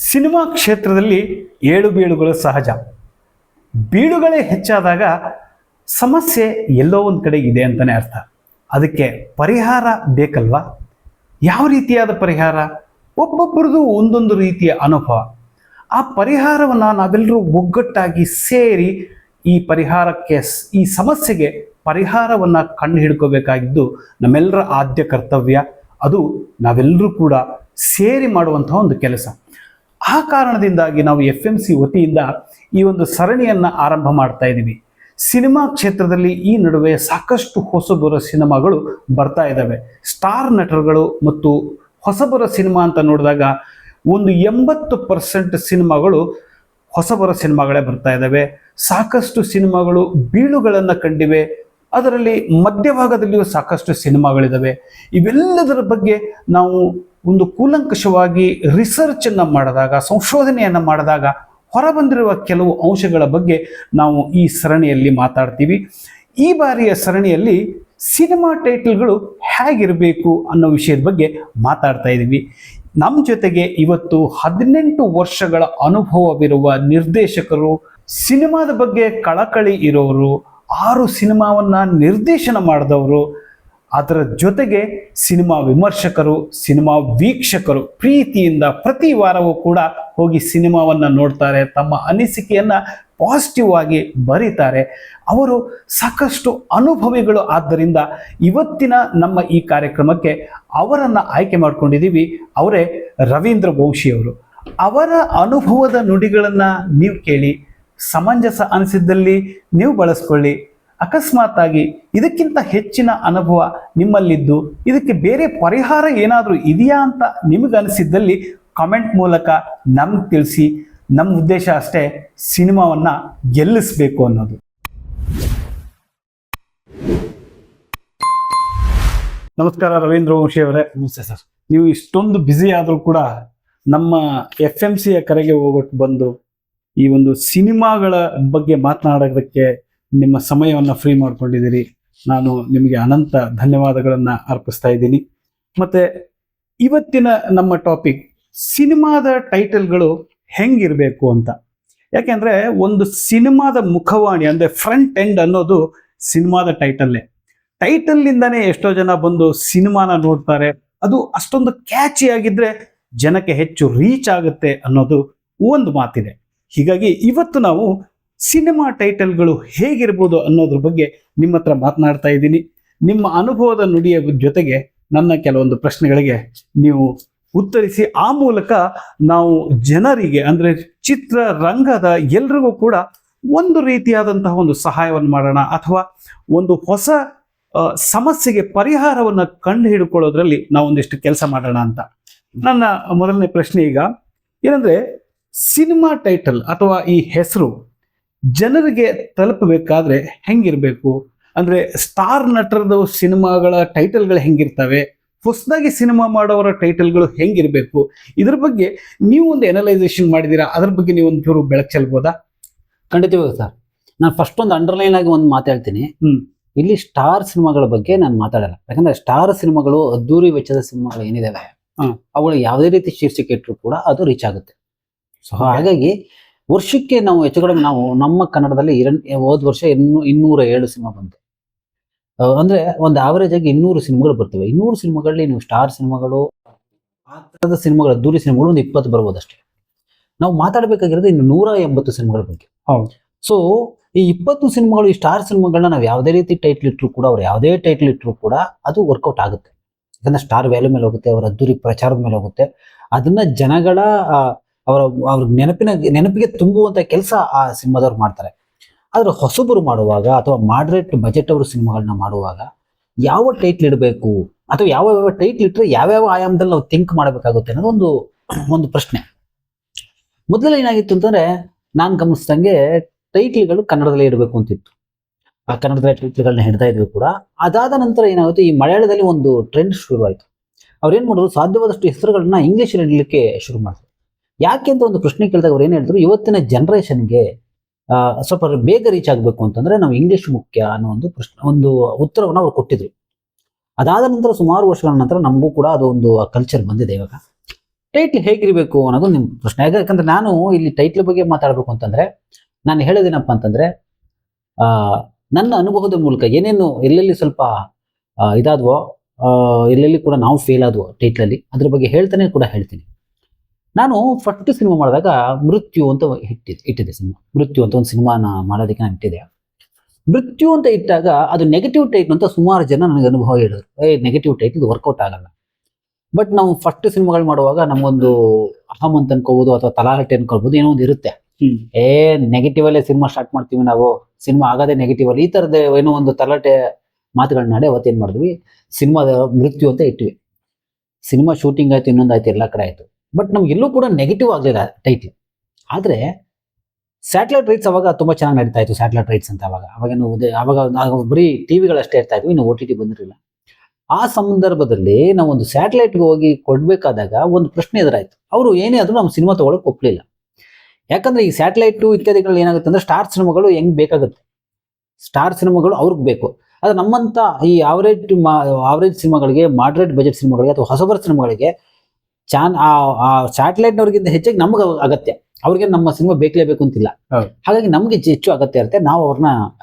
Cinema ಕ್ಷೇತ್ರದಲ್ಲಿ ಏಳು ಬೀಳುಗಳು ಸಹಜ. ಬೀಳುಗಳೇ ಹೆಚ್ಚಾದಾಗ ಸಮಸ್ಯೆ ಎಲ್ಲೋ ಒಂದು ಕಡೆ ಇದೆ ಅಂತಲೇ ಅರ್ಥ. ಅದಕ್ಕೆ ಪರಿಹಾರ ಬೇಕಲ್ವಾ? ಯಾವ ರೀತಿಯಾದ ಪರಿಹಾರ? ಒಬ್ಬೊಬ್ಬರದು ಒಂದೊಂದು ರೀತಿಯ ಅನುಭವ. ಆ ಪರಿಹಾರವನ್ನು ನಾವೆಲ್ಲರೂ ಒಗ್ಗಟ್ಟಾಗಿ ಸೇರಿ ಈ ಸಮಸ್ಯೆಗೆ ಪರಿಹಾರವನ್ನು ಕಂಡು ಹಿಡ್ಕೋಬೇಕಾಗಿದ್ದು ನಮ್ಮೆಲ್ಲರ ಆದ್ಯ ಕರ್ತವ್ಯ. ಅದು ನಾವೆಲ್ಲರೂ ಕೂಡ ಸೇರಿ ಮಾಡುವಂತಹ ಒಂದು ಕೆಲಸ. ಆ ಕಾರಣದಿಂದಾಗಿ ನಾವು FMC ವತಿಯಿಂದ ಈ ಒಂದು ಸರಣಿಯನ್ನು ಆರಂಭ ಮಾಡ್ತಾ ಇದ್ದೀವಿ. ಸಿನಿಮಾ ಕ್ಷೇತ್ರದಲ್ಲಿ ಈ ನಡುವೆ ಸಾಕಷ್ಟು ಹೊಸಬರ ಸಿನಿಮಾಗಳು ಬರ್ತಾ ಇದ್ದಾವೆ. ಸ್ಟಾರ್ ನಟರುಗಳು ಮತ್ತು ಹೊಸಬರ ಸಿನಿಮಾ ಅಂತ ನೋಡಿದಾಗ ಒಂದು 80% ಸಿನಿಮಾಗಳು ಹೊಸಬರ ಸಿನಿಮಾಗಳೇ ಬರ್ತಾ ಇದ್ದಾವೆ. ಸಾಕಷ್ಟು ಸಿನಿಮಾಗಳು ಬೀಳುಗಳನ್ನು ಕಂಡಿವೆ. ಅದರಲ್ಲಿ ಮಧ್ಯಭಾಗದಲ್ಲಿಯೂ ಸಾಕಷ್ಟು ಸಿನಿಮಾಗಳಿದ್ದಾವೆ. ಇವೆಲ್ಲದರ ಬಗ್ಗೆ ನಾವು ಒಂದು ಕೂಲಂಕಷವಾಗಿ ರಿಸರ್ಚನ್ನು ಮಾಡಿದಾಗ, ಸಂಶೋಧನೆಯನ್ನು ಮಾಡಿದಾಗ ಹೊರಬಂದಿರುವ ಕೆಲವು ಅಂಶಗಳ ಬಗ್ಗೆ ನಾವು ಈ ಸರಣಿಯಲ್ಲಿ ಮಾತಾಡ್ತೀವಿ. ಈ ಬಾರಿಯ ಸರಣಿಯಲ್ಲಿ ಸಿನಿಮಾ ಟೈಟಲ್ಗಳು ಹೇಗಿರಬೇಕು ಅನ್ನೋ ವಿಷಯದ ಬಗ್ಗೆ ಮಾತಾಡ್ತಾ ಇದ್ದೀವಿ. ನಮ್ಮ ಜೊತೆಗೆ ಇವತ್ತು 18 ವರ್ಷಗಳ ಅನುಭವವಿರುವ ನಿರ್ದೇಶಕರು, ಸಿನಿಮಾದ ಬಗ್ಗೆ ಕಳಕಳಿ ಇರೋರು, 6 ಸಿನಿಮಾವನ್ನು ನಿರ್ದೇಶನ ಮಾಡಿದವರು, ಅದರ ಜೊತೆಗೆ ಸಿನಿಮಾ ವಿಮರ್ಶಕರು, ಸಿನಿಮಾ ವೀಕ್ಷಕರು, ಪ್ರೀತಿಯಿಂದ ಪ್ರತಿ ವಾರವೂ ಕೂಡ ಹೋಗಿ ಸಿನಿಮಾವನ್ನು ನೋಡ್ತಾರೆ, ತಮ್ಮ ಅನಿಸಿಕೆಯನ್ನು ಪಾಸಿಟಿವ್ ಆಗಿ ಬರೀತಾರೆ. ಅವರು ಸಾಕಷ್ಟು ಅನುಭವಿಗಳು. ಆದ್ದರಿಂದ ಇವತ್ತಿನ ನಮ್ಮ ಈ ಕಾರ್ಯಕ್ರಮಕ್ಕೆ ಅವರನ್ನು ಆಯ್ಕೆ ಮಾಡ್ಕೊಂಡಿದ್ದೀವಿ. ಅವರೇ ರವೀಂದ್ರ ವಂಶಿಯವರು. ಅವರ ಅನುಭವದ ನುಡಿಗಳನ್ನು ನೀವು ಕೇಳಿ, ಸಮಂಜಸ ಅನಿಸಿದ್ದಲ್ಲಿ ನೀವು ಬಳಸ್ಕೊಳ್ಳಿ. ಅಕಸ್ಮಾತ್ ಆಗಿ ಇದಕ್ಕಿಂತ ಹೆಚ್ಚಿನ ಅನುಭವ ನಿಮ್ಮಲ್ಲಿದ್ದು ಇದಕ್ಕೆ ಬೇರೆ ಪರಿಹಾರ ಏನಾದರೂ ಇದೆಯಾ ಅಂತ ನಿಮಗನಿಸಿದ್ದಲ್ಲಿ ಕಾಮೆಂಟ್ ಮೂಲಕ ನಮ್ಗೆ ತಿಳಿಸಿ. ನಮ್ಮ ಉದ್ದೇಶ ಅಷ್ಟೇ, ಸಿನಿಮಾವನ್ನು ಗೆಲ್ಲಿಸಬೇಕು ಅನ್ನೋದು. ನಮಸ್ಕಾರ ರವೀಂದ್ರ ವಂಶಿ ಅವರೇ. ನಮಸ್ತೆ ಸರ್. ನೀವು ಇಷ್ಟೊಂದು ಬ್ಯುಸಿ ಆದರೂ ಕೂಡ ನಮ್ಮ FMCಯ ಕರೆಗೆ ಹೋಗೋಟ್ಟು ಬಂದು ಈ ಒಂದು ಸಿನಿಮಾಗಳ ಬಗ್ಗೆ ಮಾತನಾಡೋದಕ್ಕೆ ನಿಮ್ಮ ಸಮಯವನ್ನು ಫ್ರೀ ಮಾಡ್ಕೊಂಡಿದ್ದೀರಿ. ನಾನು ನಿಮಗೆ ಅನಂತ ಧನ್ಯವಾದಗಳನ್ನು ಅರ್ಪಿಸ್ತಾ ಇದ್ದೀನಿ. ಮತ್ತು ಇವತ್ತಿನ ನಮ್ಮ ಟಾಪಿಕ್ ಸಿನಿಮಾದ ಟೈಟಲ್ಗಳು ಹೆಂಗಿರಬೇಕು ಅಂತ. ಯಾಕೆಂದರೆ ಒಂದು ಸಿನಿಮಾದ ಮುಖವಾಣಿ ಅಂದರೆ ಫ್ರಂಟ್ ಎಂಡ್ ಅನ್ನೋದು ಸಿನಿಮಾದ ಟೈಟಲ್ಲಿಂದನೇ ಎಷ್ಟೋ ಜನ ಬಂದು ಸಿನಿಮಾನ ನೋಡ್ತಾರೆ. ಅದು ಅಷ್ಟೊಂದು ಕ್ಯಾಚಿ ಆಗಿದ್ರೆ ಜನಕ್ಕೆ ಹೆಚ್ಚು ರೀಚ್ ಆಗುತ್ತೆ ಅನ್ನೋದು ಒಂದು ಮಾತಿದೆ. ಹೀಗಾಗಿ ಇವತ್ತು ನಾವು ಸಿನಿಮಾ ಟೈಟಲ್ಗಳು ಹೇಗಿರ್ಬೋದು ಅನ್ನೋದ್ರ ಬಗ್ಗೆ ನಿಮ್ಮ ಹತ್ರ ಮಾತನಾಡ್ತಾ ಇದ್ದೀನಿ. ನಿಮ್ಮ ಅನುಭವದ ನುಡಿಯ ಜೊತೆಗೆ ನನ್ನ ಕೆಲವೊಂದು ಪ್ರಶ್ನೆಗಳಿಗೆ ನೀವು ಉತ್ತರಿಸಿ. ಆ ಮೂಲಕ ನಾವು ಜನರಿಗೆ ಅಂದರೆ ಚಿತ್ರರಂಗದ ಎಲ್ರಿಗೂ ಕೂಡ ಒಂದು ರೀತಿಯಾದಂತಹ ಒಂದು ಸಹಾಯವನ್ನು ಮಾಡೋಣ, ಅಥವಾ ಒಂದು ಹೊಸ ಸಮಸ್ಯೆಗೆ ಪರಿಹಾರವನ್ನು ಕಂಡು ಹಿಡ್ಕೊಳ್ಳೋದ್ರಲ್ಲಿ ನಾವು ಒಂದಿಷ್ಟು ಕೆಲಸ ಮಾಡೋಣ ಅಂತ. ನನ್ನ ಮೊದಲನೇ ಪ್ರಶ್ನೆ ಈಗ ಏನಂದರೆ, ಸಿನಿಮಾ ಟೈಟಲ್ ಅಥವಾ ಈ ಹೆಸರು ಜನರಿಗೆ ತಲುಪಬೇಕಾದ್ರೆ ಹೆಂಗಿರಬೇಕು? ಅಂದರೆ ಸ್ಟಾರ್ ನಟರದು ಸಿನಿಮಾಗಳ ಟೈಟಲ್ಗಳು ಹೆಂಗಿರ್ತವೆ, ಹೊಸದಾಗಿ ಸಿನಿಮಾ ಮಾಡೋರ ಟೈಟಲ್ಗಳು ಹೆಂಗಿರಬೇಕು? ಇದ್ರ ಬಗ್ಗೆ ನೀವು ಒಂದು ಎನಲೈಸೇಷನ್ ಮಾಡಿದ್ದೀರಾ, ಅದ್ರ ಬಗ್ಗೆ ನೀವು ಒಂಚೂರು ಬೆಳಕು ಚೆಲ್ಬೋದಾ? ಖಂಡಿತವಾಗಿ ಸರ್. ನಾನು ಫಸ್ಟ್ ಒಂದು ಅಂಡರ್ಲೈನ್ ಆಗಿ ಒಂದು ಮಾತಾಡ್ತೀನಿ. ಇಲ್ಲಿ ಸ್ಟಾರ್ ಸಿನಿಮಾಗಳ ಬಗ್ಗೆ ನಾನು ಮಾತಾಡಲ್ಲ. ಯಾಕಂದ್ರೆ ಸ್ಟಾರ್ ಸಿನಿಮಾಗಳು, ಅದ್ದೂರಿ ವೆಚ್ಚದ ಸಿನಿಮಾಗಳು ಏನಿದಾವೆ ಅವುಗಳು ಯಾವುದೇ ರೀತಿ ಶೀರ್ಷಿಕೆ ಇಟ್ಟರು ಕೂಡ ಅದು ರೀಚ್ ಆಗುತ್ತೆ. ಸೊ ಹಾಗಾಗಿ ವರ್ಷಕ್ಕೆ ನಾವು ಹೆಚ್ಚು ಕಡಿಮೆ ನಾವು ನಮ್ಮ ಕನ್ನಡದಲ್ಲಿ ಹೋದ ವರ್ಷ 207 ಸಿನಿಮಾ ಬಂತು. ಅಂದ್ರೆ ಒಂದು ಆವರೇಜ್ ಆಗಿ 200 ಸಿನಿಮಾಗಳು ಬರ್ತವೆ. 200 ಸಿನಿಮಾಗಳಲ್ಲಿ ನೀವು ಸ್ಟಾರ್ ಸಿನಿಮಾಗಳು, ಆ ಥರದ ಸಿನಿಮಾಗಳು, ಅದ್ದೂರಿ ಸಿನಿಮಾಗಳು ಒಂದು 20 ಬರ್ಬೋದು ಅಷ್ಟೇ. ನಾವು ಮಾತಾಡಬೇಕಾಗಿರೋದು ಇನ್ನು 180 ಸಿನಿಮಾಗಳ ಬಗ್ಗೆ. ಹೌದು. ಸೊ ಈ 20 ಸಿನಿಮಾಗಳು, ಈ ಸ್ಟಾರ್ ಸಿನಿಮಾಗಳನ್ನ ನಾವು ಯಾವುದೇ ರೀತಿ ಟೈಟ್ಲ್ ಇಟ್ಟರು ಕೂಡ, ಅವ್ರು ಯಾವುದೇ ಟೈಟ್ಲ್ ಇಟ್ಟರು ಕೂಡ ಅದು ವರ್ಕೌಟ್ ಆಗುತ್ತೆ. ಯಾಕಂದ್ರೆ ಸ್ಟಾರ್ ವ್ಯಾಲ್ಯೂ ಮೇಲೆ ಹೋಗುತ್ತೆ, ಅವರ ಅದ್ದೂರಿ ಪ್ರಚಾರದ ಮೇಲೆ ಹೋಗುತ್ತೆ. ಅದನ್ನ ಜನಗಳ ಅವ್ರ ನೆನಪಿಗೆ ತುಂಬುವಂತ ಕೆಲಸ ಆ ಸಿನಿಮಾದವ್ರು ಮಾಡ್ತಾರೆ. ಆದ್ರೆ ಹೊಸಬರು ಮಾಡುವಾಗ ಅಥವಾ ಮಾಡ್ರೇಟ್ ಬಜೆಟ್ ಅವರು ಸಿನಿಮಾಗಳನ್ನ ಮಾಡುವಾಗ ಯಾವ ಟೈಟ್ಲ್ ಇಡಬೇಕು, ಅಥವಾ ಯಾವ ಟೈಟ್ಲ್ ಇಟ್ಟರೆ ಯಾವ್ಯಾವ ಆಯಾಮದಲ್ಲಿ ನಾವು ಥಿಂಕ್ ಮಾಡಬೇಕಾಗುತ್ತೆ ಅನ್ನೋದು ಒಂದು ಪ್ರಶ್ನೆ. ಮೊದಲೇ ಏನಾಗಿತ್ತು ಅಂತಂದ್ರೆ, ನಾನು ಗಮನಿಸಿದಂಗೆ ಟೈಟ್ಲ್ಗಳು ಕನ್ನಡದಲ್ಲೇ ಇಡಬೇಕು ಅಂತಿತ್ತು. ಆ ಕನ್ನಡದ ಟೈಟ್ಲ್ಗಳನ್ನ ಹಿಡ್ತಾ ಇದ್ವಿ ಕೂಡ. ಅದಾದ ನಂತರ ಏನಾಗುತ್ತೆ, ಈ ಮಲಯಾಳದಲ್ಲಿ ಒಂದು ಟ್ರೆಂಡ್ ಶುರುವಾಯಿತು. ಅವ್ರೇನ್ ಮಾಡಿದ್ರು, ಸಾಧ್ಯವಾದಷ್ಟು ಹೆಸರುಗಳನ್ನ ಇಂಗ್ಲೀಷಲ್ಲಿ ಇಡಲಿಕ್ಕೆ ಶುರು ಮಾಡಿದ್ರು. ಯಾಕೆ ಅಂತ ಒಂದು ಪ್ರಶ್ನೆ ಕೇಳಿದಾಗ ಅವ್ರು ಏನ್ ಹೇಳಿದ್ರು, ಇವತ್ತಿನ ಜನರೇಷನ್ಗೆ ಸ್ವಲ್ಪ ಬೇಗ ರೀಚ್ ಆಗಬೇಕು ಅಂತಂದ್ರೆ ನಾವು ಇಂಗ್ಲಿಷ್ ಮುಖ್ಯ ಅನ್ನೋ ಒಂದು ಉತ್ತರವನ್ನು ಅವ್ರು ಕೊಟ್ಟಿದ್ರು. ಅದಾದ ನಂತರ ಸುಮಾರು ವರ್ಷಗಳ ನಂತರ ನಮಗೂ ಕೂಡ ಅದು ಒಂದು ಕಲ್ಚರ್ ಬಂದಿದೆ. ಇವಾಗ ಟೈಟ್ಲ್ ಹೇಗಿರ್ಬೇಕು ಅನ್ನೋದು ನಿಮ್ ಪ್ರಶ್ನೆ. ಯಾಕಂದ್ರೆ ನಾನು ಇಲ್ಲಿ ಟೈಟ್ಲ್ ಬಗ್ಗೆ ಮಾತಾಡ್ಬೇಕು ಅಂತಂದ್ರೆ ನಾನು ಹೇಳೋದೇನಪ್ಪ ಅಂತಂದ್ರೆ ನನ್ನ ಅನುಭವದ ಮೂಲಕ ಏನೇನು ಎಲ್ಲೆಲ್ಲಿ ಸ್ವಲ್ಪ ಇದಾದ್ವೋ ಎಲ್ಲೆಲ್ಲಿ ಕೂಡ ನಾವು ಫೇಲ್ ಆದ್ವೋ ಟೈಟ್ಲಲ್ಲಿ ಅದ್ರ ಬಗ್ಗೆ ಹೇಳ್ತಾನೆ ಕೂಡ ಹೇಳ್ತೀನಿ. ನಾನು ಫಸ್ಟ್ ಸಿನಿಮಾ ಮಾಡಿದಾಗ ಮೃತ್ಯು ಅಂತ ಇಟ್ಟಿದೆ ಸಿನಿಮಾ. ಮೃತ್ಯು ಅಂತ ಒಂದು ಸಿನಿಮಾನ ಮಾಡೋದಕ್ಕೆ ನಾನು ಇಟ್ಟಿದೆ. ಮೃತ್ಯು ಅಂತ ಇಟ್ಟಾಗ ಅದು ನೆಗೆಟಿವ್ ಟೈಟ್ಲ್ ಅಂತ ಸುಮಾರು ಜನ ನನಗೆ ಅನುಭವ ಹೇಳಿದ್ರು, ನೆಗೆಟಿವ್ ಟೈಟ್ಲ್ ವರ್ಕೌಟ್ ಆಗಲ್ಲ. ಬಟ್ ನಾವು ಫಸ್ಟ್ ಸಿನಿಮಾಗಳು ಮಾಡುವಾಗ ನಮಗೊಂದು ಅಹಂ ಅಂತ ಅನ್ಕೋಬಹುದು ಅಥವಾ ತಲಾಹಟೆ ಅನ್ಕೋಬಹುದು, ಏನೋ ಒಂದು ಇರುತ್ತೆ. ನೆಗೆಟಿವ್ ಅಲ್ಲೇ ಸಿನಿಮಾ ಸ್ಟಾರ್ಟ್ ಮಾಡ್ತೀವಿ ನಾವು, ಸಿನಿಮಾ ಆಗೋದೇ ನೆಗೆಟಿವ್ ಅಲ್ಲಿ, ಈ ತರದ ಏನೋ ಒಂದು ತಲಾಟೆ ಮಾತುಗಳನ್ನ ನಾಡಿ ಅವತ್ತೇನ್ ಮಾಡಿದ್ವಿ, ಸಿನಿಮಾದ ಮೃತ್ಯು ಅಂತ ಇಟ್ವಿ. ಸಿನಿಮಾ ಶೂಟಿಂಗ್ ಆಯ್ತು, ಇನ್ನೊಂದಾಯ್ತು, ಎಲ್ಲ ಕಡೆ ಆಯ್ತು. ಬಟ್ ನಮ್ಗೆ ಎಲ್ಲೂ ಕೂಡ ನೆಗೆಟಿವ್ ಆಗಲಿಲ್ಲ ಟೈಟ್ಲ್. ಆದ್ರೆ ಸ್ಯಾಟಲೈಟ್ ರೈಟ್ಸ್ ಅವಾಗ ತುಂಬಾ ಚೆನ್ನಾಗಿ ನಡೀತಾ ಇತ್ತು. ಸ್ಯಾಟಲೈಟ್ ರೈಟ್ಸ್ ಅಂತ ಅವಾಗ ನಾವು ಬರೀ ಟಿವಿಗಳಷ್ಟೇ ಇರ್ತಾ ಇದ್ವಿ, ಇನ್ನು OTT ಬಂದಿರಲಿಲ್ಲ. ಆ ಸಂದರ್ಭದಲ್ಲಿ ನಾವು ಒಂದು ಸ್ಯಾಟಲೈಟ್ಗೆ ಹೋಗಿ ಕೊಡ್ಬೇಕಾದಾಗ ಒಂದು ಪ್ರಶ್ನೆ ಎದುರಾಯ್ತು. ಅವರು ಏನೇ ಆದ್ರೂ ನಮ್ಮ ಸಿನಿಮಾ ತಗೊಳಕ್ ಒಪ್ಲಿಲ್ಲ. ಯಾಕಂದ್ರೆ ಈ ಸ್ಯಾಟಲೈಟ್ ಇತ್ಯಾದಿಗಳು ಏನಾಗುತ್ತೆ ಅಂದ್ರೆ ಸ್ಟಾರ್ ಸಿನಿಮಾಗಳು ಹೆಂಗ್ ಬೇಕಾಗುತ್ತೆ, ಸ್ಟಾರ್ ಸಿನಿಮಾಗಳು ಅವ್ರಿಗೆ ಬೇಕು. ಆದ್ರೆ ನಮ್ಮಂತ ಈ ಆವರೇಜ್ ಸಿನಿಮಾಗಳಿಗೆ, ಮಾಡ್ರೇಟ್ ಬಜೆಟ್ ಸಿನಿಮಾಗಳಿಗೆ ಅಥವಾ ಹೊಸಬರ ಸಿನಿಮಾಗಳಿಗೆ ಆ ಸ್ಯಾಟಲೈಟ್ನವ್ರಿಗಿಂತ ಹೆಚ್ಚಾಗಿ ನಮ್ಗೆ ಅಗತ್ಯ. ಅವ್ರಿಗೆ ನಮ್ಮ ಸಿನಿಮಾ ಬೇಕಲೇಬೇಕು ಅಂತಿಲ್ಲ. ಹಾಗಾಗಿ ನಮ್ಗೆ ಹೆಚ್ಚು ಅಗತ್ಯ ಇರುತ್ತೆ. ನಾವು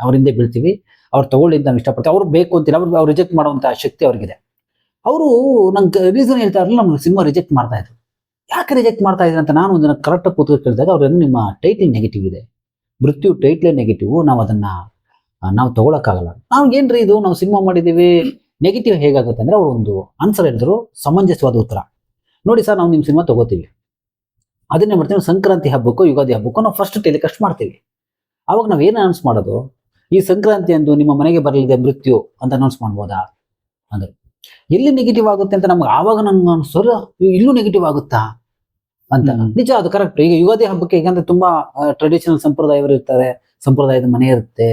ಅವರಿಂದ ಬೀಳ್ತೀವಿ, ಅವ್ರು ತಗೊಳ್ಳಿ ಅಂತ ನಾವು ಇಷ್ಟಪಡ್ತೀವಿ. ಅವ್ರು ಬೇಕು ಅಂತಿಲ್ಲ, ಅವ್ರು ರಿಜೆಕ್ಟ್ ಮಾಡುವಂತ ಶಕ್ತಿ ಅವ್ರಿಗಿದೆ. ಅವರು ನಂಗೆ ರೀಸನ್ ಹೇಳ್ತಾ ಇರಲಿಲ್ಲ, ನಮ್ಗೆ ಸಿನಿಮಾ ರಿಜೆಕ್ಟ್ ಮಾಡ್ತಾ ಇದ್ರು. ಯಾಕೆ ರಿಜೆಕ್ಟ್ ಮಾಡ್ತಾ ಇದ್ರು ಅಂತ ನಾನು ಒಂದನ್ನ ಕರೆಕ್ಟಾಗಿ ಕೂತ್ಕೊಂಡು ಕೇಳಿದಾಗ ಅವ್ರೇನು, ನಿಮ್ಮ ಟೈಟ್ಲ್ ನೆಗೆಟಿವ್ ಇದೆ, ಮೃತ್ಯು ಟೈಟ್ಲೇ ನೆಗೆಟಿವ್, ನಾವು ತಗೊಳಕ್ಕಾಗಲ್ಲ. ನಾವು ಏನ್ರಿ ಇದು, ನಾವು ಸಿನಿಮಾ ಮಾಡಿದೀವಿ, ನೆಗೆಟಿವ್ ಹೇಗಾಗುತ್ತೆ ಅಂದ್ರೆ ಅವ್ರು ಒಂದು ಆನ್ಸರ್ ಹೇಳಿದ್ರು, ಸಮಂಜಸವಾದ ಉತ್ತರ. ನೋಡಿ ಸರ್, ನಾವು ನಿಮ್ಮ ಸಿನಿಮಾ ತಗೋತೀವಿ, ಅದನ್ನೇ ಮಾಡ್ತೀವಿ, ಸಂಕ್ರಾಂತಿ ಹಬ್ಬಕ್ಕೋ ಯುಗಾದಿ ಹಬ್ಬಕ್ಕೋ ನಾವು ಫಸ್ಟ್ ಟೆಲಿಕಾಸ್ಟ್ ಮಾಡ್ತೀವಿ. ಅವಾಗ ನಾವ್ ಏನ್ ಅನೌನ್ಸ್ ಮಾಡೋದು, ಈ ಸಂಕ್ರಾಂತಿ ಅಂದು ನಿಮ್ಮ ಮನೆಗೆ ಬರಲಿದೆ ಮೃತ್ಯು ಅಂತ ಅನೌನ್ಸ್ ಮಾಡ್ಬೋದಾ ಅಂದ್ರೆ ಎಲ್ಲಿ ನೆಗೆಟಿವ್ ಆಗುತ್ತೆ ಅಂತ ನಮ್ಗೆ ಆವಾಗ ನನ್ಗೆ ಅನ್ಸೋರು, ಇಲ್ಲೂ ನೆಗೆಟಿವ್ ಆಗುತ್ತಾ ಅಂತ. ನಿಜ, ಅದು ಕರೆಕ್ಟ್. ಈಗ ಯುಗಾದಿ ಹಬ್ಬಕ್ಕೆ ಹೇಗಂದ್ರೆ ತುಂಬಾ ಟ್ರೆಡಿಷನಲ್ ಸಂಪ್ರದಾಯವರು ಇರ್ತಾರೆ, ಸಂಪ್ರದಾಯದ ಮನೆ ಇರುತ್ತೆ,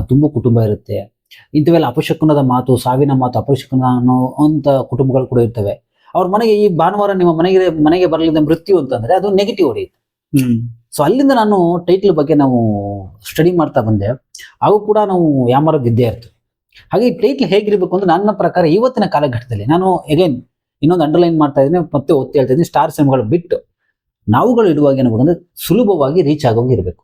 ತುಂಬಾ ಕುಟುಂಬ ಇರುತ್ತೆ. ಇಂಥವೆಲ್ಲ ಅಪಶಕುನದ ಮಾತು, ಸಾವಿನ ಮಾತು, ಅಪಶಕುನ ಅನ್ನೋ ಅಂತ ಕುಟುಂಬಗಳು ಕೂಡ ಇರ್ತವೆ. ಅವ್ರ ಮನೆಗೆ ಈ ಭಾನುವಾರ ನಿಮ್ಮ ಮನೆಗೆ ಬರಲಿದೆ ಮೃತ್ಯು ಅಂತಂದ್ರೆ ಅದು ನೆಗೆಟಿವ್ ಹೊಡೆಯುತ್ತೆ. ಸೊ ಅಲ್ಲಿಂದ ನಾನು ಟೈಟ್ಲ್ ಬಗ್ಗೆ ನಾವು ಸ್ಟಡಿ ಮಾಡ್ತಾ ಬಂದೆ. ಅವು ಕೂಡ ನಾವು ಯಾಮಾರೋದಿದ್ದೇ ಇರ್ತವೆ. ಹಾಗೆ ಈ ಟೈಟ್ಲ್ ಹೇಗಿರ್ಬೇಕು ಅಂದ್ರೆ ನನ್ನ ಪ್ರಕಾರ ಇವತ್ತಿನ ಕಾಲಘಟ್ಟದಲ್ಲಿ ನಾನು ಅಗೇನ್ ಇನ್ನೊಂದು ಅಂಡರ್ಲೈನ್ ಮಾಡ್ತಾ ಇದ್ದೀನಿ, ಮತ್ತೆ ಒತ್ತಿ ಹೇಳ್ತಾ ಇದ್ದೀನಿ, ಸ್ಟಾರ್ ಸಿನಿಮಾಗಳು ಬಿಟ್ಟು ನಾವುಗಳು ಇಡುವಾಗ ಏನಾಗಬೇಕಂದ್ರೆ ಸುಲಭವಾಗಿ ರೀಚ್ ಆಗೋಂಗೆ ಇರಬೇಕು.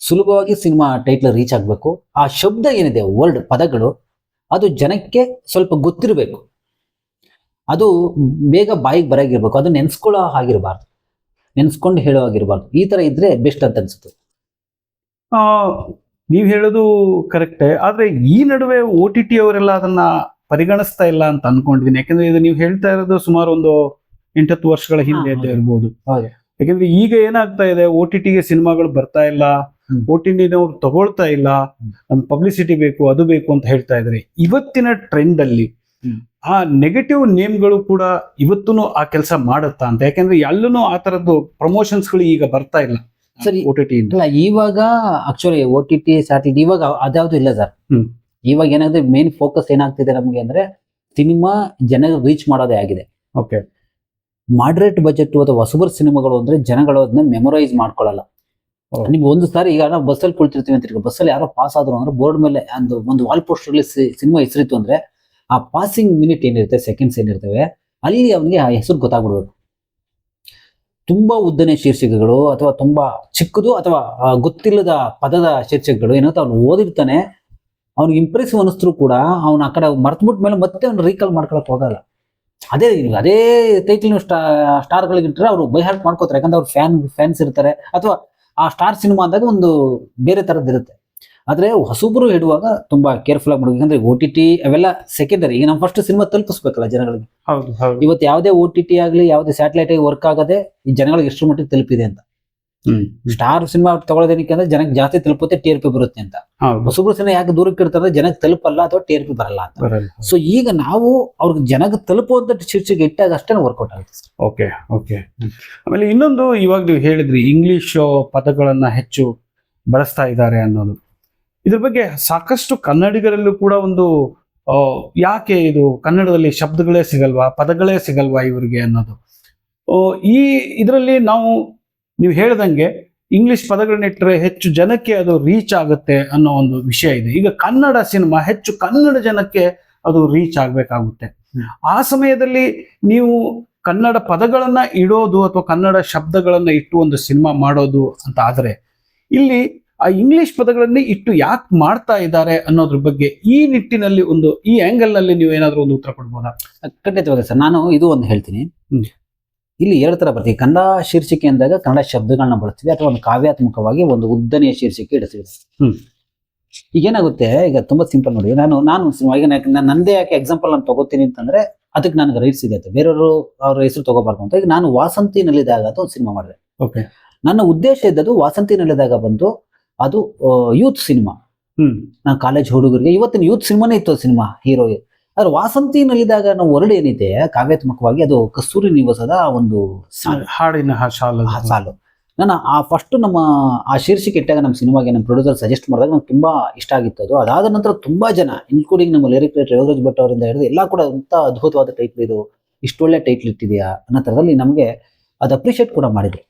ಸುಲಭವಾಗಿ ಸಿನಿಮಾ ಟೈಟ್ಲ್ ರೀಚ್ ಆಗಬೇಕು. ಆ ಶಬ್ದ ಏನಿದೆ, ವರ್ಡ್ ಪದಗಳು, ಅದು ಜನಕ್ಕೆ ಸ್ವಲ್ಪ ಗೊತ್ತಿರಬೇಕು. ಅದು ಬೇಗ ಬಾಯಿಗೆ ಬರಾಗಿರ್ಬೇಕು. ಅದು ನೆನ್ಸ್ಕೊಳ್ಳೋ ಹಾಗಿರಬಾರ್ದು, ನೆನ್ಸ್ಕೊಂಡು ಹೇಳೋ ಆಗಿರಬಾರ್ದು. ಈ ತರ ಇದ್ರೆ ಬೆಸ್ಟ್ ಅಂತ ಅನ್ಸುತ್ತೆ. ನೀವು ಹೇಳೋದು ಕರೆಕ್ಟೇ. ಆದ್ರೆ ಈ ನಡುವೆ OTT ಅವರೆಲ್ಲ ಅದನ್ನ ಪರಿಗಣಿಸ್ತಾ ಇಲ್ಲ ಅಂತ ಅನ್ಕೊಂಡಿದ್ದೀನಿ. ಯಾಕಂದ್ರೆ ಇದು ನೀವು ಹೇಳ್ತಾ ಇರೋದು ಸುಮಾರು ಒಂದು 8-10 ವರ್ಷಗಳ ಹಿಂದೆ ಇರ್ಬೋದು. ಯಾಕಂದ್ರೆ ಈಗ ಏನಾಗ್ತಾ ಇದೆ, OTTಗೆ ಸಿನಿಮಾಗಳು ಬರ್ತಾ ಇಲ್ಲ, OTTನವ್ರು ತಗೊಳ್ತಾ ಇಲ್ಲ, ನಮ್ ಪಬ್ಲಿಸಿಟಿ ಬೇಕು, ಅದು ಬೇಕು ಅಂತ ಹೇಳ್ತಾ ಇದ್ದಾರೆ. ಇವತ್ತಿನ ಟ್ರೆಂಡ್ ಅಲ್ಲಿ ಆ ನೆಗೆಟಿವ್ ನೇಮ್ಗಳು ಕೂಡ ಇವತ್ತೂ ಆ ಕೆಲಸ ಮಾಡುತ್ತಾ ಅಂತ? ಯಾಕಂದ್ರೆ ಎಲ್ಲೂ ಆ ತರದ್ದು ಪ್ರಮೋಷನ್ಸ್ಗಳು ಈಗ ಬರ್ತಾ ಇಲ್ಲ ಸರಿ OTT ಇಂದ. ಇಲ್ಲ, ಇವಾಗ ಆಕ್ಚುಲಿ OTT ಸ್ಯಾಟಲೈಟ್ ಇವಾಗ ಅದ್ಯಾವುದು ಇಲ್ಲ ಸರ್. ಇವಾಗ ಏನಾದ್ರೆ ಮೇನ್ ಫೋಕಸ್ ಏನಾಗ್ತಿದೆ ನಮ್ಗೆ ಅಂದ್ರೆ ಸಿನಿಮಾ ಜನರಿಗೆ ರೀಚ್ ಮಾಡೋದೇ ಆಗಿದೆ. ಓಕೆ, ಮಾಡ್ರೇಟ್ ಬಜೆಟ್ ಅಥವಾ ಹೊಸಬರ್ ಸಿನಿಮಾಗಳು ಅಂದ್ರೆ ಜನಗಳು ಅದನ್ನ ಮೆಮೊರೈಸ್ ಮಾಡ್ಕೊಳ್ಳಲ್ಲ. ನಿಮ್ಗೆ ಒಂದು ಸಾರಿ ಈಗ ನಾವು ಬಸ್ಸಲ್ಲಿ ಕುಳಿತಿರ್ತೀವಿ ಅಂತ, ಬಸ್ಸಲ್ಲಿ ಯಾರೋ ಪಾಸ್ ಆದ್ರು ಅಂದ್ರೆ ಬೋರ್ಡ್ ಮೇಲೆ ಒಂದು ವಾಲ್ ಪೋಸ್ಟರ್ ಅಲ್ಲಿ ಸಿನಿಮಾ ಹೆಸರಿತ್ತು ಅಂದ್ರೆ ಆ ಪಾಸಿಂಗ್ ಮಿನಿಟ್ ಏನಿರುತ್ತೆ, ಸೆಕೆಂಡ್ಸ್ ಏನಿರ್ತವೆ, ಅಲ್ಲಿ ಅವನಿಗೆ ಆ ಹೆಸರು ಗೊತ್ತಾಗ್ಬಿಡ್ಬೇಕು. ತುಂಬಾ ಉದ್ದನೆ ಶೀರ್ಷಿಕೆಗಳು ಅಥವಾ ತುಂಬಾ ಚಿಕ್ಕದು ಅಥವಾ ಗೊತ್ತಿಲ್ಲದ ಪದದ ಶೀರ್ಷಿಕೆಗಳು ಏನಾಗುತ್ತೆ, ಅವ್ನು ಓದಿರ್ತಾನೆ, ಅವ್ನಿಗೆ ಇಂಪ್ರೆಸಿವ್ ಅನಿಸ್ತರು ಕೂಡ ಅವ್ನ ಆ ಕಡೆ ಮರ್ತ್ಬಿಟ್ಟ ಮೇಲೆ ಮತ್ತೆ ಅವ್ನು ರೀಕಾಲ್ ಮಾಡ್ಕೊಳಕ್ ಹೋಗಲ್ಲ. ಅದೇ ಟೈಟಲ್ ಸ್ಟಾರ್ಗಳಿಗಿಟ್ರೆ ಅವರು ಬೈ ಹಾರ್ಟ್ ಮಾಡ್ಕೋತಾರೆ. ಯಾಕಂದ್ರೆ ಅವ್ರು ಫ್ಯಾನ್ಸ್ ಇರ್ತಾರೆ, ಅಥವಾ ಆ ಸ್ಟಾರ್ ಸಿನಿಮಾ ಅಂದಾಗ ಒಂದು ಬೇರೆ ತರದ್ದು ಇರುತ್ತೆ. ಆದ್ರೆ ಹೊಸಬ್ರು ಇಡುವಾಗ ತುಂಬಾ ಕೇರ್ಫುಲ್ ಆಗಿ ಮಾಡ್ಬೇಕು. ಯಾಕಂದ್ರೆ OTT ಅವೆಲ್ಲ ಸೆಕೆಂಡರಿ. ಈಗ ನಾವು ಫಸ್ಟ್ ಸಿನಿಮಾ ತಲುಪಿಸ್ಬೇಕಲ್ಲ ಜನಗಳಿಗೆ. ಇವತ್ತು ಯಾವುದೇ OTT ಆಗ್ಲಿ, ಯಾವುದೇ ಸ್ಯಾಟಲೈಟ್ ವರ್ಕ್ ಆಗದೆ ಈ ಜನಗಳಿಗೆ ಎಷ್ಟು ಮಟ್ಟಿಗೆ ತಲುಪಿದೆ ಅಂತ. ಸ್ಟಾರ್ ಸಿನಿಮಾ ತಗೊಳ್ಳೋದೇನಕ್ಕೆ ಅಂದ್ರೆ ಜನಕ್ಕೆ ಜಾಸ್ತಿ ತಲುಪುತ್ತೆ, TRP ಬರುತ್ತೆ ಅಂತ. ಹೊಸಬ್ರು ಸಿನಿಮಾ ಯಾಕೆ ದೂರಕ್ಕೆ ಇಡ್ತಾರೆ, ಜನಕ್ಕೆ ತಲುಪಲ್ಲ ಅಥವಾ TRP ಬರಲ್ಲ ಅಂತ. ಸೊ ಈಗ ನಾವು ಅವ್ರಿಗೆ ಜನಕ್ಕೆ ತಲುಪುವಂತ ಶೀರ್ಷಿಕೆ ಇಟ್ಟಾಗ ಅಷ್ಟೇ ವರ್ಕೌಟ್ ಆಗುತ್ತೆ. ಓಕೆ. ಆಮೇಲೆ ಇನ್ನೊಂದು, ಇವಾಗ ನೀವು ಹೇಳಿದ್ರಿ ಇಂಗ್ಲಿಷ್ ಪದಗಳನ್ನ ಹೆಚ್ಚು ಬಳಸ್ತಾ ಇದ್ದಾರೆ ಅನ್ನೋದು. ಇದ್ರ ಬಗ್ಗೆ ಸಾಕಷ್ಟು ಕನ್ನಡಿಗರಲ್ಲೂ ಕೂಡ ಒಂದು ಯಾಕೆ ಇದು ಕನ್ನಡದಲ್ಲಿ ಶಬ್ದಗಳೇ ಸಿಗಲ್ವಾ, ಪದಗಳೇ ಸಿಗಲ್ವಾ ಇವರಿಗೆ ಅನ್ನೋದು. ಇದರಲ್ಲಿ ನೀವು ಹೇಳ್ದಂಗೆ ಇಂಗ್ಲಿಷ್ ಪದಗಳನ್ನಿಟ್ಟರೆ ಹೆಚ್ಚು ಜನಕ್ಕೆ ಅದು ರೀಚ್ ಆಗುತ್ತೆ ಅನ್ನೋ ಒಂದು ವಿಷಯ ಇದೆ. ಈಗ ಕನ್ನಡ ಸಿನಿಮಾ ಹೆಚ್ಚು ಕನ್ನಡ ಜನಕ್ಕೆ ಅದು ರೀಚ್ ಆಗ್ಬೇಕಾಗುತ್ತೆ. ಆ ಸಮಯದಲ್ಲಿ ನೀವು ಕನ್ನಡ ಪದಗಳನ್ನ ಇಡೋದು ಅಥವಾ ಕನ್ನಡ ಶಬ್ದಗಳನ್ನ ಇಟ್ಟು ಒಂದು ಸಿನಿಮಾ ಮಾಡೋದು ಅಂತ ಆದ್ರೆ ಇಲ್ಲಿ ಆ ಇಂಗ್ಲಿಷ್ ಪದಗಳನ್ನೇ ಇಟ್ಟು ಯಾಕೆ ಮಾಡ್ತಾ ಇದ್ದಾರೆ ಅನ್ನೋದ್ರ ಬಗ್ಗೆ ಈ ನಿಟ್ಟಿನಲ್ಲಿ ಈ ಆಂಗಲ್ ನಲ್ಲಿ ನೀವು ಏನಾದ್ರೂ ಒಂದು ಉತ್ತರ ಕೊಡ್ಬೋದಾ? ಖಂಡಿತವಾಗಿ ಸರ್, ನಾನು ಇದು ಒಂದು ಹೇಳ್ತೀನಿ. ಹ್ಮ್. ಇಲ್ಲಿ 2 ತರ ಬರ್ತೀವಿ. ಕನ್ನಡ ಶೀರ್ಷಿಕೆ ಅಂದಾಗ ಕನ್ನಡ ಶಬ್ದಗಳನ್ನ ಬಳಸ್ತೀವಿ, ಅಥವಾ ಒಂದು ಕಾವ್ಯಾತ್ಮಕವಾಗಿ ಒಂದು ಉದ್ದನೆಯ ಶೀರ್ಷಿಕೆ ಇಡ್ತೀವಿ. ಈಗ ಏನಾಗುತ್ತೆ, ಈಗ ತುಂಬಾ ಸಿಂಪಲ್ ನೋಡಿ, ನಾನು ಈಗ ನಾನು ನಂದೇ ಯಾಕೆ ಎಕ್ಸಾಂಪಲ್ ನಾನು ತಗೋತೀನಿ ಅಂತಂದ್ರೆ ಅದಕ್ಕೆ ನನಗೆ ರೈಟ್ಸ್ ಇದೆ, ಬೇರೆಯವರು ಅವ್ರ ಹೆಸರು ತಗೋಬಾರ್ದು ಅಂತ. ಈಗ ನಾನು ವಾಸಂತಿ ನಲಿದಾಗ ಅಂತ ಒಂದು ಸಿನಿಮಾ ಮಾಡಿದೆ. ಓಕೆ. ನನ್ನ ಉದ್ದೇಶ ಇದ್ದದ್ದು ವಾಸಂತಿ ನಲಿದಾಗ ಬಂದು ಅದು ಯೂತ್ ಸಿನಿಮಾ. ನಾನು ಕಾಲೇಜ್ ಹುಡುಗರಿಗೆ ಇವತ್ತಿನ ಯೂತ್ ಸಿನಿಮಾನೇ ಇತ್ತು ಸಿನಿಮಾ ಹೀರೋ. ಆದ್ರೆ ವಾಸಂತಿ ನಲಿದಾಗ ನಾವು ವರ್ಡ್ ಏನಿದೆ ಕಾವ್ಯಾತ್ಮಕವಾಗಿ ಅದು ಕಸ್ತೂರಿ ನಿವಾಸದ ಒಂದು ಹಾಡಿನ ಸಾಲು. ನಾನು ಫಸ್ಟ್ ನಮ್ಮ ಆ ಶೀರ್ಷಿಕೆ ಇಟ್ಟಾಗ ನಮ್ಮ ಸಿನಿಮಾಗೆ ನಮ್ಮ ಪ್ರೊಡ್ಯೂಸರ್ ಸಜೆಸ್ಟ್ ಮಾಡಿದಾಗ ನಂಗೆ ತುಂಬಾ ಇಷ್ಟ ಆಗಿತ್ತು ಅದು. ಅದಾದ ನಂತರ ತುಂಬಾ ಜನ ಇನ್ಕ್ಲೂಡಿಂಗ್ ನಮ್ಮ ಲಿರಿಕ್ ರೈಟರ್ ಯೋಗರಾಜ್ ಭಟ್ ಅವರಿಂದ ಹಿಡಿದು ಎಲ್ಲ ಕೂಡ ಇಂಥ ಅದ್ಭುತವಾದ ಟೈಟ್ಲ್, ಇದು ಇಷ್ಟೊಳ್ಳೆ ಟೈಟ್ಲ್ ಇಟ್ಟಿದೆಯಾ ಅನ್ನೋ ಥರದಲ್ಲಿ ನಮಗೆ ಅದು ಅಪ್ರಿಷಿಯೇಟ್ ಕೂಡ ಮಾಡಿದ್ರು.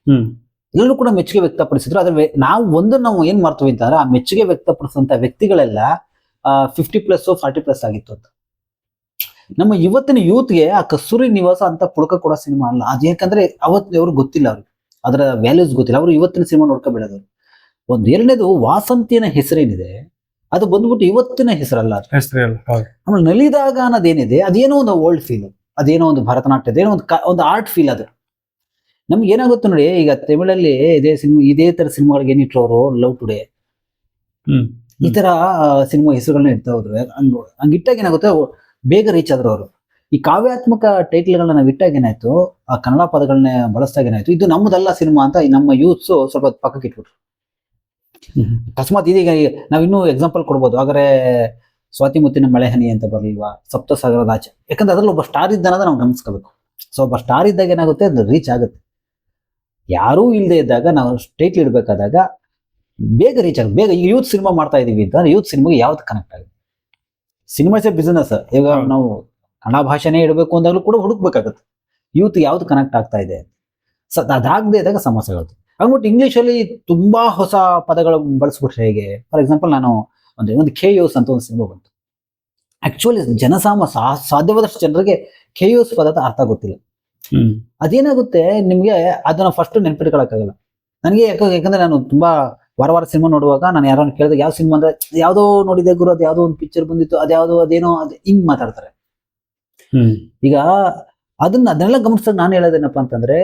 ಎಲ್ಲರೂ ಕೂಡ ಮೆಚ್ಚುಗೆ ವ್ಯಕ್ತಪಡಿಸಿದ್ರು. ಆದ್ರೆ ನಾವು ಏನ್ ಮಾಡ್ತೀವಿ ಅಂತಂದ್ರೆ ಆ ಮೆಚ್ಚುಗೆ ವ್ಯಕ್ತಪಡಿಸುವಂತ ವ್ಯಕ್ತಿಗಳೆಲ್ಲ 50+ 40+ ಆಗಿತ್ತು ಅಂತ. ನಮ್ಮ ಇವತ್ತಿನ ಯೂತ್ಗೆ ಆ ಕಸ್ತೂರಿ ನಿವಾಸ ಅಂತ ಪುಳಕ ಕೊಡೋ ಸಿನಿಮಾ ಅಲ್ಲ ಅದು. ಯಾಕಂದ್ರೆ ಅವ್ರಿಗೆ ಗೊತ್ತಿಲ್ಲ, ಅವ್ರಿಗೆ ಅದರ ವ್ಯಾಲ್ಯೂಸ್ ಗೊತ್ತಿಲ್ಲ, ಅವರು ಇವತ್ತಿನ ಸಿನಿಮಾ ನೋಡ್ಕೊಬೇಡೋದು. ಒಂದು ಎರಡನೇದು, ವಾಸಂತಿನ ಹೆಸರೇನಿದೆ ಅದು ಬಂದ್ಬಿಟ್ಟು ಇವತ್ತಿನ ಹೆಸರಲ್ಲ. ಆಮೇಲೆ ನಲಿದಾಗ ಅನ್ನೋದೇನಿದೆ ಅದೇನೋ ಒಂದು ಓಲ್ಡ್ ಫೀಲ್, ಅದೇನೋ ಒಂದು ಭರತನಾಟ್ಯದ ಏನೋ ಒಂದು ಆರ್ಟ್ ಫೀಲ್. ಅದು ನಮ್ಗೆ ಏನಾಗುತ್ತೆ ನೋಡಿ, ಈಗ ತಮಿಳಲ್ಲಿ ಇದೇ ತರ ಸಿನಿಮಾಗಳಿಗೆ ಏನಿಟ್ರು ಅವರು ಲವ್ ಟುಡೇ ಈ ತರ ಸಿನಿಮಾ ಹೆಸರುಗಳನ್ನ ಇಡ್ತಾ ಹೋದ್ರು. ಹಂಗಿಟ್ಟಾಗ ಏನಾಗುತ್ತೆ, ಬೇಗ ರೀಚ್ ಆದ್ರು ಅವರು. ಈ ಕಾವ್ಯಾತ್ಮಕ ಟೈಟ್ಲ್ಗಳನ್ನ ನಾವು ಇಟ್ಟಾಗ ಏನಾಯ್ತು, ಆ ಕನ್ನಡ ಪದಗಳನ್ನ ಬಳಸಿದಾಗ ಏನಾಯ್ತು, ಇದು ನಮ್ಮದಲ್ಲ ಸಿನಿಮಾ ಅಂತ ನಮ್ಮ ಯೂತ್ಸ್ ಸ್ವಲ್ಪ ಪಕ್ಕಕ್ಕೆ ಇಟ್ಬಿಟ್ರು. ಅಕಸ್ಮಾತ್ ಇದೀಗ ನಾವಿನ್ನೂ ಎಕ್ಸಾಂಪಲ್ ಕೊಡ್ಬೋದು. ಹಾಗಾದ್ರೆ ಸ್ವಾತಿ ಮುತ್ತಿನ ಮಳೆ ಹನಿ ಅಂತ ಬರ್ಲಿಲ್ವಾ, ಸಪ್ತಸಾಗರದ ಆಚೆ, ಯಾಕಂದ್ರೆ ಅದ್ರಲ್ಲಿ ಒಬ್ಬ ಸ್ಟಾರ್ ಇದ್ದಾನಂದ್ರೆ ನಾವು ಗಮನಿಸ್ಕೋಬೇಕು. ಸೊ ಒಬ್ಬ ಸ್ಟಾರ್ ಇದ್ದಾಗ ಏನಾಗುತ್ತೆ, ಅದು ರೀಚ್ ಆಗುತ್ತೆ. ಯಾರೂ ಇಲ್ಲದೆ ಇದ್ದಾಗ ನಾವು ಟೈಟ್ಲ್ ಇಡಬೇಕಾದಾಗ ಬೇಗ ರೀಚ್ ಆಗುತ್ತೆ. ಬೇಗ ಈಗ ಯೂತ್ ಸಿನಿಮಾ ಮಾಡ್ತಾ ಇದೀವಿ ಅಂತಂದ್ರೆ ಯೂತ್ ಸಿನಿಮಾಗೆ ಯಾವ್ದು ಕನೆಕ್ಟ್ ಆಗುತ್ತೆ. ಸಿನಿಮಾಸೇ ಬಿಸಿನೆಸ್. ಈಗ ನಾವು ಕನ್ನಡ ಭಾಷೆನೇ ಇಡಬೇಕು ಅಂದಾಗಲೂ ಕೂಡ ಹುಡುಕ್ಬೇಕಾಗುತ್ತೆ ಯೂತ್ ಯಾವ್ದು ಕನೆಕ್ಟ್ ಆಗ್ತಾ ಇದೆ. ಅದಾಗದೇ ಇದ್ದಾಗ ಸಮಸ್ಯೆಗಳು ಆಗ್ಬಿಟ್ಟು ಇಂಗ್ಲೀಷಲ್ಲಿ ತುಂಬಾ ಹೊಸ ಪದಗಳು ಬಳಸ್ಬಿಟ್ರೆ ಹೇಗೆ. ಫಾರ್ ಎಕ್ಸಾಂಪಲ್ ನಾನು ಒಂದು ಖೇಯೋಸ್ ಅಂತ ಒಂದು ಸಿನಿಮಾ ಬಂತು. ಆಕ್ಚುಲಿ ಸಾಧ್ಯವಾದಷ್ಟು ಜನರಿಗೆ ಖೇಯೋಸ್ ಪದದ ಅರ್ಥ ಗೊತ್ತಿಲ್ಲ. ಅದೇನಾಗುತ್ತೆ, ನಿಮ್ಗೆ ಅದನ್ನ ಫಸ್ಟ್ ನೆನ್ಪಿಟ್ಕೊಳಕ್ಕಾಗಲ್ಲ. ನನಗೆ ಯಾಕಂದ್ರೆ ನಾನು ತುಂಬಾ ವಾರ ಸಿನಿಮಾ ನೋಡುವಾಗ ನಾನು ಯಾರನ್ನ ಕೇಳಿದಾಗ ಯಾವ ಸಿನಿಮಾ ಅಂದ್ರೆ ಯಾವ್ದೋ ನೋಡಿದೆ ಗುರು, ಅದು ಯಾವ್ದೋ ಒಂದು ಪಿಕ್ಚರ್ ಬಂದಿತ್ತು, ಅದೇನೋ ಹಿಂಗ್ ಮಾತಾಡ್ತಾರೆ. ಈಗ ಅದನ್ನೆಲ್ಲ ಗಮನಿಸಿದಾಗ ನಾನು ಹೇಳೋದೇನಪ್ಪ ಅಂತಂದ್ರೆ,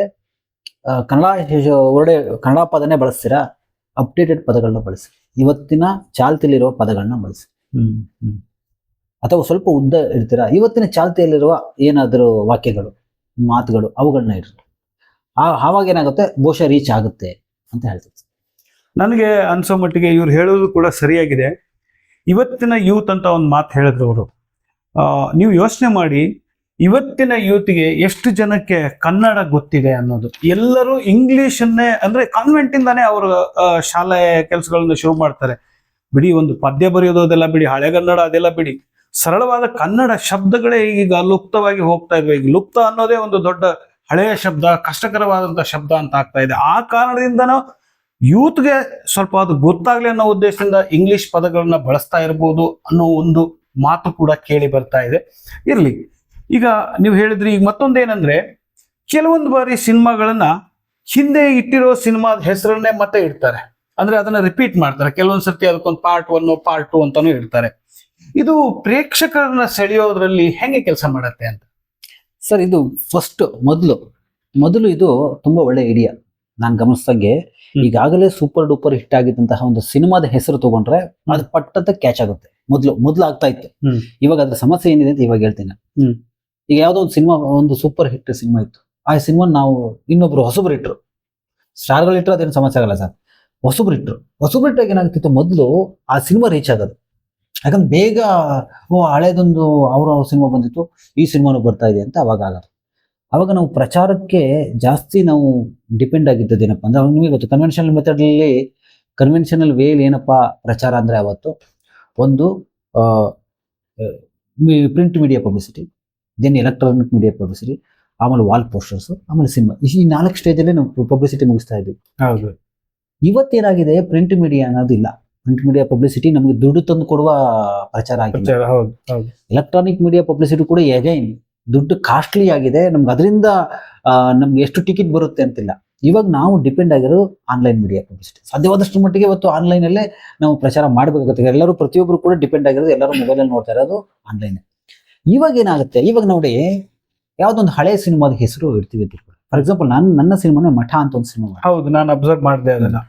ಕನ್ನಡ ಪದನೇ ಬಳಸ್ತೀರಾ, ಅಪ್ಡೇಟೆಡ್ ಪದಗಳನ್ನ ಬಳಸಿ, ಇವತ್ತಿನ ಚಾಲ್ತಿಯಲ್ಲಿರುವ ಪದಗಳನ್ನ ಬಳಸಿ. ಅಥವಾ ಸ್ವಲ್ಪ ಉದ್ದ ಇಡ್ತೀರಾ, ಇವತ್ತಿನ ಚಾಲ್ತಿಯಲ್ಲಿರುವ ಏನಾದರೂ ವಾಕ್ಯಗಳು, ಮಾತುಗಳು, ಅವುಗಳನ್ನ ಇಡ್ರಿ. ಆವಾಗ ಏನಾಗುತ್ತೆ, ಬಹುಶಃ ರೀಚ್ ಆಗುತ್ತೆ ಅಂತ ಹೇಳ್ತೀವಿ. ನನಗೆ ಅನ್ಸೋ ಮಟ್ಟಿಗೆ ಇವ್ರು ಹೇಳೋದು ಕೂಡ ಸರಿಯಾಗಿದೆ. ಇವತ್ತಿನ ಯೂತ್ ಅಂತ ಒಂದು ಮಾತು ಹೇಳಿದ್ರು ಅವರು. ನೀವು ಯೋಚನೆ ಮಾಡಿ, ಇವತ್ತಿನ ಯೂತ್ಗೆ ಎಷ್ಟು ಜನಕ್ಕೆ ಕನ್ನಡ ಗೊತ್ತಿದೆ ಅನ್ನೋದು. ಎಲ್ಲರೂ ಇಂಗ್ಲಿಷನ್ನೇ, ಅಂದ್ರೆ ಕಾನ್ವೆಂಟ್ ಇಂದಾನೇ ಅವರು ಶಾಲೆ ಕೆಲಸಗಳನ್ನ ಶುರು ಮಾಡ್ತಾರೆ. ಬಿಡಿ, ಒಂದು ಪದ್ಯ ಬರೆಯೋದು ಅದೆಲ್ಲ ಬಿಡಿ, ಹಳೆಗನ್ನಡ ಅದೆಲ್ಲ ಬಿಡಿ, ಸರಳವಾದ ಕನ್ನಡ ಶಬ್ದಗಳೇ ಈಗ ಲುಪ್ತವಾಗಿ ಹೋಗ್ತಾ ಇದ್ವಿ. ಈಗ ಲುಪ್ತ ಅನ್ನೋದೇ ಒಂದು ದೊಡ್ಡ ಹಳೆಯ ಶಬ್ದ, ಕಷ್ಟಕರವಾದಂತ ಶಬ್ದ ಅಂತ ಆಗ್ತಾ ಇದೆ. ಆ ಕಾರಣದಿಂದನೂ ಯೂತ್ಗೆ ಸ್ವಲ್ಪ ಅದು ಗೊತ್ತಾಗ್ಲಿ ಅನ್ನೋ ಉದ್ದೇಶದಿಂದ ಇಂಗ್ಲಿಷ್ ಪದಗಳನ್ನ ಬಳಸ್ತಾ ಇರ್ಬೋದು ಅನ್ನೋ ಒಂದು ಮಾತು ಕೂಡ ಕೇಳಿ ಬರ್ತಾ ಇದೆ. ಇರ್ಲಿ, ಈಗ ನೀವು ಹೇಳಿದ್ರಿ. ಈಗ ಮತ್ತೊಂದೇನಂದ್ರೆ, ಕೆಲವೊಂದು ಬಾರಿ ಸಿನಿಮಾಗಳನ್ನ ಹಿಂದೆ ಇಟ್ಟಿರೋ ಸಿನಿಮಾದ ಹೆಸರನ್ನೇ ಮತ್ತೆ ಇಡ್ತಾರೆ. ಅಂದ್ರೆ ಅದನ್ನ ರಿಪೀಟ್ ಮಾಡ್ತಾರೆ. ಕೆಲವೊಂದ್ ಸರ್ತಿ ಅದಕ್ಕೊಂದು ಪಾರ್ಟ್ 1 ಪಾರ್ಟ್ 2 ಅಂತಾನು ಇಡ್ತಾರೆ. ಇದು ಪ್ರೇಕ್ಷಕರನ್ನ ಸೆಳೆಯೋದ್ರಲ್ಲಿ ಹೆಂಗೆ ಕೆಲಸ ಮಾಡತ್ತೆ ಅಂತ? ಸರ್, ಇದು ಮೊದಲು ಇದು ತುಂಬಾ ಒಳ್ಳೆ ಐಡಿಯಾ. ನಾನು ಗಮನಿಸ್ದಂಗೆ ಈಗಾಗಲೇ ಸೂಪರ್ ಡೂಪರ್ ಹಿಟ್ ಆಗಿದ್ದಂತಹ ಒಂದು ಸಿನಿಮಾದ ಹೆಸರು ತಗೊಂಡ್ರೆ ಅದು ಪಟ್ಟಂತ ಕ್ಯಾಚ್ ಆಗುತ್ತೆ. ಮೊದ್ಲು ಆಗ್ತಾ ಇತ್ತು. ಇವಾಗ ಅದ್ರ ಸಮಸ್ಯೆ ಏನಿದೆ ಅಂತ ಇವಾಗ ಹೇಳ್ತೀನಿ. ಈಗ ಯಾವ್ದೋ ಒಂದು ಸಿನಿಮಾ, ಒಂದು ಸೂಪರ್ ಹಿಟ್ ಸಿನಿಮಾ ಇತ್ತು. ಆ ಸಿನಿಮಾ ನಾವು ಇನ್ನೊಬ್ರು ಹೊಸಬ್ರು ಇಟ್ರು, ಸ್ಟಾರ್ಗಳು ಇಟ್ಟರು, ಅದೇನು ಸಮಸ್ಯೆ ಆಗಲ್ಲ ಸರ್. ಹೊಸಬ್ರು ಇಟ್ಟಾಗ ಏನಾಗ್ತಿತ್ತು, ಮೊದಲು ಆ ಸಿನಿಮಾ ರೀಚ್ ಆಗೋದು. ಯಾಕಂದ್ರೆ ಬೇಗ ಹಳೇದೊಂದು ಅವ್ರ ಸಿನಿಮಾ ಬಂದಿತ್ತು, ಈ ಸಿನಿಮಾನು ಬರ್ತಾ ಇದೆ ಅಂತ ಅವಾಗ ಆಗೋದು. ಅವಾಗ ನಾವು ಪ್ರಚಾರಕ್ಕೆ ಜಾಸ್ತಿ ನಾವು ಡಿಪೆಂಡ್ ಆಗಿದ್ದದೇನಪ್ಪ ಅಂದ್ರೆ, ನಿಮಗೆ ಗೊತ್ತು, ಕನ್ವೆನ್ಷನಲ್ ವೇಲಿ ಏನಪ್ಪಾ ಪ್ರಚಾರ ಅಂದ್ರೆ ಅವತ್ತು ಒಂದು print media publicity, then electronic media publicity, ಆಮೇಲೆ ವಾಲ್ ಪೋಸ್ಟರ್ಸ್, ಆಮೇಲೆ ಸಿನಿಮಾ. ಈ 4 ಸ್ಟೇಜಲ್ಲಿ ನಾವು ಪಬ್ಲಿಸಿಟಿ ಮುಗಿಸ್ತಾ ಇದ್ವಿ. ಹೌದು. ಇವತ್ತೇನಾಗಿದೆ, ಪ್ರಿಂಟ್ ಮೀಡಿಯಾ ಅನ್ನೋದಿಲ್ಲ. ಪ್ರಿಂಟ್ ಮೀಡಿಯಾ ಪಬ್ಲಿಸಿಟಿ ನಮಗೆ ದುಡ್ಡು ತಂದು ಕೊಡುವ ಪ್ರಚಾರ ಆಗಿದೆ. ಎಲೆಕ್ಟ್ರಾನಿಕ್ ಮೀಡಿಯಾ ಪಬ್ಲಿಸಿಟಿ ಕೂಡ ಅಗೈನ್ ದುಡ್ಡು ಕಾಸ್ಟ್ಲಿ ಆಗಿದೆ, ನಮ್ಗೆ ಅದರಿಂದ ನಮ್ಗೆ ಎಷ್ಟು ಟಿಕೆಟ್ ಬರುತ್ತೆ ಅಂತಿಲ್ಲ. ಇವಾಗ ನಾವು ಡಿಪೆಂಡ್ ಆಗಿರೋ ಆನ್ಲೈನ್ ಮೀಡಿಯಾ ಪಬ್ಲಿಸಿಟಿ. ಸಾಧ್ಯವಾದಷ್ಟು ಮಟ್ಟಿಗೆ ಇವತ್ತು ಆನ್ಲೈನ್ ಅಲ್ಲೇ ನಾವು ಪ್ರಚಾರ ಮಾಡಬೇಕಾಗುತ್ತೆ. ಎಲ್ಲರೂ ಪ್ರತಿಯೊಬ್ಬರು ಕೂಡ ಡಿಪೆಂಡ್ ಆಗಿರೋದು, ಎಲ್ಲರೂ ಮೊಬೈಲ್ ಅಲ್ಲಿ ನೋಡ್ತಾ ಇರೋದು ಆನ್ಲೈನ್. ಇವಾಗ ಏನಾಗುತ್ತೆ, ಇವಾಗ ನೋಡಿ ಯಾವ್ದೊಂದು ಹಳೆ ಸಿನಿಮಾದ ಹೆಸರು ಇಡ್ತೀವಿ. ಫಾರ್ ಎಕ್ಸಾಂಪಲ್ ನನ್ನ ಸಿನಿಮಾನೇ ಮಠ ಅಂತ ಒಂದು ಸಿನಿಮಾ. ಹೌದು, ನಾನು ಅಬ್ಸರ್ವ್ ಮಾಡಿದೆ ಅದನ್ನ.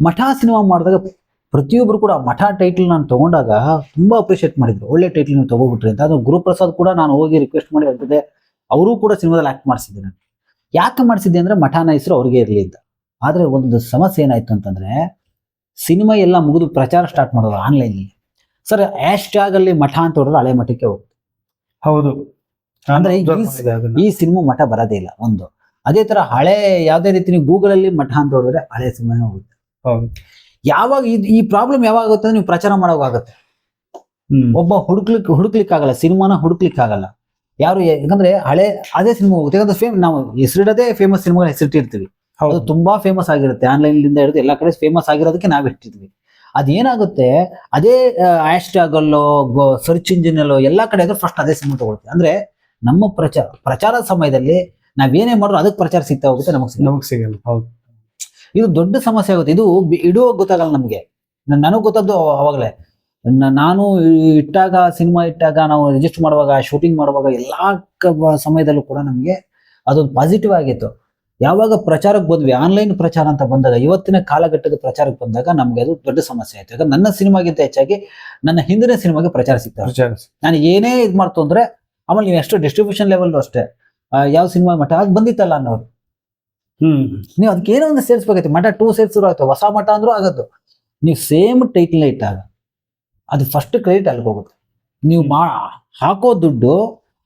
ಮಠ ಸಿನಿಮಾ ಮಾಡಿದಾಗ ಪ್ರತಿಯೊಬ್ರು ಕೂಡ ಮಠ ಟೈಟಲ್ ನಾನು ತಗೊಂಡಾಗ ತುಂಬಾ ಅಪ್ರಿಷಿಯೇಟ್ ಮಾಡಿದ್ರು. ಒಳ್ಳೆ ಟೈಟಲ್ ನೀವು ತಗೋಬಿಟ್ರಿ ಅಂತ. ಅದು ಗುರುಪ್ರಸಾದ್ ಕೂಡ ನಾನು ಹೋಗಿ ರಿಕ್ವೆಸ್ಟ್ ಮಾಡಿ ಹೇಳ್ತಿದ್ದೆ, ಅವರು ಕೂಡ ಸಿನಿಮಾದಲ್ಲಿ ಆಕ್ಟ್ ಮಾಡಿಸಿದ್ದೆ. ನಾನು ಯಾಕೆ ಮಾಡಿಸಿದ್ದೆ ಅಂದ್ರೆ ಮಠನ ಹೆಸರು ಅವ್ರಿಗೆ ಇರಲಿ ಅಂತ. ಆದ್ರೆ ಒಂದು ಸಮಸ್ಯೆ ಏನಾಯ್ತು ಅಂತಂದ್ರೆ, ಸಿನಿಮಾ ಎಲ್ಲ ಮುಗಿದು ಪ್ರಚಾರ ಸ್ಟಾರ್ಟ್ ಮಾಡೋದು ಆನ್ಲೈನ್ ಸರ್. ಹ್ಯಾಶ್ ಟ್ಯಾಗ್ ಅಲ್ಲಿ ಮಠ ಅಂತ ಹೊಡೆದ್ರೆ ಹಳೆ ಮಠಕ್ಕೆ ಹೋಗುತ್ತೆ. ಹೌದು, ಅಂದ್ರೆ ಈ ಸಿನಿಮಾ ಮಠ ಬರೋದೇ ಇಲ್ಲ ಒಂದು. ಅದೇ ತರ ಹಳೆ ಯಾವ್ದೇ ರೀತಿ ನೀವು ಗೂಗಲ್ ಅಲ್ಲಿ ಮಠ ಅಂತ ಹೊಡೆದ್ರೆ ಹಳೆ ಸಿನಿಮಾನೇ ಹೋಗುತ್ತೆ. ಹೌದು. ಯಾವಾಗ ಈ ಪ್ರಾಬ್ಲಮ್ ಯಾವಾಗ ಆಗುತ್ತೆ ಅಂದ್ರೆ ನೀವು ಪ್ರಚಾರ ಮಾಡೋವಾಗುತ್ತೆ. ಒಬ್ಬ ಹುಡುಕ್ಲಿಕ್ಕೆ ಆಗಲ್ಲ, ಸಿನಿಮಾನ ಹುಡುಕ್ಲಿಕ್ಕೆ ಆಗಲ್ಲ ಯಾರು. ಯಾಕಂದ್ರೆ ಹಳೆ ಅದೇ ಸಿನಿಮಾ ಹೋಗುತ್ತೆ. ಯಾಕಂದ್ರೆ ನಾವು ಹೆಸರಿಡದೆ ಫೇಮಸ್ ಸಿನಿಮಾಗಳ ಹೆಸರಿಟ್ಟಿರ್ತೀವಿ. ಅದು ತುಂಬಾ ಫೇಮಸ್ ಆಗಿರುತ್ತೆ. ಆನ್ಲೈನ್ ಲಿಂದ ಹಿಡಿದು ಎಲ್ಲಾ ಕಡೆ ಫೇಮಸ್ ಆಗಿರೋದಕ್ಕೆ ನಾವ್ ಇಟ್ಟಿದ್ವಿ. ಅದೇನಾಗುತ್ತೆ, ಅದೇ ಹ್ಯಾಶ್ ಟ್ಯಾಗ್ ಅಲ್ಲೋ ಸರ್ಚ್ ಇಂಜಿನ್ ಅಲ್ಲೋ ಎಲ್ಲಾ ಕಡೆ ಫಸ್ಟ್ ಅದೇ ಸಿನಿಮಾ ತಗೊಳ್ತೀವಿ. ಅಂದ್ರೆ ನಮ್ಮ ಪ್ರಚಾರದ ಸಮಯದಲ್ಲಿ ನಾವೇನೇ ಮಾಡಿದ್ರು ಅದಕ್ಕೆ ಪ್ರಚಾರ ಸಿಗ್ತಾ ಹೋಗುತ್ತೆ, ನಮಗ್ ಸಿಗಲ್ಲ. ಹೌದು, ಇದು ದೊಡ್ಡ ಸಮಸ್ಯೆ ಆಗುತ್ತೆ. ಇದು ಇಡುವಾಗ ಗೊತ್ತಾಗಲ್ಲ ನಮ್ಗೆ. ನನಗ್ ಗೊತ್ತದ್ದು ಅವಾಗಲೇ. ನಾನು ಸಿನಿಮಾ ಇಟ್ಟಾಗ, ನಾವು ರಿಜಿಸ್ಟರ್ ಮಾಡುವಾಗ, ಶೂಟಿಂಗ್ ಮಾಡುವಾಗ ಎಲ್ಲಾ ಸಮಯದಲ್ಲೂ ಕೂಡ ನಮ್ಗೆ ಅದೊಂದು ಪಾಸಿಟಿವ್ ಆಗಿತ್ತು. ಯಾವಾಗ ಪ್ರಚಾರಕ್ಕೆ ಬಂದ್ವಿ, ಆನ್ಲೈನ್ ಪ್ರಚಾರ ಅಂತ ಬಂದಾಗ, ಇವತ್ತಿನ ಕಾಲಘಟ್ಟದ ಪ್ರಚಾರಕ್ಕೆ ಬಂದಾಗ ನಮ್ಗೆ ಅದು ದೊಡ್ಡ ಸಮಸ್ಯೆ ಆಯ್ತು. ಯಾಕಂದ್ರೆ ನನ್ನ ಸಿನಿಮಾಗಿಂತ ಹೆಚ್ಚಾಗಿ ನನ್ನ ಹಿಂದಿನ ಸಿನಿಮಾಗೆ ಪ್ರಚಾರ ಸಿಗ್ತದೆ. ನಾನು ಏನೇ ಇದು ಮಾಡ್ತು ಅಂದ್ರೆ, ಆಮೇಲೆ ನೀವು ಎಷ್ಟು ಡಿಸ್ಟ್ರಿಬ್ಯೂಷನ್ ಲೆವೆಲ್ ಅಷ್ಟೇ, ಯಾವ ಸಿನಿಮಾ ಮಠ ಅದು ಬಂದಿತ್ತಲ್ಲ ಅನ್ನೋರು, ನೀವು ಅದಕ್ಕೆ ಏನೋ ಒಂದು ಸೇರಿಸ್ಬೇಕಾಯ್ತು. ಮಠ 2 ಸೇರಿಸಿದ್ರು ಆಯ್ತು, ಹೊಸ ಮಠ ಅಂದ್ರೂ ಆಗದ್ದು. ನೀವು ಸೇಮ್ ಟೈಟ್ಲ್ ಇಟ್ಟಾಗ ಅದು ಫಸ್ಟ್ ಕ್ರೆಡಿಟ್ ಅಲ್ಲಿಗೆ ಹೋಗುತ್ತೆ. ನೀವು ಹಾಕೋ ದುಡ್ಡು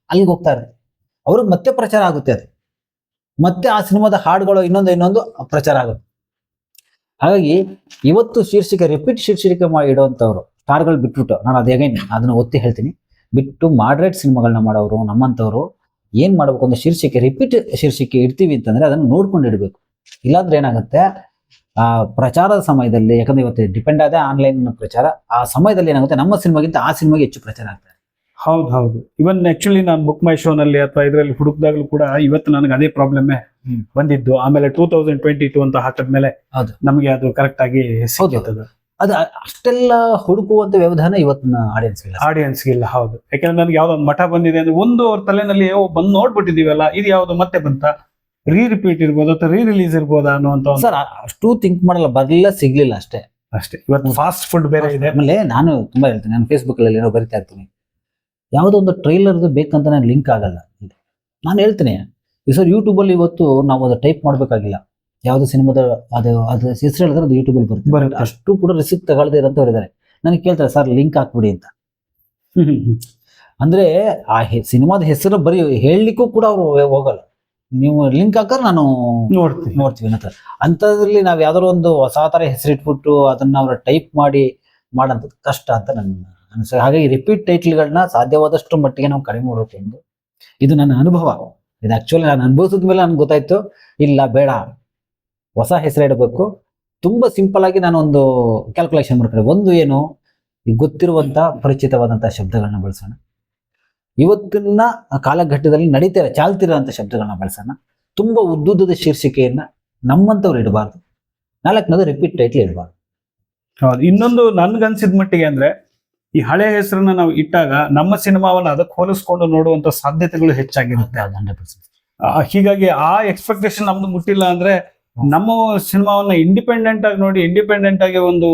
ಅಲ್ಲಿಗೆ ಹೋಗ್ತಾ ಇರುತ್ತೆ. ಅವ್ರಿಗೆ ಮತ್ತೆ ಪ್ರಚಾರ ಆಗುತ್ತೆ. ಅದು ಮತ್ತೆ ಆ ಸಿನಿಮಾದ ಹಾಡುಗಳು ಇನ್ನೊಂದು ಪ್ರಚಾರ ಆಗುತ್ತೆ. ಹಾಗಾಗಿ ಇವತ್ತು ರಿಪೀಟ್ ಶೀರ್ಷಿಕೆ ಮಾಡಿ ಇಡುವಂಥವ್ರು ಸ್ಟಾರ್ಗಳು ಬಿಟ್ಬಿಟ್ಟು, ನಾನು ಅದನ್ನ ಒತ್ತಿ ಹೇಳ್ತೀನಿ, ಬಿಟ್ಟು ಮಾಡ್ರೇಟ್ ಸಿನಿಮಾಗಳನ್ನ ಮಾಡೋರು ನಮ್ಮಂಥವ್ರು ಏನ್ ಮಾಡ್ಬೇಕು ಅಂದ್ರೆ, ರಿಪೀಟ್ ಶೀರ್ಷಿಕೆ ಇಡ್ತೀವಿ ಅಂತಂದ್ರೆ ಅದನ್ನ ನೋಡ್ಕೊಂಡು ಇಡಬೇಕು. ಇಲ್ಲಾಂದ್ರೆ ಏನಾಗುತ್ತೆ, ಆ ಪ್ರಚಾರದ ಸಮಯದಲ್ಲಿ, ಯಾಕಂದ್ರೆ ಇವತ್ತು ಡಿಪೆಂಡ್ ಆದ ಆನ್ಲೈನ್ ಪ್ರಚಾರ, ಆ ಸಮಯದಲ್ಲಿ ಏನಾಗುತ್ತೆ, ನಮ್ಮ ಸಿನಿಮಾಗಿಂತ ಆ ಸಿನಿಮಾಗೆ ಹೆಚ್ಚು ಪ್ರಚಾರ ಆಗ್ತದೆ. ಹೌದು. ಇವನ್ ಆಕ್ಚುಲಿ ನಾನು ಬುಕ್ ಮೈ ಶೋ ನಲ್ಲಿ ಅಥವಾ ಇದರಲ್ಲಿ ಹುಡುಕ್ದಾಗ್ಲೂ ಕೂಡ ಇವತ್ತು ನನಗೆ ಅದೇ ಪ್ರಾಬ್ಲಮ್ ಬಂದಿದ್ದು. ಆಮೇಲೆ 2022 ಅಂತ ಹಾಕಿದ್ಮೇಲೆ ನಮಗೆ ಅದು ಕರೆಕ್ಟ್ ಆಗಿ ಸಿಗ್ತದೆ. ಅದು ಅಷ್ಟೆಲ್ಲ ಹುಡುಕುವಂತ ವ್ಯವಧಾನ ಇವತ್ತಿನ ಆಡಿಯನ್ಸ್ಗೆ ಇಲ್ಲ. ಹೌದು, ಯಾಕಂದ್ರೆ ನನಗೆ ಯಾವ್ದೊಂದು ಮಠ ಬಂದಿದೆ ಅಂದ್ರೆ ಒಂದು ಅವ್ರ ತಲೆನಲ್ಲಿ ಬಂದು ನೋಡ್ಬಿಟ್ಟಿದೀವಲ್ಲ, ಇದು ಯಾವ್ದು ಮತ್ತೆ ಬಂತ, ರಿಪೀಟ್ ಇರ್ಬೋದು ಅಥವಾ ರಿಲೀಸ್ ಇರ್ಬೋದಾ ಅನ್ನುವಂತ. ಸರ್ ಅಷ್ಟು ಥಿಂಕ್ ಮಾಡಲ್ಲ, ಬರ್ಲಿಲ್ಲ, ಸಿಗ್ಲಿಲ್ಲ ಅಷ್ಟೇ. ಇವತ್ತು ಫಾಸ್ಟ್ ಫುಡ್ ಬೇರೆ ಇದೆ. ಆಮೇಲೆ ನಾನು ತುಂಬಾ ಹೇಳ್ತೀನಿ, ನಾನು ಫೇಸ್ಬುಕ್ ಅಲ್ಲಿ ಏನೋ ಬರಿತಾ ಇರ್ತೀನಿ, ಯಾವುದೋ ಒಂದು ಟ್ರೈಲರ್ದು ಬೇಕಂತ ನಾನು ಲಿಂಕ್ ಆಗಲ್ಲ. ನಾನು ಹೇಳ್ತೀನಿ, ಈ ಸರ್ ಯೂಟ್ಯೂಬ್ ಅಲ್ಲಿ ಇವತ್ತು ನಾವು ಅದು ಟೈಪ್ ಮಾಡ್ಬೇಕಾಗಿಲ್ಲ. ಯಾವ್ದು ಸಿನಿಮಾದ ಅದು ಹೆಸರು ಹೇಳಿದ್ರೆ ಅದು ಯೂಟ್ಯೂಬ್ ಅಲ್ಲಿ ಬರುತ್ತೆ. ಅಷ್ಟು ಕೂಡ ರಿಸಿಪ್ಟ್ ತಗೊಳ್ದೇ ಇರೋಂಥವ್ರು ಇದ್ದಾರೆ. ನನಗೆ ಕೇಳ್ತಾರೆ, ಸರ್ ಲಿಂಕ್ ಹಾಕ್ಬಿಡಿ ಅಂತ. ಅಂದ್ರೆ ಆ ಸಿನಿಮಾದ ಹೆಸರು ಬರೀ ಹೇಳಲಿಕ್ಕೂ ಕೂಡ ಅವ್ರು ಹೋಗಲ್ಲ. ನೀವು ಲಿಂಕ್ ಹಾಕಿದ್ರೆ ನಾನು ನೋಡ್ತೀವಿ ಅನ್ನೋ ಅಂಥದ್ರಲ್ಲಿ ನಾವು ಯಾವ್ದಾದ್ರು ಒಂದು ಹೊಸ ತರ ಹೆಸರಿಟ್ಬಿಟ್ಟು ಅದನ್ನ ಅವ್ರ ಟೈಪ್ ಮಾಡೋಂಥದ್ದು ಕಷ್ಟ ಅಂತ ನನ್ನ ಅನ್ಸ. ಹಾಗಾಗಿ ರಿಪೀಟ್ ಟೈಟ್ಲ್ಗಳನ್ನ ಸಾಧ್ಯವಾದಷ್ಟು ಮಟ್ಟಿಗೆ ನಾವು ಕಡಿಮೆ ಮಾಡಬೇಕು. ಇದು ನನ್ನ ಅನುಭವ. ಇದು ಆಕ್ಚುಲಿ ನಾನು ಅನುಭವಿಸಿದ ಮೇಲೆ ನನ್ಗೆ ಗೊತ್ತಾಯ್ತು, ಇಲ್ಲ ಬೇಡ, ಹೊಸ ಹೆಸರು ಇಡಬೇಕು. ತುಂಬಾ ಸಿಂಪಲ್ ಆಗಿ ನಾನು ಒಂದು ಕ್ಯಾಲ್ಕುಲೇಷನ್ ಮಾಡ್ಕೊಂಡೆ. ಒಂದು ಏನು, ಈಗ ಗೊತ್ತಿರುವಂತ ಪರಿಚಿತವಾದಂತಹ ಶಬ್ದಗಳನ್ನ ಬಳಸೋಣ. ಇವತ್ತಿನ ಕಾಲಘಟ್ಟದಲ್ಲಿ ಚಾಲ್ತಿರೋಂಥ ಶಬ್ದಗಳನ್ನ ಬಳಸೋಣ. ತುಂಬಾ ಉದ್ದುದ್ದದ ಶೀರ್ಷಿಕೆಯನ್ನ ನಮ್ಮಂತವ್ರು ಇಡಬಾರ್ದು. 4ನೇದು ರಿಪೀಟ್ ಟೈಟ್ಲ್ ಇಡಬಾರ್ದು. ಹೌದು. ಇನ್ನೊಂದು ನನ್ಗನ್ಸಿದ ಮಟ್ಟಿಗೆ ಅಂದ್ರೆ, ಈ ಹಳೆ ಹೆಸರನ್ನ ನಾವು ಇಟ್ಟಾಗ ನಮ್ಮ ಸಿನಿಮಾವನ್ನ ಅದಕ್ಕೆ ಹೋಲಿಸ್ಕೊಂಡು ನೋಡುವಂತ ಸಾಧ್ಯತೆಗಳು ಹೆಚ್ಚಾಗಿರುತ್ತೆ. 100%. ಹೀಗಾಗಿ ಆ ಎಕ್ಸ್ಪೆಕ್ಟೇಷನ್ ನಮ್ದು ಮುಟ್ಟಿಲ್ಲ ಅಂದ್ರೆ, ನಮ್ಮ ಸಿನಿಮಾವನ್ನ ಇಂಡಿಪೆಂಡೆಂಟ್ ಆಗಿ ನೋಡಿ, ಇಂಡಿಪೆಂಡೆಂಟ್ ಆಗಿ ಒಂದು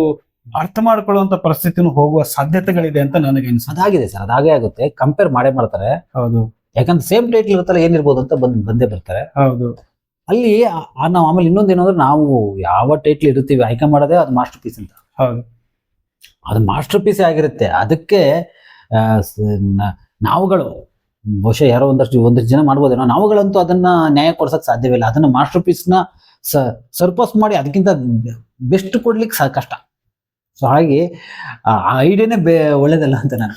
ಅರ್ಥ ಮಾಡ್ಕೊಳ್ಳುವಂತ ಪರಿಸ್ಥಿತಿನೂ ಹೋಗುವ ಸಾಧ್ಯತೆಗಳಿದೆ ಅಂತ ನನಗೆ ಅನ್ಸುತ್ತೆ. ಅದಾಗಿದೆ ಸರ್, ಅದಾಗೇ ಆಗುತ್ತೆ. ಕಂಪೇರ್ ಮಾಡ್ತಾರೆ. ಹೌದು, ಯಾಕಂದ್ರೆ ಸೇಮ್ ಟೈಟ್ಲ್ ಇರುತ್ತಲ್ಲ, ಏನಿರ್ಬೋದು ಅಂತ ಬಂದೇ ಬರ್ತಾರೆ. ಹೌದು. ಅಲ್ಲಿ ನಾವು ಆಮೇಲೆ ಇನ್ನೊಂದೇನು ಅಂದ್ರೆ, ನಾವು ಯಾವ ಟೈಟ್ಲ್ ಇರ್ತೀವಿ ಆಯ್ಕೆ ಮಾಡೋದೇ ಅದು ಮಾಸ್ಟರ್ ಪೀಸ್ ಅಂತ. ಹೌದು, ಅದು ಮಾಸ್ಟರ್ ಪೀಸ್ ಆಗಿರುತ್ತೆ. ಅದಕ್ಕೆ ನಾವುಗಳು ಬಹುಶಃ ಯಾರೋ ಒಂದಷ್ಟು ಜನ ಮಾಡ್ಬೋದೇನೋ, ನಾವುಗಳಂತೂ ಅದನ್ನ ನ್ಯಾಯ ಕೊಡ್ಸಕ್ ಸಾಧ್ಯವಿಲ್ಲ. ಅದನ್ನ ಮಾಸ್ಟರ್ ಪೀಸ್ ನ ಸರ್ಪಸ್ ಮಾಡಿ ಅದಕ್ಕಿಂತ ಬೆಸ್ಟ್ ಕೊಡ್ಲಿಕ್ಕೆ ಕಷ್ಟ. ಸೊ ಹಾಗಾಗಿ ಆ ಐಡಿಯಾನೇ ಒಳ್ಳೇದಲ್ಲ ಅಂತ ನಾನು.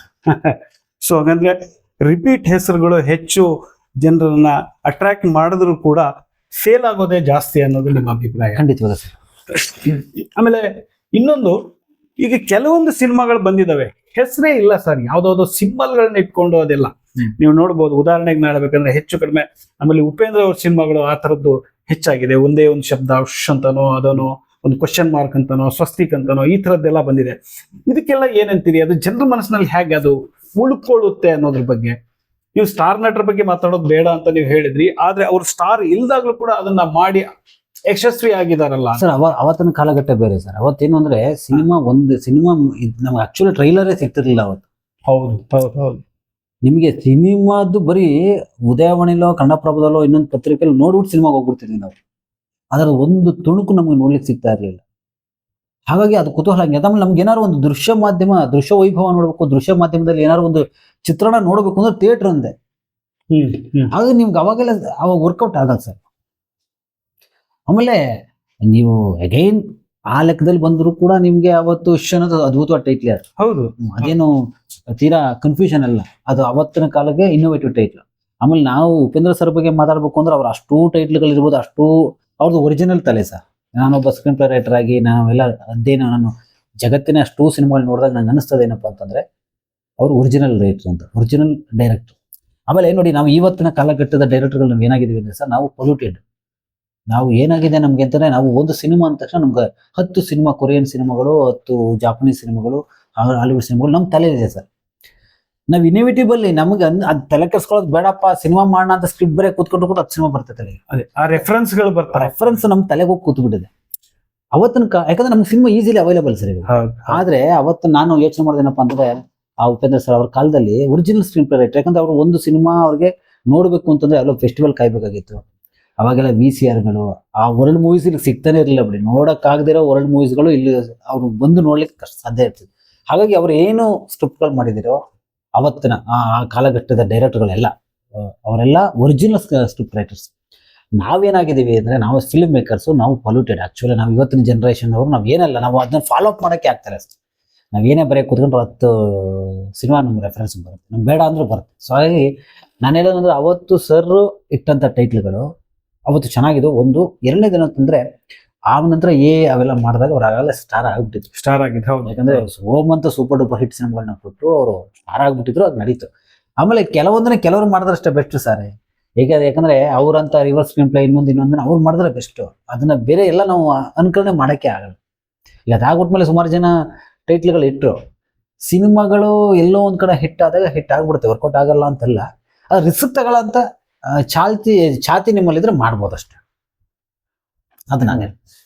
ಸೊ ಹಾಗಂದ್ರೆ ರಿಪೀಟ್ ಹೆಸರುಗಳು ಹೆಚ್ಚು ಜನರನ್ನ ಅಟ್ರಾಕ್ಟ್ ಮಾಡಿದ್ರು ಕೂಡ ಫೇಲ್ ಆಗೋದೇ ಜಾಸ್ತಿ ಅನ್ನೋದು ನಿಮ್ಮ ಅಭಿಪ್ರಾಯ? ಖಂಡಿತವಾದ ಸರ್. ಆಮೇಲೆ ಇನ್ನೊಂದು, ಈಗ ಕೆಲವೊಂದು ಸಿನಿಮಾಗಳು ಬಂದಿದಾವೆ, ಹೆಸರೇ ಇಲ್ಲ ಸರ್, ಯಾವ್ದಾವ್ದೋ ಸಿಂಬಲ್ಗಳನ್ನ ಇಟ್ಕೊಂಡು ಅದೆಲ್ಲ ನೀವು ನೋಡ್ಬೋದು, ಉದಾಹರಣೆಗೆ ಹೇಳ್ಬೇಕಂದ್ರೆ ಹೆಚ್ಚು ಕಡಿಮೆ ನಮ್ಮಲ್ಲಿ ಉಪೇಂದ್ರ ಅವ್ರ ಸಿನಿಮಾಗಳು ಆ ತರದ್ದು ಹೆಚ್ಚಾಗಿದೆ. ಒಂದೇ ಒಂದು ಶಬ್ದ ಶ್ ಅಂತನೋ ಅದನೋ ಒಂದು ಕ್ವಶನ್ ಮಾರ್ಕ್ ಅಂತನೋ ಸ್ವಸ್ತಿಕ್ ಅಂತನೋ ಈ ತರದ್ದೆಲ್ಲ ಬಂದಿದೆ. ಇದಕ್ಕೆಲ್ಲ ಏನಂತೀರಿ? ಅದು ಜನರ ಮನಸ್ಸಿನಲ್ಲಿ ಹೇಗೆ ಅದು ಉಳ್ಕೊಳ್ಳುತ್ತೆ ಅನ್ನೋದ್ರ ಬಗ್ಗೆ? ನೀವು ಸ್ಟಾರ್ ನಟರ ಬಗ್ಗೆ ಮಾತಾಡೋದು ಬೇಡ ಅಂತ ನೀವು ಹೇಳಿದ್ರಿ, ಆದ್ರೆ ಅವ್ರು ಸ್ಟಾರ್ ಇಲ್ದಾಗ್ಲೂ ಕೂಡ ಅದನ್ನ ಮಾಡಿ ಯಶಸ್ವಿ ಆಗಿದಾರಲ್ಲ ಸರ್. ಅವತ್ತಿನ ಕಾಲಘಟ್ಟ ಬೇರೆ ಸರ್. ಅವತ್ತೇನು ಅಂದ್ರೆ ಒಂದು ಸಿನಿಮಾ ನಮ್ಗೆ ಆಕ್ಚುಲಿ ಟ್ರೈಲರೇ ಸಿಗ್ತಿರ್ಲಿಲ್ಲ ಅವತ್ತು. ಹೌದು ಹೌದು ಹೌದು. ನಿಮಗೆ ಸಿನಿಮಾದ್ದು ಬರೀ ಉದಯವಾಣಿಲೋ ಕನ್ನಡಪ್ರಭದಲ್ಲೋ ಇನ್ನೊಂದು ಪತ್ರಿಕೆಯಲ್ಲಿ ನೋಡ್ಬಿಟ್ಟು ಸಿನಿಮಾಗೆ ಹೋಗ್ಬಿಡ್ತಿದ್ವಿ ನಾವು. ಅದರ ಒಂದು ತುಣುಕು ನಮ್ಗೆ ನೋಡ್ಲಿಕ್ಕೆ ಸಿಗ್ತಾ ಇರ್ಲಿಲ್ಲ. ಹಾಗಾಗಿ ಅದು ಕುತೂಹಲ. ಆಮೇಲೆ ನಮ್ಗೆ ಏನಾದ್ರು ಒಂದು ದೃಶ್ಯ ವೈಭವ ನೋಡ್ಬೇಕು, ದೃಶ್ಯ ಮಾಧ್ಯಮದಲ್ಲಿ ಏನಾದ್ರು ಒಂದು ಚಿತ್ರಣ ನೋಡ್ಬೇಕು ಅಂದ್ರೆ ಥಿಯೇಟರ್ ಅಂದೆ. ಹಾಗಾಗಿ ನಿಮ್ಗೆ ಅವಾಗ ವರ್ಕೌಟ್ ಆಗಲ್ಲ ಸರ್. ಆಮೇಲೆ ನೀವು ಅಗೈನ್ ಆ ಲೆಕ್ಕದಲ್ಲಿ ಬಂದ್ರು ಕೂಡ ನಿಮ್ಗೆ ಅವತ್ತು ಅನ್ನೋದು ಅದ್ಭುತವಾದ ಟೈಟ್ಲ್ ಅದು. ಹೌದು, ಅದೇನು ತೀರಾ ಕನ್ಫ್ಯೂಷನ್ ಅಲ್ಲ, ಅದು ಅವತ್ತಿನ ಕಾಲಕ್ಕೆ ಇನ್ನೋವೇಟಿವ್ ಟೈಟ್ಲ್. ಆಮೇಲೆ ನಾವು ಉಪೇಂದ್ರ ಸರ್ ಬಗ್ಗೆ ಮಾತಾಡ್ಬೇಕು ಅಂದ್ರೆ ಅವ್ರ ಅಷ್ಟು ಟೈಟ್ಲ್ಗಳು ಇರ್ಬೋದು, ಅಷ್ಟು ಅವ್ರದ್ದು ಒರಿಜಿನಲ್ ತಲೆ ಸರ್. ನಾನೊಬ್ಬ ಸ್ಕ್ರೀನ್ ಪ್ಲೇ ರೈಟರ್ ಆಗಿ ನಾನು ಜಗತ್ತಿನ ಅಷ್ಟು ಸಿನಿಮಾಗಳು ನೋಡಿದಾಗ ನಂಗೆ ಅನಿಸ್ತದೆ ಏನಪ್ಪ ಅಂತಂದ್ರೆ ಅವರು ಒರಿಜಿನಲ್ ರೈಟರ್ ಅಂತ, ಒರಿಜಿನಲ್ ಡೈರೆಕ್ಟರ್. ಆಮೇಲೆ ನೋಡಿ, ನಾವು ಇವತ್ತಿನ ಕಾಲಘಟ್ಟದ ಡೈರೆಕ್ಟರ್ಗಳು ನಾವು ಏನಾಗಿದ್ದೀವಿ ಅಂದ್ರೆ ಸರ್, ನಾವು ಪೊಲ್ಯೂಟೆಡ್. ನಾವು ಏನಾಗಿದೆ ನಮ್ಗೆ ಅಂತಂದ್ರೆ, ನಾವು ಒಂದು ಸಿನಿಮಾ ಅಂದ ತಕ್ಷಣ ನಮ್ಗೆ 10 ಸಿನಿಮಾ, ಕೊರಿಯನ್ ಸಿನಿಮಾಗಳು, 10 ಜಾಪನೀಸ್ ಸಿನಿಮಾಗಳು, ಹಾಲಿವುಡ್ ಸಿನಿಮಾಗಳು ನಮ್ಮ ತಲೆ ಇದೆ ಸರ್. ನಾವು ಇನ್ಎವಿಟೇಬಲಿ ನಮ್ಗೆ ಅದ್ ತಲೆ ಕೆಡ್ಸ್ಕೊಳ್ಳೋದು ಬೇಡಪ್ಪ, ಸಿನಿಮಾ ಮಾಡೋಣ ಅಂತ ಸ್ಕ್ರಿಪ್ಟ್ ಬೇರೆ ಕೂತ್ಕೊಂಡು ಕೂಡ 10 ಸಿನಿಮಾ ಬರ್ತೈತೆ. ಅದೇ ಆ ರೆಫರೆನ್ಸ್ಗಳು ಬರ್ತಾರೆ. ರೆಫರೆನ್ಸ್ ನಮ್ ತಲೆಗೆ ಹೋಗಿ ಕೂತ್ ಬಿಟ್ಟಿದೆ ಅವತ್ತಿನ ಯಾಕಂದ್ರೆ ನಮ್ಗೆ ಸಿನಿಮಾ ಈಸಿಲಿ ಅವೈಲೇಬಲ್ ಸರ್ ಈಗ. ಆದ್ರೆ ಅವತ್ತು ನಾನು ಯೋಚನೆ ಮಾಡೋದೇನಪ್ಪ ಅಂದ್ರೆ, ಆ ಉಪೇಂದ್ರ ಸರ್ ಅವ್ರ ಕಾಲದಲ್ಲಿ ಒರಿಜಿನಲ್ ಸ್ಕ್ರೀನ್ ಪ್ಲೇ ರೈಟರ್. ಯಾಕಂದ್ರೆ ಅವ್ರು ಒಂದು ಸಿನಿಮಾ ಅವ್ರಿಗೆ ನೋಡ್ಬೇಕು ಅಂತಂದ್ರೆ ಅಲ್ಲೋ ಫೆಸ್ಟಿವಲ್ ಕಾಯ್ಬೇಕಾಗಿತ್ತು. ಅವಾಗೆಲ್ಲ VCRಗಳು, ಆ ವರ್ಲ್ಡ್ ಮೂವೀಸ್ ಇಲ್ಲಿ ಸಿಗ್ತಾನೆ ಇರಲಿಲ್ಲ ಬಿಡಿ. ನೋಡಕ್ ಆಗದಿರೋ ವರ್ಲ್ಡ್ ಮೂವೀಸ್ಗಳು ಇಲ್ಲಿ ಅವ್ರು ಬಂದು ನೋಡ್ಲಿಕ್ಕೆ ಸಾಧ್ಯ ಇರ್ತದೆ. ಹಾಗಾಗಿ ಅವ್ರು ಏನು ಸ್ಕ್ರಿಪ್ಟ್ಗಳು ಮಾಡಿದಿರೋ ಅವತ್ತಿನ ಆ ಕಾಲಘಟ್ಟದ ಡೈರೆಕ್ಟರ್ಗಳೆಲ್ಲ ಅವರೆಲ್ಲ ಒರಿಜಿನಲ್ ಸ್ಕ್ರಿಪ್ಟ್ ರೈಟರ್ಸ್. ನಾವೇನಾಗಿದ್ದೀವಿ ಅಂದ್ರೆ, ನಾವು ಫಿಲ್ಮ್ ಮೇಕರ್ಸು, ನಾವು ಪೊಲ್ಯೂಟೆಡ್. ಆಕ್ಚುಲಿ ನಾವು ಇವತ್ತಿನ ಜನರೇಷನ್ ಅವರು ನಾವು ಏನಲ್ಲ, ನಾವು ಅದನ್ನ ಫಾಲೋ ಅಪ್ ಮಾಡೋಕ್ಕೆ ಆಗ್ತಾರೆ. ನಾವೇನೇ ಬರೆಯಕ್ಕೆ ಕೂತ್ಕೊಂಡ್ರೆ 10 ಸಿನಿಮಾ ನಮ್ಗೆ ರೆಫರೆನ್ಸ್ ಬರುತ್ತೆ, ನಮ್ಗೆ ಬೇಡ ಅಂದ್ರೂ ಬರುತ್ತೆ. ಸೊ ಹಾಗಾಗಿ ನಾನು ಹೇಳೋದಂದ್ರೆ, ಅವತ್ತು ಸರ್ ಇಟ್ಟಂಥ ಟೈಟ್ಲ್ಗಳು ಅವತ್ತು ಚೆನ್ನಾಗಿದ್ದು ಒಂದು. ಎರಡನೇ ದಿನ ಅಂತಂದ್ರೆ, ಆ ನಂತರ ಅವೆಲ್ಲ ಮಾಡಿದಾಗ ಅವ್ರು ಆಗಲ್ಲ ಸ್ಟಾರ್ ಆಗಿಬಿಟ್ಟಿದ್ರು. ಸ್ಟಾರ್ ಆಗಿದ್ದು ಹೌದು. ಯಾಕಂದ್ರೆ ಓಮ್ ಅಂತ ಸೂಪರ್ ಡೂಪರ್ ಹಿಟ್ ಸಿನಿಮಾಗಳನ್ನ ಕೊಟ್ಟು ಅವರು ಸ್ಟಾರ್ ಆಗ್ಬಿಟ್ಟಿದ್ರು, ಅದು ನಡೀತು. ಆಮೇಲೆ ಕೆಲವರು ಮಾಡಿದ್ರಷ್ಟೇ ಬೆಸ್ಟ್ ಸರ್. ಯಾಕಂದ್ರೆ ಅವ್ರಂತ ರಿವರ್ಸ್ ಸ್ಕ್ರೀನ್ ಪ್ಲೇ ಇನ್ನೊಂದನ್ನ ಅವ್ರು ಮಾಡಿದ್ರೆ ಬೆಸ್ಟ್. ಅದನ್ನ ಬೇರೆ ಎಲ್ಲ ನಾವು ಅನ್ಕರಣೆ ಮಾಡಕ್ಕೆ ಆಗಲ್ಲ. ಈಗ ಅದಾಗ್ಬಿಟ್ಮೇಲೆ ಸುಮಾರು ಜನ ಟೈಟ್ಲ್ಗಳು ಇಟ್ಟರು, ಸಿನಿಮಾಗಳು ಎಲ್ಲೋ ಒಂದ್ ಕಡೆ ಹಿಟ್ ಆದಾಗ ಹಿಟ್ ಆಗ್ಬಿಡುತ್ತೆ, ವರ್ಕೌಟ್ ಆಗಲ್ಲ ಅಂತಲ್ಲ. ಅದು ರಿಸ್ಕ್ ತಗೊಳ್ಳಂತ ಛಾತಿ ನಿಮ್ಮಲ್ಲಿದ್ರೆ ಮಾಡ್ಬೋದಷ್ಟೆ. ಅದು ನಾನು.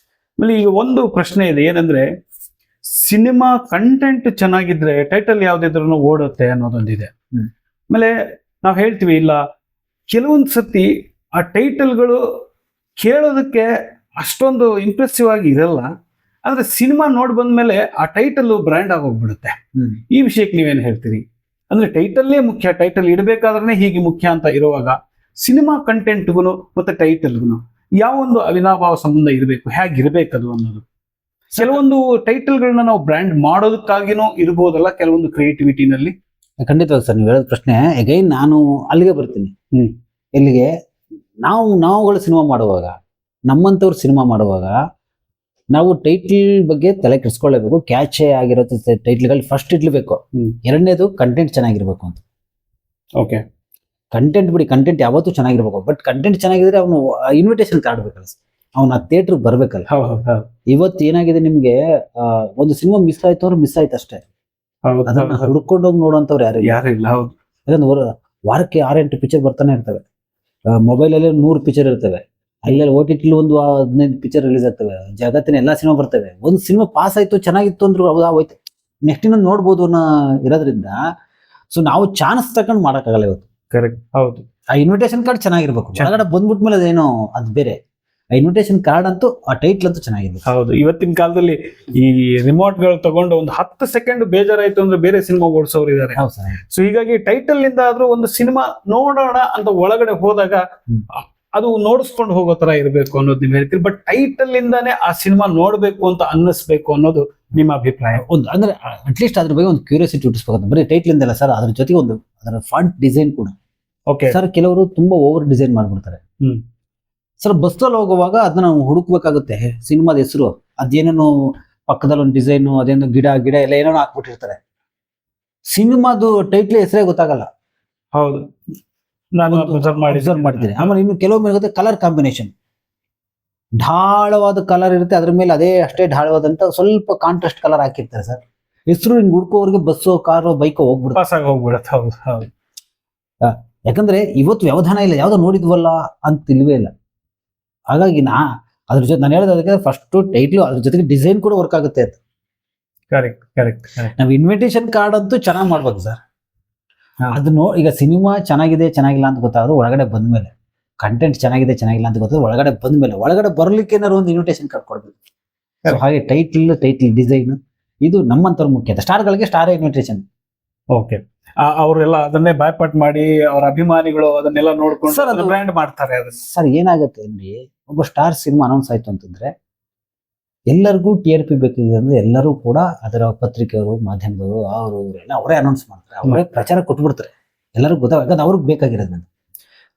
ಆಮೇಲೆ ಈಗ ಒಂದು ಪ್ರಶ್ನೆ ಇದೆ, ಏನಂದ್ರೆ ಸಿನಿಮಾ ಕಂಟೆಂಟ್ ಚೆನ್ನಾಗಿದ್ರೆ ಟೈಟಲ್ ಯಾವ್ದಿದ್ರು ಓಡುತ್ತೆ ಅನ್ನೋದೊಂದಿದೆ. ಆಮೇಲೆ ನಾವು ಹೇಳ್ತೀವಿ, ಇಲ್ಲ ಕೆಲವೊಂದು ಸತಿ ಆ ಟೈಟಲ್ಗಳು ಕೇಳೋದಕ್ಕೆ ಅಷ್ಟೊಂದು ಇಂಪ್ರೆಸಿವ್ ಆಗಿ ಇರಲ್ಲ, ಆದ್ರೆ ಸಿನಿಮಾ ನೋಡಿ ಬಂದ್ಮೇಲೆ ಆ ಟೈಟಲ್ ಬ್ರ್ಯಾಂಡ್ ಆಗೋಗ್ಬಿಡುತ್ತೆ. ಈ ವಿಷಯಕ್ಕೆ ನೀವೇನು ಹೇಳ್ತೀರಿ? ಅಂದ್ರೆ ಟೈಟಲ್ಲೇ ಮುಖ್ಯ, ಟೈಟಲ್ ಇಡಬೇಕಾದ್ರೆ ಹೀಗೆ ಮುಖ್ಯ ಅಂತ ಇರುವಾಗ ಸಿನಿಮಾ ಕಂಟೆಂಟ್ಗೂ ಮತ್ತೆ ಟೈಟಲ್ಗೂ ಯಾವ ಒಂದು ಅವಿನಾಭಾವ ಸಂಬಂಧ ಇರಬೇಕು, ಹೇಗಿರ್ಬೇಕದು ಅನ್ನೋದು. ಕೆಲವೊಂದು ಟೈಟಲ್ಗಳನ್ನ ನಾವು ಬ್ರ್ಯಾಂಡ್ ಮಾಡೋದಕ್ಕಾಗಿನೂ ಇರ್ಬೋದಲ್ಲ ಕೆಲವೊಂದು ಕ್ರಿಯೇಟಿವಿಟಿನಲ್ಲಿ. ಖಂಡಿತವಾಗಿ ಸರ್, ನೀವು ಹೇಳೋದು ಪ್ರಶ್ನೆ. ಅಗೈನ್ ನಾನು ಅಲ್ಲಿಗೆ ಬರ್ತೀನಿ. ಎಲ್ಲಿಗೆ? ನಾವುಗಳು ಸಿನಿಮಾ ಮಾಡುವಾಗ, ನಮ್ಮಂಥವ್ರು ಸಿನಿಮಾ ಮಾಡುವಾಗ ನಾವು ಟೈಟಲ್ ಬಗ್ಗೆ ತಲೆ ಕೆಡಿಸ್ಕೊಳ್ಳೇಬೇಕು. ಕ್ಯಾಚೆ ಆಗಿರೋ ಟೈಟ್ಲ್ಗಳು ಫಸ್ಟ್ ಇಡ್ಲೇಬೇಕು. ಎರಡನೇದು ಕಂಟೆಂಟ್ ಚೆನ್ನಾಗಿರ್ಬೇಕು ಅಂತ. ಓಕೆ, ಕಂಟೆಂಟ್ ಬಿಡಿ, ಕಂಟೆಂಟ್ ಯಾವತ್ತೂ ಚೆನ್ನಾಗಿರ್ಬೇಕು. ಬಟ್ ಕಂಟೆಂಟ್ ಚೆನ್ನಾಗಿದ್ರೆ ಅವನು ಇನ್ವಿಟೇಷನ್ ಕಾಡ್ಬೇಕಲ್ಲ, ಅವ್ನು ಆ ಥಿಯೇಟರ್ ಬರ್ಬೇಕಲ್ಲ. ಇವತ್ತು ಏನಾಗಿದೆ, ನಿಮ್ಗೆ ಒಂದು ಸಿನಿಮಾ ಮಿಸ್ ಆಯ್ತು ಅಂದ್ರೆ ಮಿಸ್ ಆಯ್ತು ಅಷ್ಟೇ. ಅದನ್ನ ಹುಡ್ಕೊಂಡೋಗಿ ನೋಡುವಂತವ್ರು ಯಾರಿಲ್ಲ. ಯಾಕಂದ್ರೆ ವಾರಕ್ಕೆ 6-8 ಪಿಕ್ಚರ್ ಬರ್ತಾನೆ ಇರ್ತವೆ. ಮೊಬೈಲಲ್ಲಿ 100 ಪಿಕ್ಚರ್ ಇರ್ತವೆ. ಅಲ್ಲಿ OTT ಒಂದು 15 ಪಿಕ್ಚರ್ ರಿಲೀಸ್ ಆಗ್ತವೆ. ಜಗತ್ತಿನ ಎಲ್ಲಾ ಸಿನಿಮಾ ಬರ್ತವೆ. ಒಂದು ಸಿನಿಮಾ ಪಾಸ್ ಆಯ್ತು, ಚೆನ್ನಾಗಿತ್ತು ಅಂದ್ರು ಹೌದಾ ಹೋಯ್ತು, ನೆಕ್ಸ್ಟ್ ಇನ್ನೊಂದು ನೋಡ್ಬೋದು ಅನ್ನೋ ಇರೋದ್ರಿಂದ ಸೊ ನಾವು ಚಾನ್ಸ್ ತಗೊಂಡು ಮಾಡಕ್ಕಾಗಲ್ಲ ಇವತ್ತು. ಕರೆಕ್ಟ್, ಹೌದು. ಆ ಇನ್ವಿಟೇಷನ್ ಕಾರ್ಡ್ ಚೆನ್ನಾಗಿರ್ಬೇಕು. ಹೊರಗಡೆ ಬಂದ್ಬಿಟ್ಮೇಲೆ ಅದೇನೋ ಅದು ಬೇರೆ. ಆ ಇನ್ವಿಟೇಷನ್ ಕಾರ್ಡ್ ಅಂತೂ, ಆ ಟೈಟ್ಲ್ ಅಂತೂ ಚೆನ್ನಾಗಿರ್ಬೇಕು. ಹೌದು, ಇವತ್ತಿನ ಕಾಲದಲ್ಲಿ ಈ ರಿಮೋಟ್ ಗಳು ತಗೊಂಡು ಒಂದು 10 ಸೆಕೆಂಡ್ ಬೇಜಾರಾಯ್ತು ಅಂದ್ರೆ ಬೇರೆ ಸಿನಿಮಾ ಓಡಿಸೋರು ಇದ್ದಾರೆ. ಸೊ ಹೀಗಾಗಿ ಟೈಟಲ್ ಇಂದ ಆದ್ರೂ ಒಂದು ಸಿನಿಮಾ ನೋಡೋಣ ಅಂತ ಒಳಗಡೆ ಹೋದಾಗ ಅದು ನೋಡಿಸ್ಕೊಂಡು ಹೋಗೋ ತರ ಇರಬೇಕು ಅನ್ನೋದು ನೀವು ಹೇಳ್ತೀರಿ. ಬಟ್ ಟೈಟಲ್ ಇಂದಾನೇ ಆ ಸಿನಿಮಾ ನೋಡ್ಬೇಕು ಅಂತ ಅನ್ನಿಸ್ಬೇಕು ಅನ್ನೋದು ನಿಮ್ಮ ಅಭಿಪ್ರಾಯ. ಒಂದು ಅಂದ್ರೆ ಅಟ್ಲೀಸ್ಟ್ ಅದ್ರ ಬಗ್ಗೆ ಒಂದು ಕ್ಯೂರಿಯಾಸಿಟಿ ಹುಟ್ಟಿಸ್ಬೇಕು. ಬರೀ ಟೈಟ್ಲ್ ಇಂದಲ್ಲ ಸರ್, ಅದ್ರ ಜೊತೆಗೆ ಒಂದು ಅದರ ಫಾಂಟ್ ಡಿಸೈನ್ ಕೂಡ. ಓಕೆ ಸರ್, ಕೆಲವರು ತುಂಬಾ ಓವರ್ ಡಿಸೈನ್ ಮಾಡ್ಬಿಡ್ತಾರೆ. ಸರ್, ಬಸ್ಸಲ್ಲಿ ಹೋಗುವಾಗ ಅದನ್ನ ನಾವು ಹುಡುಕ್ಬೇಕಾಗುತ್ತೆ. ಸಿನಿಮಾದ ಹೆಸರು ಅದೇನೇನೋ ಪಕ್ಕದಲ್ಲಿ ಒಂದು ಡಿಸೈನು, ಅದೇನೋ ಗಿಡ ಎಲ್ಲ ಏನೇನೋ ಹಾಕ್ಬಿಟ್ಟಿರ್ತಾರೆ. ಸಿನಿಮಾದು ಟೈಟ್ಲ್ ಹೆಸರೇ ಗೊತ್ತಾಗಲ್ಲ. ಹೌದು, ನಾನು ಅಬ್ಸರ್ವ್ ಮಾಡಿದ್ದೀನಿ. ಆಮೇಲೆ ಇನ್ನು ಕೆಲವೊಮ್ಮೆ ಇರುತ್ತೆ ಕಲರ್ ಕಾಂಬಿನೇಷನ್, ಢಾಳವಾದ ಕಲರ್ ಇರುತ್ತೆ, ಅದ್ರ ಮೇಲೆ ಅಷ್ಟೇ ಢಾಳವಾದಂತ ಸ್ವಲ್ಪ ಕಾಂಟ್ರಾಸ್ಟ್ ಕಲರ್ ಹಾಕಿರ್ತಾರೆ ಸರ್. ಹೆಸರು ಹಿಂಗ್ ಹುಡ್ಕೋವರೆಗೆ ಬಸ್ಸೋ ಕಾರೋ ಬೈಕೋ ಹೋಗ್ಬಿಡುತ್ತೆ. ಪಾಸ್ ಆಗಿ ಹೋಗ್ಬಿಡತ್ತೆ. ಹೌದು ಹೌದು. ಯಾಕಂದ್ರೆ ಇವತ್ತು ವ್ಯವಧಾನ ಇಲ್ಲ, ಯಾವ್ದೋ ನೋಡಿದ್ವಲ್ಲ ಅಂತ ಇಲ್ವೇ ಇಲ್ಲ. ಹಾಗಾಗಿ ಅದ್ರ ಜೊತೆ ನಾನು ಹೇಳೋದು ಅದಕ್ಕೆ ಫಸ್ಟ್ ಟೈಟ್ಲು, ಅದ್ರ ಜೊತೆಗೆ ಡಿಸೈನ್ ಕೂಡ ವರ್ಕ್ ಆಗುತ್ತೆ ಅಂತ. Correct correct. ನಾವು ಇನ್ವಿಟೇಷನ್ ಕಾರ್ಡ್ ಅಂತೂ ಚೆನ್ನಾಗಿ ಮಾಡ್ಬೇಕು ಸರ್. ಅದನ್ನು ಈಗ ಸಿನಿಮಾ ಚೆನ್ನಾಗಿದೆ ಚೆನ್ನಾಗಿಲ್ಲ ಅಂತ ಗೊತ್ತಾಗೋದು ಒಳಗಡೆ ಬಂದ್ಮೇಲೆ, ಕಂಟೆಂಟ್ ಚೆನ್ನಾಗಿದೆ ಚೆನ್ನಾಗಿಲ್ಲ ಅಂತ ಗೊತ್ತಾಗೋದು ಒಳಗಡೆ ಬಂದ್ಮೇಲೆ. ಒಳಗಡೆ ಬರ್ಲಿಕ್ಕೆ ಏನಾದ್ರು ಒಂದು ಇನ್ವಿಟೇಷನ್ ಕಾರ್ಡ್ ಕೊಡ್ಬೇಕು. So ಹಾಗೆ ಟೈಟ್ಲ್ ಡಿಸೈನ್ ಇದು ನಮ್ಮಂತವ್ರ ಮುಖ್ಯ. ಸ್ಟಾರ್ಗಳಿಗೆ ಸ್ಟಾರ್ ಇನ್ವಿಟೇಷನ್. ಓಕೆ, ಅವರೆಲ್ಲ ಅದನ್ನೇ ಬಾಯ್ಪಾಟ್ ಮಾಡಿ ಅವ್ರ ಅಭಿಮಾನಿಗಳು ಅದನ್ನೆಲ್ಲ ನೋಡ್ಕೊಂಡು Sir, ಅದು- ಬ್ರ್ಯಾಂಡ್ ಮಾಡ್ತಾರೆ. ಅದನ್ನ ಸರ್ ಏನಾಗುತ್ತೆ ಅಂದ್ರೆ, ಒಬ್ಬ ಸ್ಟಾರ್ ಸಿನಿಮಾ ಅನೌನ್ಸ್ ಆಯ್ತು ಅಂತಂದ್ರೆ ಎಲ್ಲರಿಗೂ TRP ಬೇಕಿದೆ ಅಂದ್ರೆ ಎಲ್ಲರೂ ಕೂಡ ಅದರ ಪತ್ರಿಕೆಯವರು, ಮಾಧ್ಯಮದವರು, ಅವರು ಇವರೆಲ್ಲ ಅವರೇ ಅನೌನ್ಸ್ ಮಾಡ್ತಾರೆ, ಅವರೇ ಪ್ರಚಾರ ಕೊಟ್ಬಿಡ್ತಾರೆ, ಎಲ್ಲರಿಗೂ ಗೊತ್ತಾಗ ಅವ್ರಿಗೆ ಬೇಕಾಗಿರೋದು.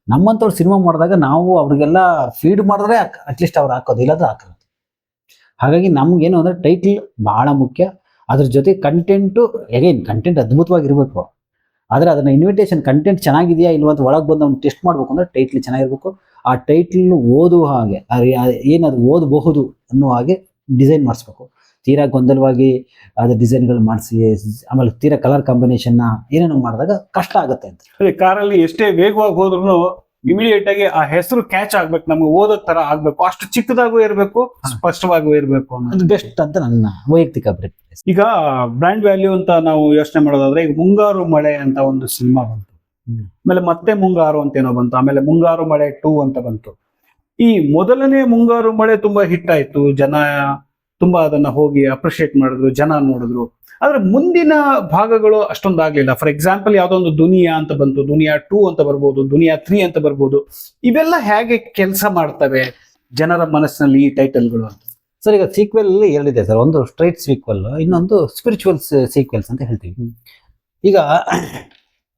ನಮ್ಮಂತವ್ರು ಸಿನಿಮಾ ಮಾಡಿದಾಗ ನಾವು ಅವ್ರಿಗೆಲ್ಲ ಫೀಡ್ ಮಾಡಿದ್ರೆ ಅಟ್ಲೀಸ್ಟ್ ಅವ್ರು ಹಾಕೋದು, ಇಲ್ಲದ್ರೆ ಹಾಕಲ್ಲ. ಹಾಗಾಗಿ ನಮ್ಗೇನು ಅಂದ್ರೆ ಟೈಟ್ಲ್ ಬಹಳ ಮುಖ್ಯ. ಅದ್ರ ಜೊತೆ ಕಂಟೆಂಟು, ಅಗೈನ್ ಕಂಟೆಂಟ್ ಅದ್ಭುತವಾಗಿರ್ಬೇಕು. ಆದ್ರೆ ಅದನ್ನ ಇನ್ವಿಟೇಷನ್ ಕಂಟೆಂಟ್ ಚೆನ್ನಾಗಿದೆಯಾ ಇಲ್ವಾ ಅಂತ ಒಳಗೆ ಬಂದು ಅವ್ನು ಟೆಸ್ಟ್ ಮಾಡ್ಬೇಕು ಅಂದ್ರೆ ಟೈಟ್ಲ್ ಚೆನ್ನಾಗಿರ್ಬೇಕು. ಆ ಟೈಟ್ಲ್ ಓದುವ ಹಾಗೆ, ಏನದು ಓದಬಹುದು ಅನ್ನೋ ಹಾಗೆ ಡಿಸೈನ್ ಮಾಡಿಸ್ಬೇಕು. ತೀರಾ ಗೊಂದಲವಾಗಿ ಅದ್ರ ಡಿಸೈನ್ಗಳು ಮಾಡಿಸಿ, ಆಮೇಲೆ ತೀರಾ ಕಲರ್ ಕಾಂಬಿನೇಷನ್ ಏನೇನೋ ಮಾಡಿದಾಗ ಕಷ್ಟ ಆಗುತ್ತೆ ಅಂತ. ಅದೇ ಕಾರಲ್ಲಿ ಎಷ್ಟೇ ವೇಗವಾಗಿ ಹೋದ್ರು ಇಮಿಡಿಯೇಟ್ ಆಗಿ ಆ ಹೆಸರು ಕ್ಯಾಚ್ ಆಗ್ಬೇಕು, ನಮ್ಗೆ ಓದೋ ತರ ಆಗ್ಬೇಕು, ಅಷ್ಟು ಚಿಕ್ಕದಾಗೂ ಇರಬೇಕು, ಸ್ಪಷ್ಟವಾಗೂ ಇರಬೇಕು ಅನ್ನೋದು ಅದು ಬೆಸ್ಟ್ ಅಂತ ನನ್ನ ವೈಯಕ್ತಿಕ ಅಭಿಪ್ರಾಯ. ಈಗ ಬ್ರ್ಯಾಂಡ್ ವ್ಯಾಲ್ಯೂ ಅಂತ ನಾವು ಯೋಚನೆ ಮಾಡೋದಾದ್ರೆ, ಈಗ ಮುಂಗಾರು ಮಳೆ ಅಂತ ಒಂದು ಸಿನಿಮಾ ಬಂತು, ಆಮೇಲೆ ಮತ್ತೆ ಮುಂಗಾರು ಅಂತ ಏನೋ ಬಂತು, ಆಮೇಲೆ ಮುಂಗಾರು ಮಳೆ 2 ಅಂತ ಬಂತು. ಈ ಮೊದಲನೇ ಮುಂಗಾರು ಮಳೆ ತುಂಬಾ ಹಿಟ್ ಆಯ್ತು, ಜನ ತುಂಬಾ ಅದನ್ನ ಹೋಗಿ ಅಪ್ರಿಶಿಯೇಟ್ ಮಾಡಿದ್ರು, ಜನ ನೋಡಿದ್ರು. ಆದ್ರೆ ಮುಂದಿನ ಭಾಗಗಳು ಅಷ್ಟೊಂದಾಗ್ಲಿಲ್ಲ. ಫಾರ್ ಎಕ್ಸಾಂಪಲ್ ಯಾವ್ದೋ ಒಂದು ದುನಿಯಾ ಅಂತ ಬಂತು, ದುನಿಯಾ 2 ಅಂತ ಬರ್ಬೋದು, ದುನಿಯಾ 3 ಅಂತ ಬರ್ಬೋದು. ಇವೆಲ್ಲ ಹೇಗೆ ಕೆಲಸ ಮಾಡ್ತವೆ ಜನರ ಮನಸ್ಸಿನಲ್ಲಿ ಈ ಟೈಟಲ್ಗಳು ಅಂತ? ಸರ್ ಈಗ ಸೀಕ್ವೆಲ್ ಎರಡಿದೆ ಸರ್, ಒಂದು ಸ್ಟ್ರೈಟ್ ಸೀಕ್ವೆಲ್, ಇನ್ನೊಂದು ಸ್ಪಿರಿಚುವಲ್ ಸೀಕ್ವೆಲ್ಸ್ ಅಂತ ಹೇಳ್ತೀವಿ. ಈಗ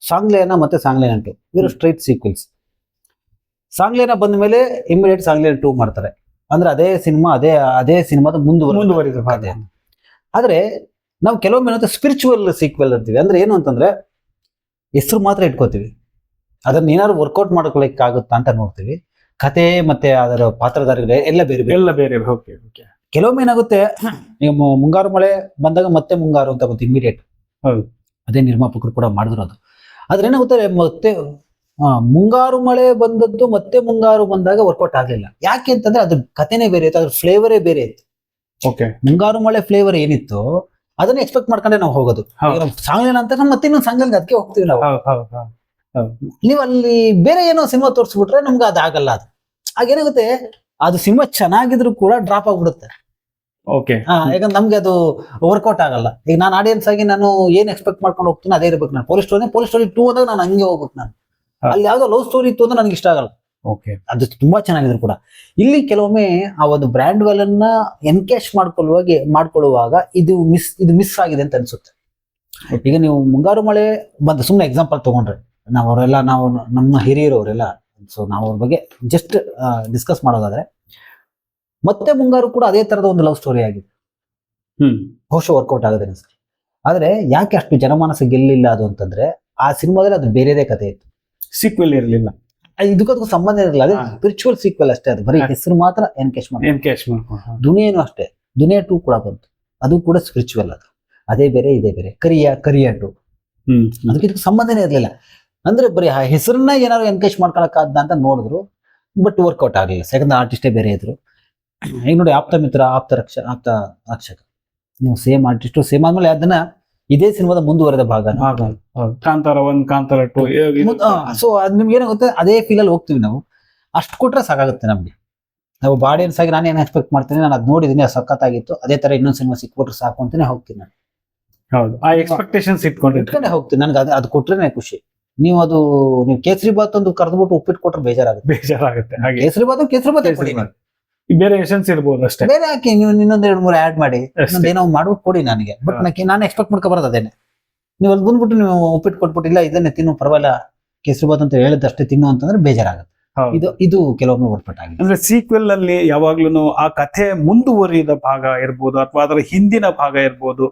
ಸಾಂಗ್ಲೇನ ಮತ್ತೆ ಸಾಂಗ್ಲೇನ 2 ಇವರು ಸ್ಟ್ರೈಟ್ ಸೀಕ್ವೆಲ್ಸ್. ಸಾಂಗ್ಲೇನ ಬಂದ ಮೇಲೆ ಇಮಿಡಿಯೇಟ್ ಸಾಂಗ್ಲೇನ 2 ಮಾಡ್ತಾರೆ, ಅಂದ್ರೆ ಅದೇ ಸಿನಿಮಾದ ಮುಂದುವರಿದ ಭಾಗ. ಆದ್ರೆ ನಾವು ಕೆಲವೊಮ್ಮೆ ಏನಂತ ಸ್ಪಿರಿಚುವಲ್ ಸೀಕ್ವೆಲ್ ಅಂತೀವಿ. ಅಂದ್ರೆ ಏನು ಅಂತಂದ್ರೆ ಹೆಸರು ಮಾತ್ರ ಇಟ್ಕೋತೀವಿ, ಅದನ್ನ ಏನಾದ್ರು ವರ್ಕೌಟ್ ಮಾಡ್ಕೊಳಕ್ಕಾಗುತ್ತಾ ಅಂತ ನೋಡ್ತೀವಿ. ಕತೆ ಮತ್ತೆ ಅದರ ಪಾತ್ರಧಾರಿಗಳು ಎಲ್ಲ ಬೇರೆ ಬೇರೆ. ಎಲ್ಲ ಬೇರೆ. Okay okay. ಕೆಲವೊಮ್ಮೆ ಏನಾಗುತ್ತೆ, ಈಗ ಮುಂಗಾರು ಮಳೆ ಬಂದಾಗ ಮತ್ತೆ ಮುಂಗಾರು ಅಂತ ಬಂತು ಇಮಿಡಿಯೇಟ್. ಹೌದು, ಅದೇ ನಿರ್ಮಾಪಕರು ಕೂಡ ಮಾಡಿದ್ರು ಅದು. ಆದ್ರೆ ಏನಾಗುತ್ತೆ, ಮತ್ತೆ ಮುಂಗಾರು ಮಳೆ ಬಂದದ್ದು ಮತ್ತೆ ಮುಂಗಾರು ಬಂದಾಗ ವರ್ಕೌಟ್ ಆಗ್ಲಿಲ್ಲ. ಯಾಕೆ ಅಂತಂದ್ರೆ ಅದ್ರ ಕಥೆನೇ ಬೇರೆ ಇತ್ತು, ಅದ್ರ ಫ್ಲೇವರೇ ಬೇರೆ ಇತ್ತು. ಓಕೆ, ಮುಂಗಾರು ಮಳೆ ಫ್ಲೇವರ್ ಏನಿತ್ತು ಅದನ್ನ ಎಕ್ಸ್ಪೆಕ್ಟ್ ಮಾಡ್ಕೊಂಡೆ ನಾವು ಹೋಗೋದು. ಸಾಂಗ್ಲೇನ ಅಂತ ಮತ್ತೆ ಇನ್ನೊಂದು ಸಾಂಗ್ಲೇನ ಅದಕ್ಕೆ ಹೋಗ್ತೀವಿ ನಾವು. ನೀವು ಅಲ್ಲಿ ಬೇರೆ ಏನೋ ಸಿನಿಮಾ ತೋರಿಸ್ಬಿಟ್ರೆ ನಮ್ಗೆ ಅದಾಗಲ್ಲ. ಅದು ಆಗೇನಾಗುತ್ತೆ, ಅದು ಸಿನಿಮಾ ಚೆನ್ನಾಗಿದ್ರು ಕೂಡ ಡ್ರಾಪ್ ಆಗ್ಬಿಡುತ್ತೆ. ಓಕೆ, ಯಾಕಂದ್ರೆ ನಮ್ಗೆ ಅದು ವರ್ಕೌಟ್ ಆಗಲ್ಲ. ಈಗ ನಾನು ಆಡಿಯನ್ಸ್ ಆಗಿ ನಾನು ಏನ್ ಎಕ್ಸ್ಪೆಕ್ಟ್ ಮಾಡ್ಕೊಂಡು ಹೋಗ್ತೀನಿ ಅದೇ ಇರ್ಬೇಕು. ನಾನು ಪೊಲೀಸ್ ಸ್ಟೋರಿ 2 ಅಂದಾಗ ನಾನು ಹಂಗೆ ಹೋಗ್ಬೇಕು. ನಾನು ಅಲ್ಲಿ ಯಾವ್ದೋ ಲವ್ ಸ್ಟೋರಿ ಇತ್ತು ಅಂದ್ರೆ ನನಗೆ ಇಷ್ಟ ಆಗಲ್ಲ. ಓಕೆ, ಅದು ತುಂಬಾ ಚೆನ್ನಾಗಿದ್ರು ಕೂಡ ಇಲ್ಲಿ ಕೆಲವೊಮ್ಮೆ ಆ ಒಂದು ಬ್ರ್ಯಾಂಡ್ ವ್ಯಾಲ್ಯೂನ ಎನ್ಕ್ಯಾಶ್ ಮಾಡ್ಕೊಳ್ಳುವಾಗ ಇದು ಮಿಸ್ ಆಗಿದೆ ಅಂತ ಅನ್ಸುತ್ತೆ. ಈಗ ನೀವು ಮುಂಗಾರು ಮಳೆ ಬಂದ ಸುಮ್ಮನೆ ಎಕ್ಸಾಂಪಲ್ ತಗೊಂಡ್ರೆ, ನಾವು ನಮ್ಮ ಹಿರಿಯರವರೆಲ್ಲ, ಸೊ ನಾವು ಅವ್ರ ಬಗ್ಗೆ ಜಸ್ಟ್ ಡಿಸ್ಕಸ್ ಮಾಡೋದಾದ್ರೆ, ಮತ್ತೆ ಮುಂಗಾರು ಕೂಡ ಅದೇ ತರದ ಒಂದು ಲವ್ ಸ್ಟೋರಿ ಆಗಿದೆ. ಬಹುಶಃ ವರ್ಕೌಟ್ ಆಗುತ್ತೆ ಸರ್. ಆದ್ರೆ ಯಾಕೆ ಅಷ್ಟು ಜನಮಾನಸ ಗೆಲ್ಲಿಲ್ಲ ಅದು ಅಂತಂದ್ರೆ, ಆ ಸಿನಿಮಾದಲ್ಲಿ ಅದು ಬೇರೆದೇ ಕಥೆ ಇತ್ತು, ಸೀಕ್ವೆಲ್ ಇರಲಿಲ್ಲ, ಇದಕ್ಕೂ ಸಂಬಂಧ ಇರಲಿಲ್ಲ. ಅದೇ ಸ್ಪಿರಿಚುವಲ್ ಸೀಕ್ವೆಲ್ ಅಷ್ಟೇ, ಅದು ಬರೀ ಹೆಸರು ಮಾತ್ರ ಎನ್ಕ್ಯಾಶ್ ಮಾಡ್ಕೊಂಡು. ದುನಿಯಾನು ಅಷ್ಟೇ, ದುನಿಯಾ 2 ಕೂಡ ಬಂತು, ಅದು ಕೂಡ ಸ್ಪಿರಿಚುವಲ್. ಅದು ಅದೇ ಬೇರೆ ಇದೇ ಬೇರೆ. ಕರಿಯಾ 2 ಅದಕ್ಕೆ ಸಂಬಂಧನೇ ಇರಲಿಲ್ಲ. ಅಂದ್ರೆ ಬರೀ ಆ ಹೆಸರನ್ನ ಏನಾದ್ರು ಎನ್ಕೇಜ್ ಮಾಡ್ಕೊಳಕ್ಕಾದ ಅಂತ ನೋಡಿದ್ರು, ಬಟ್ ವರ್ಕೌಟ್ ಆಗಲಿಲ್ಲ. ಯಾಕಂದ್ರೆ ಆರ್ಟಿಸ್ಟೇ ಬೇರೆ ಇದ್ರು. ಈಗ ನೋಡಿ, ಆಪ್ತ ಮಿತ್ರ, ಆಪ್ತ ರಕ್ಷಕ, ನೀವು ಸೇಮ್ ಆರ್ಟಿಸ್ಟು ಸೇಮ್ ಆದ್ಮೇಲೆ ಅದನ್ನ ಇದೇ ಸಿನಿಮಾದ ಮುಂದುವರೆದ ಭಾಗ. ಕಾಂತಾರ 1, ಕಾಂತಾರ 2. ಸೊ ಅದ್ ನಿಮ್ಗೆ ಏನಾಗುತ್ತೆ, ಅದೇ ಫೀಲ್ ಅಲ್ಲಿ ಹೋಗ್ತೀವಿ ನಾವು. ಅಷ್ಟು ಕೊಟ್ರೆ ಸಾಕಾಗುತ್ತೆ ನಮ್ಗೆ. ನಾವು ಆಡಿಯನ್ಸ್ ಆಗಿ ನಾನು ಏನ್ ಎಕ್ಸ್ಪೆಕ್ಟ್ ಮಾಡ್ತೀನಿ, ನಾನು ಅದ್ ನೋಡಿದೀನಿ, ಅದು ಸಖತ್ತಾಗಿತ್ತು, ಅದೇ ತರ ಇನ್ನೊಂದು ಸಿನಿಮಾ ಸಿಕ್ಬಿಟ್ರೆ ಸಾಕು ಅಂತಾನೆ ಹೋಗ್ತೀನಿ ನಾನು. ಹೌದು, ಆ ಎಕ್ಸ್ಪೆಕ್ಟೇಷನ್ಸ್ ಇಟ್ಕೊಂಡೆ ಹೋಗ್ತೀನಿ. ನನ್ಗೆ ಅದು ಕೊಟ್ರೇನೆ ಖುಷಿ. ನೀವು ಕೇಸರಿ ಬಾತ್ ಒಂದು ಕರೆದ್ಬಿಟ್ಟು ಉಪ್ಪಿಟ್ಟು ಕೊಟ್ರೆ ಬೇಜಾರಾಗುತ್ತೆ. ಹಾಗೆ ಕೇಸರಿ ಬಾತ್ ಕೊಡಿ, ಬೇರೆ ಎಸೆನ್ಸ್ ಇರ್ಬೋದು ಅಷ್ಟೇ. ಬೇರೆ ಹಾಕಿ ನೀವು ಇನ್ನೊಂದ್ 2-3 ಆಡ್ ಮಾಡಿ ಏನೋ ಮಾಡ್ಬಿಟ್ಟು ಕೊಡಿ ನನಗೆ. ಬಟ್ ನಾನು ಎಕ್ಸ್ಪೆಕ್ಟ್ ಮಾಡ್ಕೊ ಬರೋದು ಅದೇನೆ. ನೀವು ಅಲ್ಲಿ ಬಂದ್ಬಿಟ್ಟು ನೀವು ಉಪ್ಪಿಟ್ಟು ಕೊಟ್ಬಿಟ್ಟಿಲ್ಲ, ಇದನ್ನೇ ತಿನ್ನು ಪರವಾಗಿಲ್ಲ, ಕೇಸರಿ ಬಾತ್ ಅಂತ ಹೇಳಿದಷ್ಟೇ ತಿನ್ನು ಅಂತಂದ್ರೆ ಬೇಜಾರಾಗುತ್ತೆ. ಇದು ಕೆಲವೊಮ್ಮೆ ವರ್ಕೌಟ್ ಆಗಿದೆ. ಅಂದ್ರೆ ಸೀಕ್ವೆಲ್ ಅಲ್ಲಿ ಯಾವಾಗ್ಲೂ ಆ ಕಥೆ ಮುಂದುವರಿದ ಭಾಗ ಇರ್ಬೋದು, ಅಥವಾ ಅದರ ಹಿಂದಿನ ಭಾಗ ಇರ್ಬೋದು,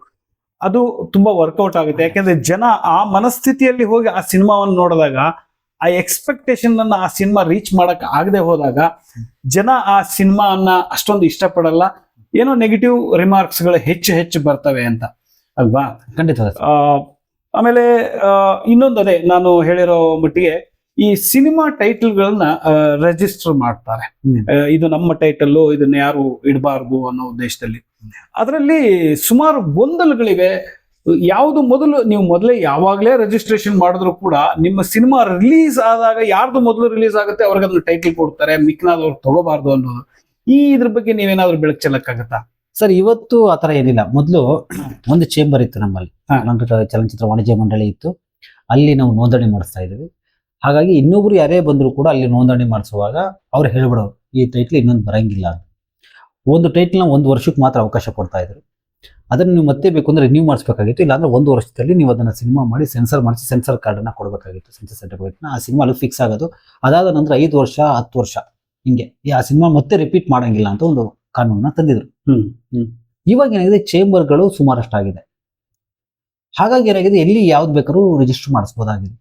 ಅದು ತುಂಬಾ ವರ್ಕೌಟ್ ಆಗುತ್ತೆ. ಯಾಕಂದ್ರೆ ಜನ ಆ ಮನಸ್ಥಿತಿಯಲ್ಲಿ ಹೋಗಿ ಆ ಸಿನಿಮಾವನ್ನು ನೋಡಿದಾಗ ಆ ಎಕ್ಸ್ಪೆಕ್ಟೇಷನ್ ಅನ್ನ ಆ ಸಿನಿಮಾ ರೀಚ್ ಮಾಡಕ್ ಆಗದೆ ಹೋದಾಗ ಜನ ಆ ಸಿನಿಮಾನ್ನ ಅಷ್ಟೊಂದು ಇಷ್ಟಪಡಲ್ಲ, ಏನೋ ನೆಗೆಟಿವ್ ರಿಮಾರ್ಕ್ಸ್ ಗಳು ಹೆಚ್ಚು ಬರ್ತವೆ ಅಂತ ಅಲ್ವಾ. ಖಂಡಿತ. ಆಮೇಲೆ ಇನ್ನೊಂದು ಅದೇ ನಾನು ಹೇಳಿರೋ ಮಟ್ಟಿಗೆ ಈ ಸಿನಿಮಾ ಟೈಟಲ್ಗಳನ್ನ ರಿಜಿಸ್ಟರ್ ಮಾಡ್ತಾರೆ. ಇದು ನಮ್ಮ ಟೈಟಲ್, ಇದನ್ನ ಯಾರು ಇಡಬಾರ್ದು ಅನ್ನೋ ಉದ್ದೇಶದಲ್ಲಿ. ಅದರಲ್ಲಿ ಸುಮಾರು ಗೊಂದಲಗಳಿವೆ. ಯಾವುದು ಮೊದಲು, ನೀವು ಮೊದಲೇ ಯಾವಾಗಲೇ ರಿಜಿಸ್ಟ್ರೇಷನ್ ಮಾಡಿದ್ರು ಕೂಡ ನಿಮ್ಮ ಸಿನಿಮಾ ರಿಲೀಸ್ ಆದಾಗ ಯಾರ್ದು ಮೊದಲು ರಿಲೀಸ್ ಆಗುತ್ತೆ ಅವ್ರಿಗೆ ಅದನ್ನ ಟೈಟಲ್ ಕೊಡ್ತಾರೆ, ಮಿಕ್ನಾದವ್ರು ತಗೋಬಾರ್ದು ಅನ್ನೋದು. ಇದ್ರ ಬಗ್ಗೆ ನೀವೇನಾದ್ರೂ ಬೆಳಕು ಚೆಲ್ಲಕ್ಕಾಗತ್ತಾ? ಸರ್, ಇವತ್ತು ಆತರ ಏನಿಲ್ಲ. ಮೊದಲು ಒಂದು ಚೇಂಬರ್ ಇತ್ತು ನಮ್ಮಲ್ಲಿ, ಚಲನಚಿತ್ರ ವಾಣಿಜ್ಯ ಮಂಡಳಿ ಇತ್ತು. ಅಲ್ಲಿ ನಾವು ನೋಂದಣಿ ಮಾಡಿಸ್ತಾ ಇದ್ವಿ. ಹಾಗಾಗಿ ಇನ್ನೊಬ್ರು ಯಾರೇ ಬಂದ್ರು ಕೂಡ ಅಲ್ಲಿ ನೋಂದಣಿ ಮಾಡಿಸುವಾಗ ಅವ್ರು ಹೇಳ್ಬಿಡೋರು, ಈ ಟೈಟ್ಲ್ ಇನ್ನೊಂದು ಬರಂಗಿಲ್ಲ ಅಂತ. ಒಂದು ಟೈಟ್ಲ್ನ 1 ವರ್ಷಕ್ಕೆ ಮಾತ್ರ ಅವಕಾಶ ಕೊಡ್ತಾ ಇದ್ರು. ಅದನ್ನು ನೀವು ಮತ್ತೆ ಬೇಕು ಅಂದ್ರೆ ರಿನ್ಯೂ ಮಾಡಿಸ್ಬೇಕಾಗಿತ್ತು. ಇಲ್ಲಾಂದ್ರೆ 1 ವರ್ಷದಲ್ಲಿ ನೀವು ಅದನ್ನ ಸಿನಿಮಾ ಮಾಡಿ ಸೆನ್ಸರ್ ಮಾಡಿಸಿ ಸೆನ್ಸರ್ ಕಾರ್ಡ್ ಅನ್ನ ಕೊಡಬೇಕಾಗಿತ್ತು, ಸೆನ್ಸರ್ ಸರ್ಟಿಫಿಕೇಟ್ನ. ಆ ಸಿನಿಮಾ ಅಲ್ಲಿ ಫಿಕ್ಸ್ ಆಗೋದು. ಅದಾದ ನಂತರ 5 ವರ್ಷ 10 ವರ್ಷ ಹಿಂಗೆ ಆ ಸಿನಿಮಾ ಮತ್ತೆ ರಿಪೀಟ್ ಮಾಡಂಗಿಲ್ಲ ಅಂತ ಒಂದು ಕಾನೂನನ್ನ ತಂದಿದ್ರು. ಇವಾಗ ಏನಾಗಿದೆ, ಚೇಂಬರ್ಗಳು ಸುಮಾರಷ್ಟಾಗಿದೆ. ಹಾಗಾಗಿ ಏನಾಗಿದೆ, ಎಲ್ಲಿ ಯಾವ್ದು ಬೇಕಾದ್ರೂ ರಿಜಿಸ್ಟರ್ ಮಾಡಿಸ್ಬೋದಾಗಿದೆ.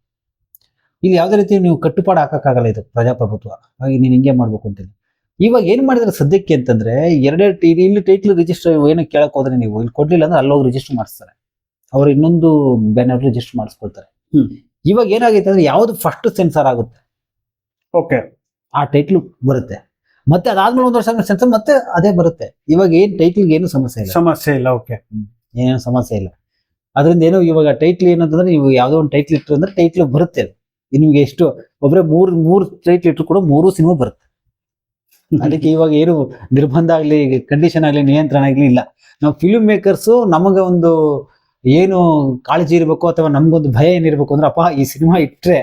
ಇಲ್ಲಿ ಯಾವುದೇ ರೀತಿ ನೀವು ಕಟ್ಟುಪಾಡು ಹಾಕಕ್ಕಾಗಲ್ಲ, ಇದು ಪ್ರಜಾಪ್ರಭುತ್ವ. ಹಾಗೆ ನೀನು ಹಿಂಗೆ ಮಾಡ್ಬೇಕು ಅಂತೇಳಿ ಇವಾಗ ಏನ್ ಮಾಡಿದ್ರೆ ಸದ್ಯಕ್ಕೆ ಅಂತಂದ್ರೆ, ಇಲ್ಲಿ ಟೈಟ್ಲ್ ರಿಜಿಸ್ಟರ್ ಏನೋ ಕೇಳಕ್ ಹೋದ್ರೆ ನೀವು ಇಲ್ಲಿ ಕೊಡ್ಲಿಲ್ಲ ಅಂದ್ರೆ ಅಲ್ಲೋಗಿ ರಿಜಿಸ್ಟರ್ ಮಾಡಿಸ್ತಾರೆ. ಅವ್ರು ಇನ್ನೊಂದು ಬ್ಯಾನರ್ ರಿಜಿಸ್ಟರ್ ಮಾಡಿಸ್ಕೊಳ್ತಾರೆ. ಇವಾಗ ಏನಾಗೈತೆ ಅಂದ್ರೆ, ಯಾವ್ದು ಫಸ್ಟ್ ಸೆನ್ಸರ್ ಆಗುತ್ತೆ ಓಕೆ ಆ ಟೈಟ್ಲ್ ಬರುತ್ತೆ. ಮತ್ತೆ ಅದಾದ್ಮೇಲೆ 1 ವರ್ಷ ಸೆನ್ಸರ್ ಮತ್ತೆ ಅದೇ ಬರುತ್ತೆ. ಇವಾಗ ಏನ್ ಟೈಟ್ಲ್ಗೆ ಏನು ಸಮಸ್ಯೆ ಇಲ್ಲ. ಓಕೆ, ಏನೇನು ಸಮಸ್ಯೆ ಇಲ್ಲ. ಅದರಿಂದ ಏನೋ ಇವಾಗ ಟೈಟ್ಲ್ ಏನಂತಂದ್ರೆ, ನೀವು ಯಾವ್ದೋ ಒಂದು ಟೈಟ್ಲ್ ಇಟ್ಟರು ಅಂದ್ರೆ ಟೈಟ್ಲ್ ಬರುತ್ತೆ. ನಿಮ್ಗೆ ಎಷ್ಟು ಒಬ್ಬರೇ ಮೂರು ಟೈಟ್ಲ್ ಇಟ್ಟರು ಕೂಡ 3 ಸಿನಿಮಾ ಬರುತ್ತೆ. ಅದಕ್ಕೆ ಇವಾಗ ಏನು ನಿರ್ಬಂಧ ಆಗ್ಲಿ, ಕಂಡೀಷನ್ ಆಗ್ಲಿ, ನಿಯಂತ್ರಣ ಆಗ್ಲಿ ಇಲ್ಲ. ನಾವು ಫಿಲ್ಮ್ ಮೇಕರ್ಸು ನಮಗೆ ಒಂದು ಏನು ಕಾಳಜಿ ಇರಬೇಕು ಅಥವಾ ನಮ್ಗೊಂದು ಭಯ ಏನಿರ್ಬೇಕು ಅಂದ್ರೆ, ಅಪ್ಪ ಈ ಸಿನಿಮಾ ಇಟ್ರೆ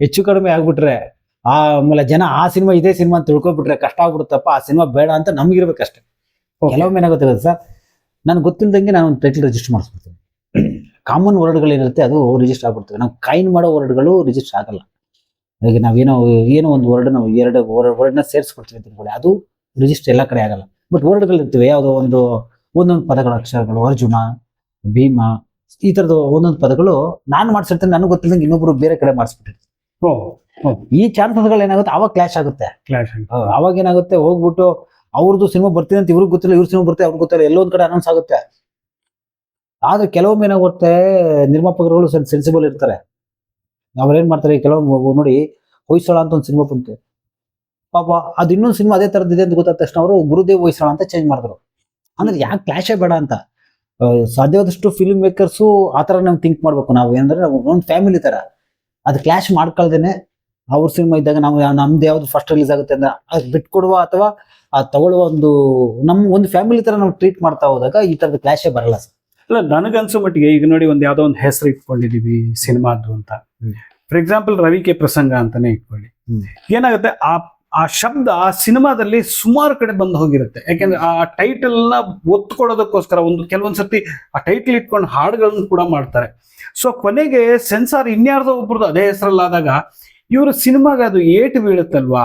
ಹೆಚ್ಚು ಕಡಿಮೆ ಆಗ್ಬಿಟ್ರೆ ಆಮೇಲೆ ಜನ ಆ ಸಿನಿಮಾ ಇದೇ ಸಿನಿಮಾ ಅಂತ ತಿಳ್ಕೊಬಿಟ್ರೆ ಕಷ್ಟ ಆಗ್ಬಿಡುತ್ತಪ್ಪ, ಆ ಸಿನಿಮಾ ಬೇಡ ಅಂತ ನಮ್ಗಿರ್ಬೇಕಷ್ಟೇ. ಕೆಲವೊಮ್ಮೆ ಏನಾಗುತ್ತೆ ಸರ್, ನನ್ಗೆ ಗೊತ್ತಿಲ್ದಂಗೆ ನಾನು ಒಂದು ಟೈಟ್ಲ್ ರಿಜಿಸ್ಟರ್ ಮಾಡಿಸ್ಬಿಡ್ತೀನಿ. ಕಾಮನ್ ವರ್ಡ್ಗಳೇನಿರುತ್ತೆ ಅದು ರಿಜಿಸ್ಟರ್ ಆಗ್ಬಿಡ್ತವೆ. ನಾವು ಕೈನ್ ಮಾಡೋ ವರ್ಡ್ಗಳು ರಿಜಿಸ್ಟರ್ ಆಗಲ್ಲ. ಈಗ ನಾವೇನೋ ಒಂದು ವರ್ಡ್ ನಾವು 2 ವರ್ಡ್ನ ಸೇರಿಸ್ಕೊಡ್ತೀವಿ ಅಂತ ತಿಳ್ಕೊಳ್ಳಿ, ಅದು ರಿಜಿಸ್ಟರ್ ಎಲ್ಲ ಕಡೆ ಆಗಲ್ಲ. ಬಟ್ ವರ್ಡ್ಗಳು ಇರ್ತವೆ, ಯಾವುದೋ ಒಂದೊಂದು ಪದಗಳ ಅಕ್ಷರಗಳು, ಅರ್ಜುನ, ಭೀಮ, ಈ ತರದ ಒಂದೊಂದು ಪದಗಳು ನಾನು ಮಾಡಿಸಿರ್ತೇನೆ, ನನಗೆ ಗೊತ್ತಿಲ್ಲದಂಗೆ ಇನ್ನೊಬ್ರು ಬೇರೆ ಕಡೆ ಮಾಡಿಸ್ಬಿಟ್ಟಿರ್ತೀನಿ. ಈ ಚಾನ್ಸಸ್ಗಳು ಏನಾಗುತ್ತೆ, ಅವಾಗ ಕ್ಲಾಶ್ ಆಗುತ್ತೆ. ಅವಾಗ ಏನಾಗುತ್ತೆ, ಹೋಗ್ಬಿಟ್ಟು ಅವ್ರದ್ದು ಸಿನಿಮಾ ಬರ್ತೀನಿ ಅಂತ ಇವ್ರಿಗೆ ಗೊತ್ತಿಲ್ಲ, ಇವ್ರ ಸಿನಿಮಾ ಬರ್ತಾರೆ ಅವ್ರಿಗೆ ಗೊತ್ತಿಲ್ಲ, ಎಲ್ಲೊಂದ್ ಕಡೆ ಅನೌನ್ಸ್ ಆಗುತ್ತೆ. ಆದ್ರೆ ಕೆಲವೊಮ್ಮೆ ಏನಾಗುತ್ತೆ, ನಿರ್ಮಾಪಕರುಗಳು ಸೆನ್ಸಿಬಲ್ ಇರ್ತಾರೆ. ಅವ್ರೇನ್ ಮಾಡ್ತಾರೆ, ಕೆಲವೊಮ್ಮೆ ನೋಡಿ, ಹೊಯ್ಸಳ ಅಂತ ಒಂದು ಸಿನಿಮಾ ಬಂತು, ಪಾಪ ಅದು ಇನ್ನೊಂದು ಸಿನಿಮಾ ಅದೇ ತರದಿದೆ ಅಂತ ಗೊತ್ತಾದ ತಕ್ಷಣ ಅವರು ಗುರುದೇವ್ ಹೊಯ್ಸಳ ಅಂತ ಚೇಂಜ್ ಮಾಡಿದ್ರು. ಅಂದ್ರೆ ಯಾಕೆ ಕ್ಲಾಶೇ ಬೇಡ ಅಂತ. ಸಾಧ್ಯವಾದಷ್ಟು ಫಿಲ್ಮ್ ಮೇಕರ್ಸು ಆತರ ನಾವು ಥಿಂಕ್ ಮಾಡ್ಬೇಕು. ನಾವು ಏನಂದ್ರೆ ಒಂದು ಫ್ಯಾಮಿಲಿ ತರ, ಅದು ಕ್ಲಾಶ್ ಮಾಡ್ಕೊಳ್ದೇನೆ ಅವ್ರ ಸಿನಿಮಾ ಇದ್ದಾಗ ನಾವು ನಮ್ದು ಯಾವ್ದು ಫಸ್ಟ್ ರಿಲೀಸ್ ಆಗುತ್ತೆ ಅಂದ್ರೆ ಅದು ಬಿಟ್ಕೊಡುವ ಅಥವಾ ತಗೊಳ್ಳುವ ಒಂದು ಫ್ಯಾಮಿಲಿ ತರ ನಾವು ಟ್ರೀಟ್ ಮಾಡ್ತಾ ಹೋದಾಗ ಈ ತರದ ಕ್ಲಾಶೇ ಬರಲ್ಲ ಸರ್. ಅಲ್ಲ, ನನಗನ್ಸೋ ಮಟ್ಟಿಗೆ ಈಗ ನೋಡಿ, ಯಾವ್ದೋ ಒಂದು ಹೆಸರು ಇಟ್ಕೊಂಡಿದೀವಿ ಸಿನಿಮಾದ್ದು ಅಂತ. ಫಾರ್ ಎಕ್ಸಾಂಪಲ್ ರವಿ ಕೆ ಪ್ರಸಂಗ ಅಂತಾನೆ ಇಟ್ಕೊಳ್ಳಿ. ಏನಾಗುತ್ತೆ, ಆ ಶಬ್ದ ಆ ಸಿನಿಮಾದಲ್ಲಿ ಸುಮಾರು ಕಡೆ ಬಂದು ಹೋಗಿರುತ್ತೆ. ಯಾಕೆಂದ್ರೆ ಆ ಟೈಟಲ್ ನ ಒತ್ತು ಕೊಡೋದಕ್ಕೋಸ್ಕರ ಕೆಲವೊಂದ್ಸತಿ ಆ ಟೈಟಲ್ ಇಟ್ಕೊಂಡು ಹಾಡುಗಳನ್ನು ಕೂಡ ಮಾಡ್ತಾರೆ. ಸೊ ಕೊನೆಗೆ ಸೆನ್ಸಾರ್ ಇನ್ಯಾರ್ದೋ ಒಬ್ರದ್ದು ಅದೇ ಹೆಸರಲ್ಲಾದಾಗ ಇವರು ಸಿನಿಮಾಗ ಅದು ಏಟು ಬೀಳುತ್ತಲ್ವಾ?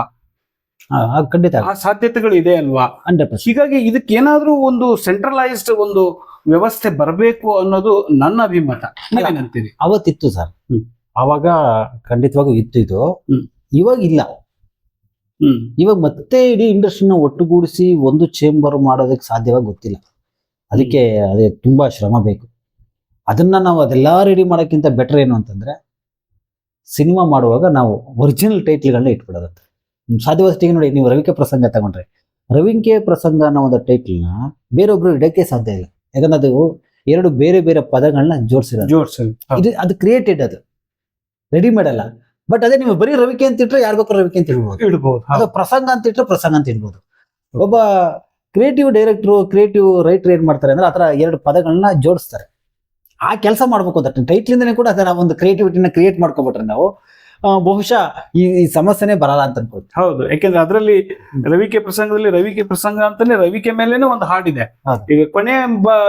ಖಂಡಿತ ಆ ಸಾಧ್ಯತೆಗಳು ಇದೆ ಅಲ್ವಾ? 100%. ಹೀಗಾಗಿ ಇದಕ್ಕೆ ಏನಾದ್ರೂ ಒಂದು ಸೆಂಟ್ರಲೈಸ್ಡ್ ಒಂದು ವ್ಯವಸ್ಥೆ ಬರಬೇಕು ಅನ್ನೋದು ನನ್ನ ಅಭಿಮತ. ನೀವೇನಂತೀರಿ? ಅವತ್ತಿತ್ತು ಸರ್, ಅವಾಗ ಖಂಡಿತವಾಗೂ ಇತ್ತು ಇದು. ಇವಾಗ ಇಲ್ಲ. ಇವಾಗ ಮತ್ತೆ ಇಡೀ ಇಂಡಸ್ಟ್ರಿನ ಒಟ್ಟುಗೂಡಿಸಿ ಒಂದು ಚೇಂಬರ್ ಮಾಡೋದಕ್ಕೆ ಸಾಧ್ಯವಾಗಿ ಗೊತ್ತಿಲ್ಲ. ಅದಕ್ಕೆ ಅದೇ ತುಂಬಾ ಶ್ರಮ ಬೇಕು. ಅದನ್ನ ನಾವು ಅದೆಲ್ಲ ರೆಡಿ ಮಾಡೋಕ್ಕಿಂತ ಬೆಟರ್ ಏನು ಅಂತಂದ್ರೆ, ಸಿನಿಮಾ ಮಾಡುವಾಗ ನಾವು ಒರಿಜಿನಲ್ ಟೈಟ್ಲ್ಗಳನ್ನ ಇಟ್ಬಿಡೋದಂತ. ಸಾಧ್ಯವಾದಷ್ಟು ಈಗ ನೋಡಿ, ನೀವು ರವಿಕೆ ಪ್ರಸಂಗ ತಗೊಂಡ್ರೆ, ರವಿಕೆ ಪ್ರಸಂಗ ಅನ್ನೋ ಒಂದು ಟೈಟ್ಲ್ನ ಬೇರೊಬ್ರು ಇಡಕ್ಕೆ ಸಾಧ್ಯ ಇಲ್ಲ. ಯಾಕಂದ್ರೆ ಅದು 2 ಬೇರೆ ಬೇರೆ ಪದಗಳನ್ನ ಜೋಡಿಸಿರೋದು. ಅದು ಕ್ರಿಯೇಟೆಡ್, ಅದು ರೆಡಿಮೇಡ್ ಅಲ್ಲ. ಬಟ್ ಅದೇ ನೀವು ಬರೀ ರವಿಕೆ ಅಂತ ಇಟ್ರೆ ಯಾರು ಬೇಕಾದ್ರೂ ರವಿಕೆ ಅಂತ ಇಡ್ಬೋದು. ಅದು ಪ್ರಸಂಗ ಅಂತ ಇಟ್ರೆ ಪ್ರಸಂಗ ಅಂತ ಇಡ್ಬೋದು. ಒಬ್ಬ ಕ್ರಿಯೇಟಿವ್ ಡೈರೆಕ್ಟ್ರು, ಕ್ರಿಯೇಟಿವ್ ರೈಟರ್ ಏನ್ ಮಾಡ್ತಾರೆ ಅಂದ್ರೆ, ಆತರ 2 ಪದಗಳನ್ನ ಜೋಡಿಸ್ತಾರೆ. ಆ ಕೆಲಸ ಮಾಡ್ಬೇಕು ಅಂತ ಟೈಟ್ಲಿಂದನೇ ಕೂಡ ಅದನ್ನ ಒಂದು ಕ್ರಿಯೇಟಿವಿಟಿನ ಕ್ರಿಯೇಟ್ ಮಾಡ್ಕೊಬಿಟ್ರೆ ನಾವು ಬಹುಶಃ ಈ ಸಮಸ್ಯೆನೇ ಬರಲ್ಲ ಅಂತ ಅನ್ಕೊಳ್ತೀವಿ. ಹೌದು, ಯಾಕೆಂದ್ರೆ ಅದರಲ್ಲಿ ರವಿಕೆ ಪ್ರಸಂಗದಲ್ಲಿ ರವಿಕೆ ಪ್ರಸಂಗ ಅಂತಾನೆ ರವಿಕೆ ಮೇಲೇನೆ ಒಂದು ಹಾಡಿದೆ. ಈಗ ಕೊನೆ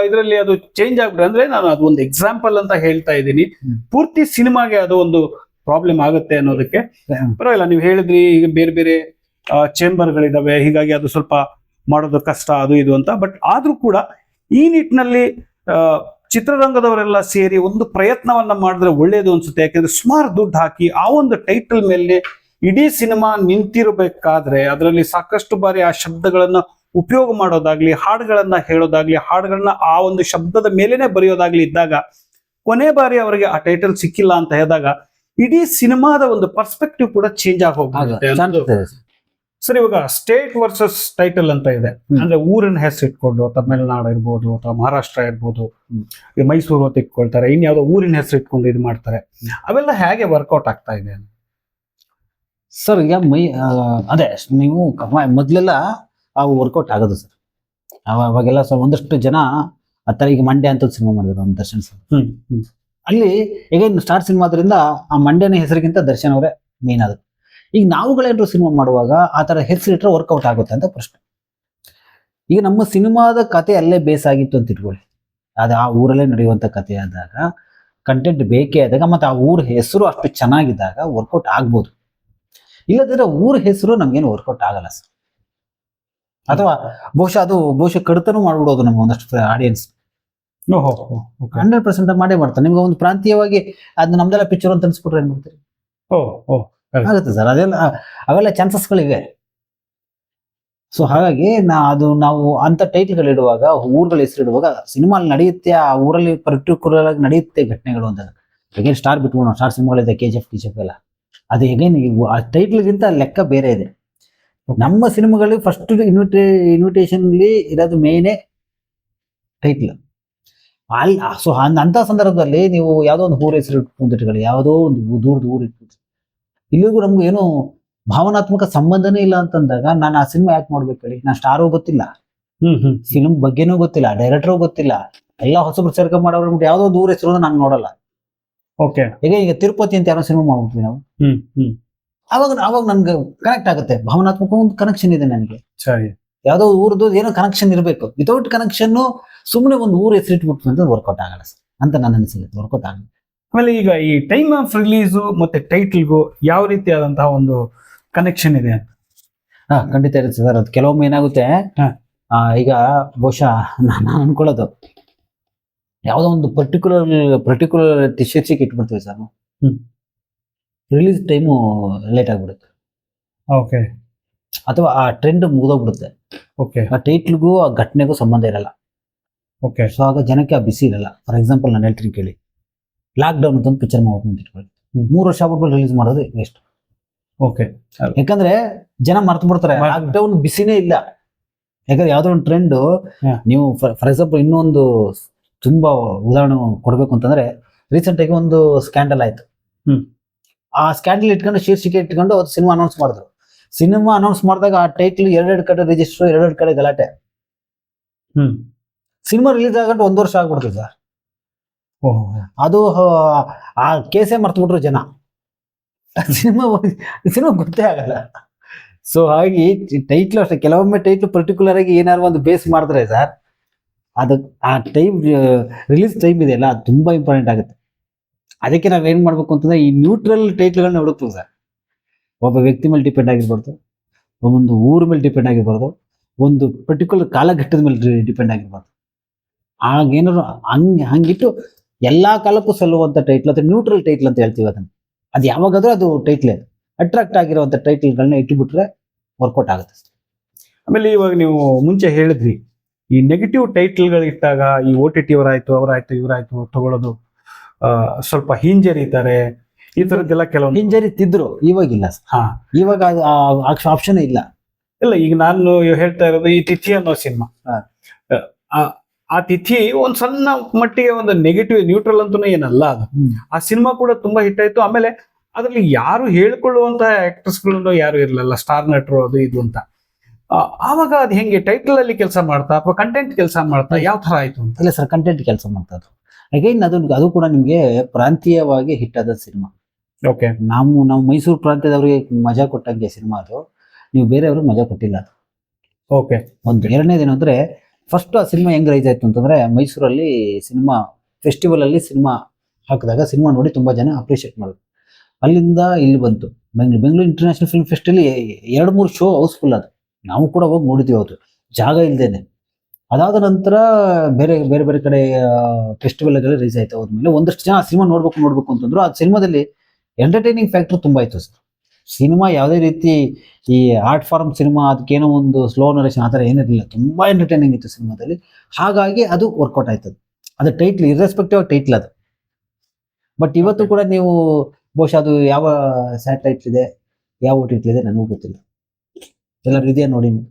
ಇದರಲ್ಲಿ ಅದು ಚೇಂಜ್ ಆಗ್ಬಿಟ್ರೆ, ಅಂದ್ರೆ ನಾನು ಅದು ಒಂದು ಎಕ್ಸಾಂಪಲ್ ಅಂತ ಹೇಳ್ತಾ ಇದ್ದೀನಿ. ಪೂರ್ತಿ ಸಿನಿಮಾಗೆ ಅದು ಒಂದು ಪ್ರಾಬ್ಲಮ್ ಆಗುತ್ತೆ ಅನ್ನೋದಕ್ಕೆ ಪರವಾಗಿಲ್ಲ. ನೀವು ಹೇಳಿದ್ರಿ ಈಗ ಬೇರೆ ಬೇರೆ ಚೇಂಬರ್ಗಳಿದಾವೆ, ಹೀಗಾಗಿ ಅದು ಸ್ವಲ್ಪ ಮಾಡೋದು ಕಷ್ಟ ಅದು ಇದು ಅಂತ. ಬಟ್ ಆದ್ರೂ ಕೂಡ ಈ ನಿಟ್ಟಿನಲ್ಲಿ ಚಿತ್ರರಂಗದವರೆಲ್ಲ ಸೇರಿ ಒಂದು ಪ್ರಯತ್ನವನ್ನ ಮಾಡಿದ್ರೆ ಒಳ್ಳೇದು ಅನ್ಸುತ್ತೆ. ಯಾಕಂದ್ರೆ ಸುಮಾರು ದುಡ್ಡು ಹಾಕಿ ಆ ಒಂದು ಟೈಟಲ್ ಮೇಲೆ ಇಡೀ ಸಿನಿಮಾ ನಿಂತಿರಬೇಕಾದ್ರೆ ಅದರಲ್ಲಿ ಸಾಕಷ್ಟು ಬಾರಿ ಆ ಶಬ್ದಗಳನ್ನ ಉಪಯೋಗ ಮಾಡೋದಾಗ್ಲಿ, ಹಾಡುಗಳನ್ನ ಹೇಳೋದಾಗ್ಲಿ, ಹಾಡುಗಳನ್ನ ಆ ಒಂದು ಶಬ್ದದ ಮೇಲೇನೆ ಬರೆಯೋದಾಗ್ಲಿ ಇದ್ದಾಗ ಕೊನೆ ಬಾರಿ ಅವರಿಗೆ ಆ ಟೈಟಲ್ ಸಿಕ್ಕಿಲ್ಲ ಅಂತ ಹೇಳಿದಾಗ ಇಡೀ ಸಿನಿಮಾದ ಒಂದು ಪರ್ಸ್ಪೆಕ್ಟಿವ್ ಕೂಡ ಚೇಂಜ್ ಆಗಿ ಹೋಗುತ್ತೆ. ಸರ್, ಇವಾಗ ಸ್ಟೇಟ್ ವರ್ಸಸ್ ಟೈಟಲ್ ಅಂತ ಇದೆ. ಅಂದ್ರೆ ಊರಿನ ಹೆಸರು ಇಟ್ಕೊಂಡು ತಮಿಳುನಾಡು ಇರ್ಬೋದು ಅಥವಾ ಮಹಾರಾಷ್ಟ್ರ ಇರ್ಬೋದು, ಈ ಮೈಸೂರು ಅಂತ ಇಟ್ಕೊಳ್ತಾರೆ, ಇನ್ಯಾವುದೋ ಊರಿನ ಹೆಸರು ಇಟ್ಕೊಂಡು ಇದು ಮಾಡ್ತಾರೆ. ಅವೆಲ್ಲ ಹೇಗೆ ವರ್ಕೌಟ್ ಆಗ್ತಾ ಇದೆ? ಸರ್ ಈಗ ಅದೇ ನೀವು ಮೊದ್ಲೆಲ್ಲ ಅವು ವರ್ಕೌಟ್ ಆಗೋದು ಸರ್. ಅವಾಗೆಲ್ಲ ಒಂದಷ್ಟು ಜನ ಆ ಥರ ಈಗ ಮಂಡ್ಯ ಅಂತ ಸಿನಿಮಾ ಮಾಡಿದ್ರು ಒಂದು ದರ್ಶನ್ ಸರ್. ಅಲ್ಲಿ ಈಗ ಸ್ಟಾರ್ ಸಿನಿಮಾದ್ರಿಂದ ಆ ಮಂಡ್ಯನ ಹೆಸರಿಗಿಂತ ದರ್ಶನ್ ಅವರೇ ಮೇನ್ ಆದ್ರು. ಈಗ ನಾವುಗಳೇನಾದ್ರು ಸಿನಿಮಾ ಮಾಡುವಾಗ ಆ ಥರ ಹೆಸರಿಟ್ರೆ ವರ್ಕೌಟ್ ಆಗುತ್ತೆ ಅಂತ ಪ್ರಶ್ನೆ. ಈಗ ನಮ್ಮ ಸಿನಿಮಾದ ಕತೆ ಅಲ್ಲೇ ಬೇಸ್ ಆಗಿತ್ತು ಅಂತ ಇಟ್ಕೊಳ್ಳಿ, ಅದು ಆ ಊರಲ್ಲೇ ನಡೆಯುವಂಥ ಕತೆ ಆದಾಗ, ಕಂಟೆಂಟ್ ಬೇಕೇ ಆದಾಗ, ಮತ್ತು ಆ ಊರ ಹೆಸರು ಅಷ್ಟು ಚೆನ್ನಾಗಿದ್ದಾಗ ವರ್ಕೌಟ್ ಆಗ್ಬೋದು. ಇಲ್ಲದಿದ್ರೆ ಊರ ಹೆಸರು ನಮ್ಗೇನು ವರ್ಕೌಟ್ ಆಗಲ್ಲ ಸರ್. ಅಥವಾ ಬಹುಶಃ ಕಡಿತನೂ ಮಾಡ್ಬಿಡೋದು ನಮ್ಗೆ ಒಂದಷ್ಟು ಆಡಿಯನ್ಸ್ 100% ಮಾಡೇ ಮಾಡ್ತಾರೆ. ನಿಮ್ಗೆ ಒಂದು ಪ್ರಾಂತೀಯವಾಗಿ ಅದು ನಮ್ದೆಲ್ಲ ಪಿಕ್ಚರ್ ಅಂತ ಅನ್ಸ್ಬಿಟ್ರೆ ಏನ್ ಮಾಡ್ತೀರಿ? ಆಗುತ್ತೆ ಸರ್. ಅವೆಲ್ಲ ಚಾನ್ಸಸ್ಗಳಿವೆ. ಸೊ ಹಾಗಾಗಿ ನಾವು ಅಂತ ಟೈಟ್ಲ್ಗಳು ಇಡುವಾಗ, ಊರುಗಳ ಹೆಸರು ಇಡುವಾಗ, ಸಿನಿಮಾ ನಡೆಯುತ್ತೆ, ಆ ಊರಲ್ಲಿ ಪರ್ಟಿಕ್ಯುಲರ್ ಆಗಿ ನಡೆಯುತ್ತೆ ಘಟನೆಗಳು ಅಂತ. ಹೇಗೇನು ಸ್ಟಾರ್ ಬಿಟ್ಕೊಂಡು ಸ್ಟಾರ್ ಸಿನಿಮಾಗಳಿದೆ, KGF ಎಲ್ಲ, ಅದು ಹೇಗೇನು ಆ ಟೈಟ್ಲ್ಗಿಂತ ಲೆಕ್ಕ ಬೇರೆ ಇದೆ. ನಮ್ಮ ಸಿನಿಮಾಗಳಿಗೆ ಫಸ್ಟ್ ಇನ್ವಿಟೇಷನ್ಲಿ ಇರೋದು ಮೇನೇ ಟೈಟ್ಲ್. ಸೊ ಅಂತ ಸಂದರ್ಭದಲ್ಲಿ ನೀವು ಯಾವುದೋ ಒಂದು ಊರ ಹೆಸರು ಇಟ್ಕೊಂಡಿಟ್ಕೊಳ್ಳಿ, ಯಾವುದೋ ಒಂದು ದೂರದ ಊರು ಇಟ್ಕೊಂಡು, ಇಲ್ಲಿಗೂ ನಮ್ಗೆ ಏನೋ ಭಾವನಾತ್ಮಕ ಸಂಬಂಧನೇ ಇಲ್ಲ ಅಂತಂದಾಗ ನಾನು ಆ ಸಿನಿಮಾ ಯಾಕೆ ಮಾಡ್ಬೇಕು ಹೇಳಿ? ನಾನು ಸ್ಟಾರು ಗೊತ್ತಿಲ್ಲ, ಫಿಲ್ಮ್ ಬಗ್ಗೆನೂ ಗೊತ್ತಿಲ್ಲ, ಡೈರೆಕ್ಟರ್ ಗೊತ್ತಿಲ್ಲ, ಎಲ್ಲ ಹೊಸಬ್ರು ಸೇರ್ಕೊಂಡ್ ಮಾಡೋರು ಯಾವುದೋ ಒಂದು ಊರ ಹೆಸರು ನಾನು ನೋಡಲ್ಲ. ಈಗ ತಿರುಪತಿ ಅಂತ ಯಾರೋ ಸಿನಿಮಾ ಮಾಡ್ಬಿಟ್ವಿ ನಾವು, ಅವಾಗ ನನ್ಗೆ ಕನೆಕ್ಟ್ ಆಗುತ್ತೆ. ಭಾವನಾತ್ಮಕ ಒಂದು ಕನೆಕ್ಷನ್ ಇದೆ ನನಗೆ. ಯಾವ್ದೋ ಊರದ್ದು ಏನೋ ಕನೆಕ್ಷನ್ ಇರಬೇಕು. ವಿತೌಟ್ ಕನೆಕ್ಷನ್ ಸುಮ್ಮನೆ ಒಂದು ಊರು ಹೆಸರಿಟ್ಬಿಟ್ಟು ಅಂತ ವರ್ಕೌಟ್ ಆಗಲ್ಲ ಸರ್ ಅಂತ ನನ್ನ ಅನಿಸಿಕೆ. ವರ್ಕೌಟ್ ಆಗಲ್ಲ. ಆಮೇಲೆ ಈಗ ಈ ಟೈಮ್ ಆಫ್ ರಿಲೀಸು ಮತ್ತೆ ಟೈಟ್ಲ್ಗೂ ಯಾವ ರೀತಿಯಾದಂತಹ ಒಂದು ಕನೆಕ್ಷನ್ ಇದೆ? ಖಂಡಿತ ಇರುತ್ತೆ ಸರ್. ಅದು ಕೆಲವೊಮ್ಮೆ ಏನಾಗುತ್ತೆ, ಈಗ ಬಹುಶಃ ನಾನು ಅನ್ಕೊಳ್ಳೋದು, ಯಾವುದೋ ಒಂದು ಪರ್ಟಿಕ್ಯುಲರ್ ಶೀರ್ಷಿಕೆ ಇಟ್ಬಿಡ್ತೀವಿ ಸರ್, ರಿಲೀಸ್ ಟೈಮು ಲೇಟ್ ಆಗ್ಬಿಡುತ್ತೆ. ಅಥವಾ ಆ ಟ್ರೆಂಡ್ ಮುಗಿದೋಗ್ಬಿಡುತ್ತೆ. ಆ ಟೈಟ್ಲ್ಗೂ ಆ ಘಟನೆಗೂ ಸಂಬಂಧ ಇರಲ್ಲ. ಸೊ ಆಗ ಜನಕ್ಕೆ ಆ ಬಿಸಿ ಇರಲ್ಲ. ಫಾರ್ ಎಕ್ಸಾಂಪಲ್ ನಾನು ಹೇಳ್ತೀನಿ ಕೇಳಿ, ಲಾಕ್ಡೌನ್ ಅಂತ ಒಂದು ಪಿಕ್ಚರ್ ಮಾಡ್ಕೊಂಡು ಇಟ್ಕೊಳ್ಳಿ, 3 ವರ್ಷ ಆಗ್ಬಿಟ್ಟು ರಿಲೀಸ್ ಮಾಡೋದು ವೇಸ್ಟ್. ಯಾಕಂದ್ರೆ ಜನ ಮರ್ತು ಬಿಡ್ತಾರೆ, ಲಾಕ್ಡೌನ್ ಬಿಸಿನೇ ಇಲ್ಲ. ಯಾಕಂದ್ರೆ ಯಾವ್ದೋ ಒಂದು ಟ್ರೆಂಡ್, ನೀವು ಫಾರ್ ಎಕ್ಸಾಂಪಲ್ ಇನ್ನೊಂದು ತುಂಬಾ ಉದಾಹರಣೆ ಕೊಡ್ಬೇಕು ಅಂತಂದ್ರೆ, ರೀಸೆಂಟ್ ಆಗಿ ಒಂದು ಸ್ಕ್ಯಾಂಡಲ್ ಆಯ್ತು. ಆ ಸ್ಕ್ಯಾಂಡಲ್ ಇಟ್ಕೊಂಡು ಶೀರ್ಷಿಕೆ ಇಟ್ಕೊಂಡು ಅವ್ರು ಸಿನಿಮಾ ಅನೌನ್ಸ್ ಮಾಡಿದ್ರು. ಸಿನಿಮಾ ಅನೌನ್ಸ್ ಮಾಡಿದಾಗ ಆ ಟೈಟ್ಲ್ 2 ಕಡೆ ರಿಜಿಸ್ಟರ್, 2 ಕಡೆ ಗಲಾಟೆ. ಸಿನಿಮಾ ರಿಲೀಸ್ ಆಗಂಟು 1 ವರ್ಷ ಆಗ್ಬಿಡ್ತದೆ ಸರ್. ಅದು ಆ ಕೇಸೇ ಮರ್ತು ಬಿಟ್ರು ಜನ. ಸಿನಿಮಾ ಗೊತ್ತೇ ಆಗಲ್ಲ. ಸೊ ಹಾಗಾಗಿ ಟೈಟ್ಲ್ ಅಷ್ಟೇ, ಕೆಲವೊಮ್ಮೆ ಟೈಟ್ಲ್ ಪರ್ಟಿಕ್ಯುಲರ್ ಆಗಿ ಏನಾದ್ರು ಒಂದು ಬೇಸ್ ಮಾಡಿದ್ರೆ ಸರ್, ಅದು ಆ ಟೈಮ್ ರಿಲೀಸ್ ಟೈಮ್ ಇದೆಯಲ್ಲ, ಅದು ತುಂಬಾ ಇಂಪಾರ್ಟೆಂಟ್ ಆಗುತ್ತೆ. ಅದಕ್ಕೆ ನಾವ್ ಏನ್ ಮಾಡ್ಬೇಕು ಅಂತಂದ್ರೆ, ಈ ನ್ಯೂಟ್ರಲ್ ಟೈಟ್ಲ್ಗಳನ್ನ ಹುಡುಕ್ತೀವಿ ಸರ್. ಒಬ್ಬ ವ್ಯಕ್ತಿ ಮೇಲೆ ಡಿಪೆಂಡ್ ಆಗಿರ್ಬಾರ್ದು, ಒಂದು ಊರ ಮೇಲೆ ಡಿಪೆಂಡ್ ಆಗಿರ್ಬಾರ್ದು, ಒಂದು ಪರ್ಟಿಕ್ಯುಲರ್ ಕಾಲಘಟ್ಟದ ಮೇಲೆ ಡಿಪೆಂಡ್ ಆಗಿರ್ಬಾರ್ದು. ಆಗೇನಾದ್ರು ಹಂಗಿಟ್ಟು ಎಲ್ಲಾ ಕಾಲಕ್ಕೂ ಸಲ್ಲುವಂತ ಟೈಟ್ಲ್ ಅಥವಾ ನ್ಯೂಟ್ರಲ್ ಟೈಟ್ಲ್ ಅಂತ ಹೇಳ್ತೀವಿ ಅದನ್ನ. ಅದು ಯಾವಾಗಾದ್ರೂ ಅದು ಟೈಟ್ಲ್ ಅಟ್ರಾಕ್ಟ್ ಆಗಿರುವಂತ ಟೈಟ್ಲ್ಗಳನ್ನ ಇಟ್ಟುಬಿಟ್ರೆ ವರ್ಕೌಟ್ ಆಗುತ್ತೆ. ಆಮೇಲೆ ಇವಾಗ ನೀವು ಮುಂಚೆ ಹೇಳಿದ್ರಿ, ಈ ನೆಗೆಟಿವ್ ಟೈಟ್ಲ್ಗಳು ಇಟ್ಟಾಗ ಈ OTT ಅವರಾಯ್ತು ಇವರಾಯ್ತು ತಗೊಳ್ಳೋದು ಸ್ವಲ್ಪ ಹಿಂಜರಿತಾರೆ, ಈ ತರದ್ದೆಲ್ಲ ಕೆಲವೊಂದು ಹಿಂಜರಿತಿದ್ರು. ಇವಾಗಿಲ್ಲ ಸರ್. ಇವಾಗ ಆಪ್ಷನ್ ಇಲ್ಲ. ಈಗ ನಾನು ಹೇಳ್ತಾ ಇರೋದು ಈ ತಿಥಿ ಅನ್ನೋ ಸಿನಿಮಾ. ಆ ತಿಥಿ ಒಂದ್ ಸಣ್ಣ ಮಟ್ಟಿಗೆ ಒಂದು ನೆಗೆಟಿವ್, ನ್ಯೂಟ್ರಲ್ ಅಂತೂ ಏನಲ್ಲ ಅದು. ಆ ಸಿನಿಮಾ ಕೂಡ ತುಂಬಾ ಹಿಟ್ ಆಯ್ತು. ಆಮೇಲೆ ಅದ್ರಲ್ಲಿ ಯಾರು ಹೇಳ್ಕೊಳ್ಳುವಂತ ಆಕ್ಟರ್ಸ್ಗಳನ್ನು ಯಾರು ಇರಲಿಲ್ಲ, ಸ್ಟಾರ್ ನಟರು ಅದು ಇದು ಅಂತ. ಆವಾಗ ಅದು ಹೆಂಗೆ ಟೈಟಲ್ ಅಲ್ಲಿ ಕೆಲಸ ಮಾಡ್ತಾ ಅಥವಾ ಕಂಟೆಂಟ್ ಕೆಲಸ ಮಾಡ್ತಾ ಯಾವ ತರ ಆಯ್ತು ಅಂತ? ಇಲ್ಲ ಸರ್, ಕಂಟೆಂಟ್ ಕೆಲಸ ಮಾಡ್ತಾ ಅದು. ಅಗೈನ್ ಅದು ಕೂಡ ನಿಮ್ಗೆ ಪ್ರಾಂತೀಯವಾಗಿ ಹಿಟ್ ಆದ ಸಿನಿಮಾ. ನಾವು ಮೈಸೂರು ಪ್ರಾಂತ್ಯದವ್ರಿಗೆ ಮಜಾ ಕೊಟ್ಟಂಗೆ ಸಿನಿಮಾ ಅದು. ನೀವು ಬೇರೆಯವ್ರಿಗೆ ಮಜಾ ಕೊಟ್ಟಿಲ್ಲ ಅದು. ಒಂದು ಎರಡನೇದೇನು ಅಂದ್ರೆ, ಫಸ್ಟ್ ಆ ಸಿನಿಮಾ ಹೆಂಗ್ ರೈಸ್ ಆಯ್ತು ಅಂತಂದ್ರೆ, ಮೈಸೂರಲ್ಲಿ ಸಿನಿಮಾ ಫೆಸ್ಟಿವಲ್ ಅಲ್ಲಿ ಸಿನಿಮಾ ಹಾಕಿದಾಗ ಸಿನಿಮಾ ನೋಡಿ ತುಂಬಾ ಜನ ಅಪ್ರಿಷಿಯೇಟ್ ಮಾಡಿದ್ರು. ಅಲ್ಲಿಂದ ಇಲ್ಲಿ ಬಂತು ಬೆಂಗಳೂರು ಇಂಟರ್ನ್ಯಾಷನಲ್ ಫಿಲ್ಮ್ ಫೆಸ್ಟ್ ಅಲ್ಲಿ 2-3 ಶೋ ಹೌಸ್ಫುಲ್ ಅದು. ನಾವು ಕೂಡ ಹೋಗಿ ನೋಡಿದ್ವಿ. ಅವತ್ತು ಜಾಗ ಇಲ್ದೇನೆ ಅದಾದ ನಂತರ ಬೇರೆ ಬೇರೆ ಬೇರೆ ಕಡೆ ಫೆಸ್ಟಿವಲ್ಗಳು ರಿಲೀಸ್ ಆಯ್ತು ಹೋದ್ಮೇಲೆ ಒಂದಷ್ಟು ಜನ ಸಿನಿಮಾ ನೋಡ್ಬೇಕು ಅಂತಂದ್ರು. ಆ ಸಿನಿಮಾದಲ್ಲಿ ಎಂಟರ್ಟೈನಿಂಗ್ ಫ್ಯಾಕ್ಟರ್ ತುಂಬಾ ಇತ್ತು ಸರ್. ಸಿನಿಮಾ ಯಾವುದೇ ರೀತಿ ಈ ಆರ್ಟ್ ಫಾರ್ಮ್ ಸಿನಿಮಾ ಅದಕ್ಕೇನೋ ಒಂದು ಸ್ಲೋ ನರೇಷನ್ ಆ ಥರ ಏನಿರಲಿಲ್ಲ, ತುಂಬಾ ಎಂಟರ್ಟೈನಿಂಗ್ ಇತ್ತು ಸಿನಿಮಾದಲ್ಲಿ. ಹಾಗಾಗಿ ಅದು ವರ್ಕೌಟ್ ಆಯ್ತದೆ. ಅದು ಟೈಟ್ಲ್ ಇರ್ರೆಸ್ಪೆಕ್ಟಿವ್ ಆಗಿ ಟೈಟ್ಲ್ ಅದು. ಬಟ್ ಇವತ್ತು ಕೂಡ ನೀವು ಬಹುಶಃ ಅದು ಯಾವ ಸ್ಯಾಟಲೈಟ್ ಇದೆ, ಯಾವ OTT ಇದೆ ನನಗೂ ಗೊತ್ತಿಲ್ಲ. ಎಲ್ಲರೂ ಇದೆಯಾ ನೋಡಿ ನೀವು.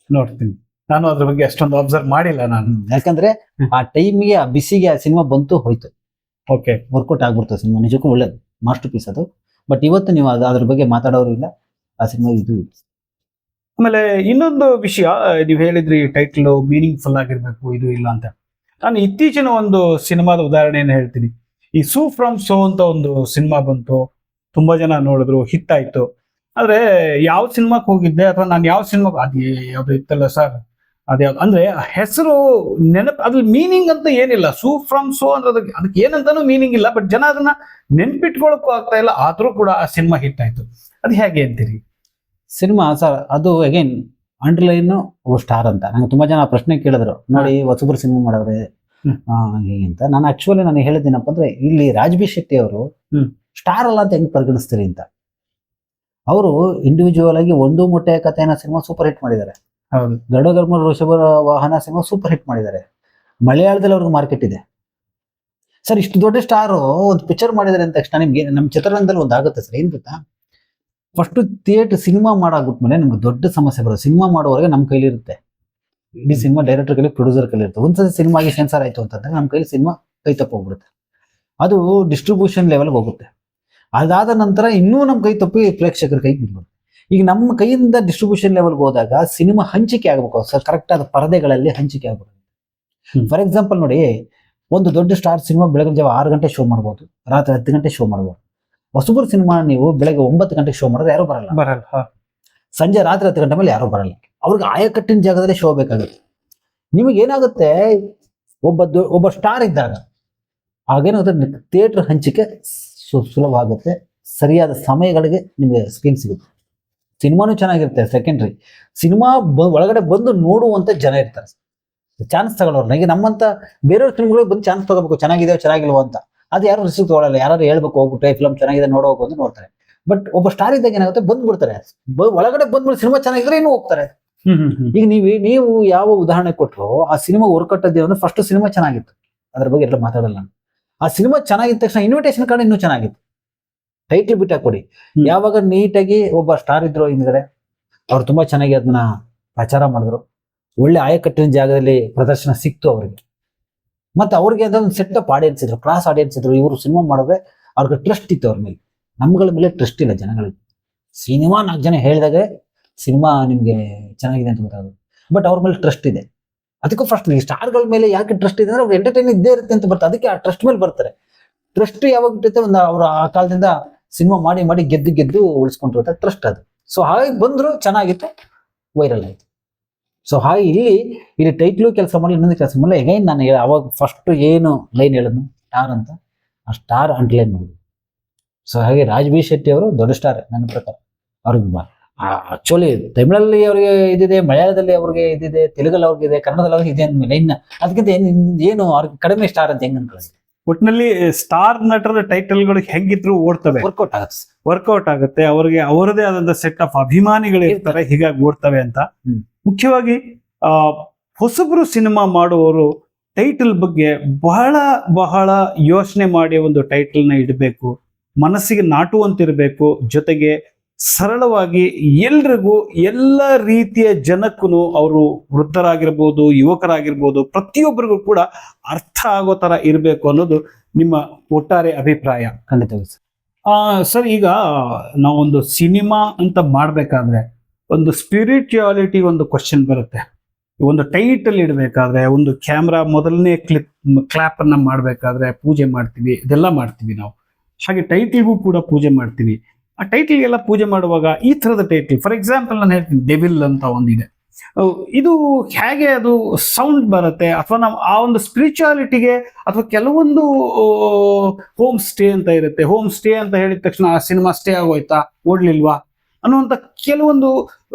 ನೋಡ್ತೀನಿ. ನಾನು ಅದ್ರ ಬಗ್ಗೆ ಅಷ್ಟೊಂದು ಅಬ್ಸರ್ವ್ ಮಾಡಿಲ್ಲ ನಾನು. ಯಾಕಂದ್ರೆ ಆ ಟೈಮಿಗೆ ಆ ಬಿಸಿಗೆ ಆ ಸಿನಿಮಾ ಬಂತು ಹೋಯ್ತು, ಓಕೆ. ವರ್ಕೌಟ್ ಆಗ್ಬಿಡ್ತು ಸಿನಿಮಾ. ನಿಜಕ್ಕೂ ಒಳ್ಳೇದು, ಮಾಸ್ಟರ್ ಪೀಸ್ ಅದು. ಬಟ್ ಇವತ್ತು ನೀವು ಅದ್ರ ಬಗ್ಗೆ ಮಾತಾಡೋರು ಇಲ್ಲ. ಆ ಸಿನಿಮಾ ಇದು. ಆಮೇಲೆ ಇನ್ನೊಂದು ವಿಷಯ, ನೀವು ಹೇಳಿದ್ರಿ ಟೈಟ್ಲ್ ಮೀನಿಂಗ್ಫುಲ್ ಆಗಿರ್ಬೇಕು, ಇದು ಇಲ್ಲ ಅಂತ. ನಾನು ಇತ್ತೀಚಿನ ಒಂದು ಸಿನಿಮಾದ ಉದಾಹರಣೆಯನ್ನು ಹೇಳ್ತೀನಿ. ಈ ಸೂ ಫ್ರಮ್ ಸೋ ಅಂತ ಒಂದು ಸಿನಿಮಾ ಬಂತು, ತುಂಬಾ ಜನ ನೋಡಿದ್ರು, ಹಿಟ್ ಆಯ್ತು. ಆದ್ರೆ ಯಾವ ಸಿನಿಮಾಕ್ಕೆ ಹೋಗಿದ್ದೆ ಅಥವಾ ನಾನು ಯಾವ ಸಿನಿಮಾ ಅದು ಯಾವ್ದು ಇತ್ತಲ್ಲ ಸರ್, ಅದ್ಯಾವ್ದು ಅಂದ್ರೆ ಹೆಸರು ನೆನಪು, ಅದ್ರ ಮೀನಿಂಗ್ ಅಂತ ಏನಿಲ್ಲ. ಸೂ ಫ್ರಮ್ ಸೋ ಅಂದ್ರೆ ಅದಕ್ಕೆ ಏನಂತಾನು ಮೀನಿಂಗ್ ಇಲ್ಲ. ಬಟ್ ಜನ ಅದನ್ನ ನೆನ್ಪಿಟ್ಕೊಳಕ್ಕೂ ಆಗ್ತಾ ಇಲ್ಲ, ಆದ್ರೂ ಕೂಡ ಆ ಸಿನಿಮಾ ಹಿಟ್ ಆಯ್ತು. ಅದು ಹೇಗೆ ಅಂತೀರಿ? ಸಿನಿಮಾ ಸರ್ ಅದು ಅಗೈನ್ ಅಂಡರ್ಲೈನ್ ಸ್ಟಾರ್ ಅಂತ. ನಂಗೆ ತುಂಬಾ ಜನ ಪ್ರಶ್ನೆ ಕೇಳಿದ್ರು, ನೋಡಿ ಹೊಸಬ್ರು ಸಿನಿಮಾ ಮಾಡಿದ್ರೆ ಹೀಗೆ ಅಂತ. ನಾನು ಆಕ್ಚುಲಿ ನಾನು ಹೇಳಿದ್ದೇನಪ್ಪ ಅಂದ್ರೆ, ಇಲ್ಲಿ ರಾಜ್ಬಿ ಶೆಟ್ಟಿ ಅವರು ಸ್ಟಾರ್ ಅಲ್ಲ ಅಂತ ಹೆಂಗ್ ಪರಿಗಣಿಸ್ತೀರಿ ಅಂತ. ಅವರು ಇಂಡಿವಿಜುವಲ್ ಆಗಿ ಒಂದು ಮೊಟ್ಟೆಯ ಕಥೆನ ಸಿನಿಮಾ ಸೂಪರ್ ಹಿಟ್ ಮಾಡಿದ್ದಾರೆ. ಹೌದು. ಗರುಡ ಋಷಭ ವಾಹನ ಸಿನಿಮಾ ಸೂಪರ್ ಹಿಟ್ ಮಾಡಿದ್ದಾರೆ. ಮಲಯಾಳದಲ್ಲಿ ಅವ್ರಿಗೆ ಮಾರ್ಕೆಟ್ ಇದೆ ಸರ್. ಇಷ್ಟು ದೊಡ್ಡ ಸ್ಟಾರ್ ಒಂದು ಪಿಕ್ಚರ್ ಮಾಡಿದ್ದಾರೆ ಅಂತ ತಕ್ಷಣ ನಿಮ್ಗೆ ನಮ್ಮ ಚಿತ್ರರಂಗದಲ್ಲಿ ಒಂದು ಆಗುತ್ತೆ ಸರ್. ಏನ್ ಗೊತ್ತಾ, ಫಸ್ಟ್ ಥಿಯೇಟರ್ ಸಿನಿಮಾ ಮಾಡಾಗ್ಬಿಟ್ಮೇಲೆ ನಮ್ಗೆ ದೊಡ್ಡ ಸಮಸ್ಯೆ ಬರೋದು. ಸಿನಿಮಾ ಮಾಡುವವರೆಗೆ ನಮ್ಮ ಕೈಲಿ ಇರುತ್ತೆ, ಇಡೀ ಸಿನಿಮಾ ಡೈರೆಕ್ಟರ್ ಕೈಲಿ, ಪ್ರೊಡ್ಯೂಸರ್ ಕೈಲಿ ಇರುತ್ತೆ. ಒಂದ್ಸತಿ ಸಿನಿಮಾಗೆ ಸೆನ್ಸಾರ್ ಆಯ್ತು ಅಂತಂದ್ರೆ ನಮ್ಮ ಕೈಲಿ ಸಿನಿಮಾ ಕೈ ತಪ್ಪೋಗ್ಬಿಡುತ್ತೆ. ಅದು ಡಿಸ್ಟ್ರಿಬ್ಯೂಷನ್ ಲೆವೆಲ್ಗೆ ಹೋಗುತ್ತೆ. ಅದಾದ ನಂತರ ಇನ್ನೂ ನಮ್ಮ ಕೈ ತಪ್ಪಿ ಪ್ರೇಕ್ಷಕರ ಕೈಗೆ ಬಿಡ್ಬೋದು. ಈಗ ನಮ್ಮ ಕೈಯಿಂದ ಡಿಸ್ಟ್ರಿಬ್ಯೂಷನ್ ಲೆವೆಲ್ಗೆ ಹೋದಾಗ ಸಿನಿಮಾ ಹಂಚಿಕೆ ಆಗ್ಬೇಕು ಸರ್, ಕರೆಕ್ಟ್ ಆದ ಪರದೆಗಳಲ್ಲಿ ಹಂಚಿಕೆ ಆಗ್ಬೇಕು. ಫಾರ್ ಎಕ್ಸಾಂಪಲ್ ನೋಡಿ, ಒಂದು ದೊಡ್ಡ ಸ್ಟಾರ್ ಸಿನಿಮಾ ಬೆಳಗಿನ ಜಾವ 6 ಗಂಟೆ ಶೋ ಮಾಡ್ಬೋದು, ರಾತ್ರಿ 10 ಗಂಟೆ ಶೋ ಮಾಡ್ಬೋದು. ಹೊಸಬರು ಸಿನಿಮಾ ನೀವು ಬೆಳಗ್ಗೆ 9 ಗಂಟೆಗೆ ಶೋ ಮಾಡಿದ್ರೆ ಯಾರು ಬರಲ್ಲ. ಸಂಜೆ ರಾತ್ರಿ 10 ಗಂಟೆ ಮೇಲೆ ಯಾರು ಬರಲ್ಲ. ಅವ್ರಿಗೆ ಆಯಕಟ್ಟಿನ ಜಾಗದಲ್ಲಿ ಶೋ ಬೇಕಾಗುತ್ತೆ. ನಿಮಗೆ ಏನಾಗುತ್ತೆ, ಒಬ್ಬ ಸ್ಟಾರ್ ಇದ್ದಾಗ ಆಗೇನಾಗುತ್ತೆ, ಥಿಯೇಟರ್ ಹಂಚಿಕೆ ಸುಲಭ ಆಗುತ್ತೆ. ಸರಿಯಾದ ಸಮಯಗಳಿಗೆ ನಿಮಗೆ ಸ್ಕ್ರೀನ್ ಸಿಗುತ್ತೆ. ಸಿನಿಮಾನು ಚೆನ್ನಾಗಿರುತ್ತೆ, ಸೆಕೆಂಡ್ರಿ. ಸಿನಿಮಾ ಒಳಗಡೆ ಬಂದು ನೋಡುವಂತ ಜನ ಇರ್ತಾರೆ, ಚಾನ್ಸ್ ತಗೊಳ್ಳೋರು. ನನಗೆ ನಮ್ಮಂತ ಬೇರೆಯವ್ರ ಸಿನಿಮಾಗಳಿಗೆ ಬಂದು ಚಾನ್ಸ್ ತಗೋಬೇಕು, ಚೆನ್ನಾಗಿದೆ ಚೆನ್ನಾಗಿಲ್ವ ಅಂತ. ಅದು ಯಾರು ರಿಸ್ಕ್ ತಗೊಳ್ಳಲ್ಲ. ಯಾರು ಹೇಳ್ಬೇಕು ಹೋಗ್ಬಿಟ್ಟು ಫಿಲಮ್ ಚೆನ್ನಾಗಿದೆ ನೋಡೋಕು ಅಂತ ನೋಡ್ತಾರೆ. ಬಟ್ ಒಬ್ಬ ಸ್ಟಾರ್ ಇದ್ದಾಗ ಏನಾಗುತ್ತೆ, ಬಂದ್ಬಿಡ್ತಾರೆ. ಒಳಗಡೆ ಬಂದ್ಬಿಟ್ಟು ಸಿನಿಮಾ ಚೆನ್ನಾಗಿದ್ರೆ ಇನ್ನೂ ಹೋಗ್ತಾರೆ. ಈಗ ನೀವು ಯಾವ ಉದಾಹರಣೆ ಕೊಟ್ಟರು, ಆ ಸಿನಿಮಾ ವರ್ಕೌಟ್ ಅಂದ್ರೆ ಫಸ್ಟ್ ಸಿನಿಮಾ ಚೆನ್ನಾಗಿತ್ತು, ಅದ್ರ ಬಗ್ಗೆ ಎಲ್ಲ ಮಾತಾಡಲ್ಲ. ಆ ಸಿನಿಮಾ ಚೆನ್ನಾಗಿದ್ದ ತಕ್ಷಣ ಇನ್ವಿಟೇಷನ್ ಕಾರ್ಡ್ ಇನ್ನೂ ಚೆನ್ನಾಗಿತ್ತು. ಟೈಟ್ಲ್ ಬಿಟ್ಟ ಕೊಡಿ. ಯಾವಾಗ ನೀಟಾಗಿ ಒಬ್ಬ ಸ್ಟಾರ್ ಇದ್ರು ಹಿಂದ್ಗಡೆ, ಅವ್ರು ತುಂಬಾ ಚೆನ್ನಾಗಿ ಅದನ್ನ ಪ್ರಚಾರ ಮಾಡಿದ್ರು, ಒಳ್ಳೆ ಆಯಕಟ್ಟಿನ ಜಾಗದಲ್ಲಿ ಪ್ರದರ್ಶನ ಸಿಕ್ತು ಅವ್ರಿಗೆ. ಮತ್ತೆ ಅವ್ರಿಗೆ ಅದೊಂದು ಸೆಟ್ ಅಪ್ ಆಡಿಯನ್ಸ್ ಇದ್ರು, ಕ್ಲಾಸ್ ಆಡಿಯನ್ಸ್ ಇದ್ರು. ಇವರು ಸಿನಿಮಾ ಮಾಡಿದ್ರೆ ಅವ್ರಿಗೆ ಟ್ರಸ್ಟ್ ಇತ್ತು ಅವ್ರ ಮೇಲೆ. ನಮ್ಗಳ ಮೇಲೆ ಟ್ರಸ್ಟ್ ಇಲ್ಲ ಜನಗಳಿಗೆ. ಸಿನಿಮಾ 4 ಜನ ಹೇಳಿದಾಗ ಸಿನಿಮಾ ನಿಮ್ಗೆ ಚೆನ್ನಾಗಿದೆ ಅಂತ ಗೊತ್ತಾಗುತ್ತೆ. ಬಟ್ ಅವ್ರ ಮೇಲೆ ಟ್ರಸ್ಟ್ ಇದೆ. ಅದಕ್ಕೂ ಫಸ್ಟ್ ಸ್ಟಾರ್ಗಳ ಮೇಲೆ ಯಾಕೆ ಟ್ರಸ್ಟ್ ಇದೆ ಅಂದ್ರೆ, ಅವ್ರು ಎಂಟರ್ಟೈನ್ ಇದ್ದೇ ಇರುತ್ತೆ ಅಂತ ಬರ್ತಾರೆ. ಅದಕ್ಕೆ ಆ ಟ್ರಸ್ಟ್ ಮೇಲೆ ಬರ್ತಾರೆ. ಟ್ರಸ್ಟ್ ಯಾವಾಗ ಇಟ್ಟೈತೆ, ಒಂದು ಅವ್ರ ಆ ಕಾಲದಿಂದ ಸಿನಿಮಾ ಮಾಡಿ ಗೆದ್ದು ಉಳಿಸ್ಕೊಂಡಿರ್ತಾರೆ, ಟ್ರಸ್ಟ್ ಅದು. ಸೊ ಹಾಗೆ ಬಂದ್ರು, ಚೆನ್ನಾಗಿತ್ತು, ವೈರಲ್ ಆಯ್ತು. ಸೊ ಹಾಗೆ ಇಲ್ಲಿ ಟೈಟ್ಲು ಕೆಲಸ ಮಾಡಿ, ಇನ್ನೊಂದು ಕೆಲಸ ಮಾಡಲ್ಲ. ಎಗೈನ್ ನಾನು ಅವಾಗ ಫಸ್ಟ್ ಏನು ಲೈನ್ ಹೇಳಿದ್ನು, ಸ್ಟಾರ್ ಅಂತ, ಆ ಸ್ಟಾರ್ ಅಂಡ್ಲೈನ್ ಮಾಡಿ. ಸೊ ಹಾಗೆ ರಾಜ್ಬಿ ಶೆಟ್ಟಿ ಅವರು ದೊಡ್ಡ ಸ್ಟಾರ್ ನನ್ನ ಪ್ರಕಾರ. ಅವ್ರಿಗೆ ಆಕ್ಚುಲಿ ತಮಿಳಲ್ಲಿ ಅವ್ರಿಗೆ ಇದಿದೆ, ಮಲಯಾಳದಲ್ಲಿ ಅವ್ರಿಗೆ ಇದಿದೆ, ತೆಲುಗಲ್ಲಿ ಅವ್ರಿಗಿದೆ, ಕನ್ನಡದಲ್ಲಿ ಅವ್ರಿಗೆ ಇದೆ ಅಂದ್ಮೇಲೆ ಇನ್ನು ಅದಕ್ಕಿಂತ ಏನು ಅವ್ರಿಗೆ ಕಡಿಮೆ ಸ್ಟಾರ್ ಅಂತ ಹೆಂಗ್ ಅನ್ಕೊಳ್ಳಿ. ಒಟ್ಟಿನಲ್ಲಿ ಸ್ಟಾರ್ ನಟರ ಟೈಟಲ್ಗಳು ಹೆಂಗಿದ್ರು ಓಡ್ತವೆ, ವರ್ಕೌಟ್ ಆಗುತ್ತೆ. ಅವ್ರಿಗೆ ಅವರದೇ ಆದಂತ ಸೆಟ್ ಆಫ್ ಅಭಿಮಾನಿಗಳು ಇರ್ತಾರೆ, ಹೀಗಾಗಿ ಓಡ್ತವೆ ಅಂತ. ಮುಖ್ಯವಾಗಿ ಹೊಸಬ್ರು ಸಿನಿಮಾ ಮಾಡುವವರು ಟೈಟಲ್ ಬಗ್ಗೆ ಬಹಳ ಯೋಚನೆ ಮಾಡಿ ಒಂದು ಟೈಟಲ್ನ ಇಡಬೇಕು, ಮನಸ್ಸಿಗೆ ನಾಟುವಂತಿರಬೇಕು. ಜೊತೆಗೆ ಸರಳವಾಗಿ ಎಲ್ರಿಗೂ, ಎಲ್ಲ ರೀತಿಯ ಜನಕ್ಕೂ, ಅವರು ವೃದ್ಧರಾಗಿರ್ಬೋದು, ಯುವಕರಾಗಿರ್ಬೋದು, ಪ್ರತಿಯೊಬ್ಬರಿಗೂ ಕೂಡ ಅರ್ಥ ಆಗೋ ತರ ಇರಬೇಕು ಅನ್ನೋದು ನಿಮ್ಮ ಒಟ್ಟಾರೆ ಅಭಿಪ್ರಾಯ. ಖಂಡಿತ ಸರ್, ಈಗ ನಾವೊಂದು ಸಿನಿಮಾ ಅಂತ ಮಾಡ್ಬೇಕಾದ್ರೆ ಒಂದು ಸ್ಪಿರಿಚುಯಾಲಿಟಿ ಒಂದು ಕ್ವಶನ್ ಬರುತ್ತೆ. ಒಂದು ಟೈಟಲ್ ಇಡಬೇಕಾದ್ರೆ, ಒಂದು ಕ್ಯಾಮ್ರಾ ಮೊದಲನೇ ಕ್ಲಾಪ್ ಅನ್ನ ಮಾಡ್ಬೇಕಾದ್ರೆ ಪೂಜೆ ಮಾಡ್ತೀವಿ, ಇದೆಲ್ಲ ಮಾಡ್ತೀವಿ ನಾವು. ಹಾಗೆ ಟೈಟಲ್ಗೂ ಕೂಡ ಪೂಜೆ ಮಾಡ್ತೀವಿ. ಆ ಟೈಟಲ್ಗೆಲ್ಲ ಪೂಜೆ ಮಾಡುವಾಗ ಈ ಥರದ ಟೈಟಲ್, ಫಾರ್ ಎಕ್ಸಾಂಪಲ್ ನಾನು ಹೇಳ್ತೀನಿ, ಡೆವಿಲ್ ಅಂತ ಒಂದಿದೆ. ಇದು ಹೇಗೆ ಅದು ಸೌಂಡ್ ಬರುತ್ತೆ, ಅಥವಾ ನಾವು ಆ ಒಂದು ಸ್ಪಿರಿಚುಯಾಲಿಟಿಗೆ, ಅಥವಾ ಕೆಲವೊಂದು ಹೋಮ್ ಸ್ಟೇ ಅಂತ ಇರುತ್ತೆ. ಹೋಮ್ ಸ್ಟೇ ಅಂತ ಹೇಳಿದ ತಕ್ಷಣ ಆ ಸಿನಿಮಾ ಸ್ಟೇ ಆಗೋಯ್ತಾ, ಓಡ್ಲಿಲ್ವಾ ಅನ್ನುವಂಥ ಕೆಲವೊಂದು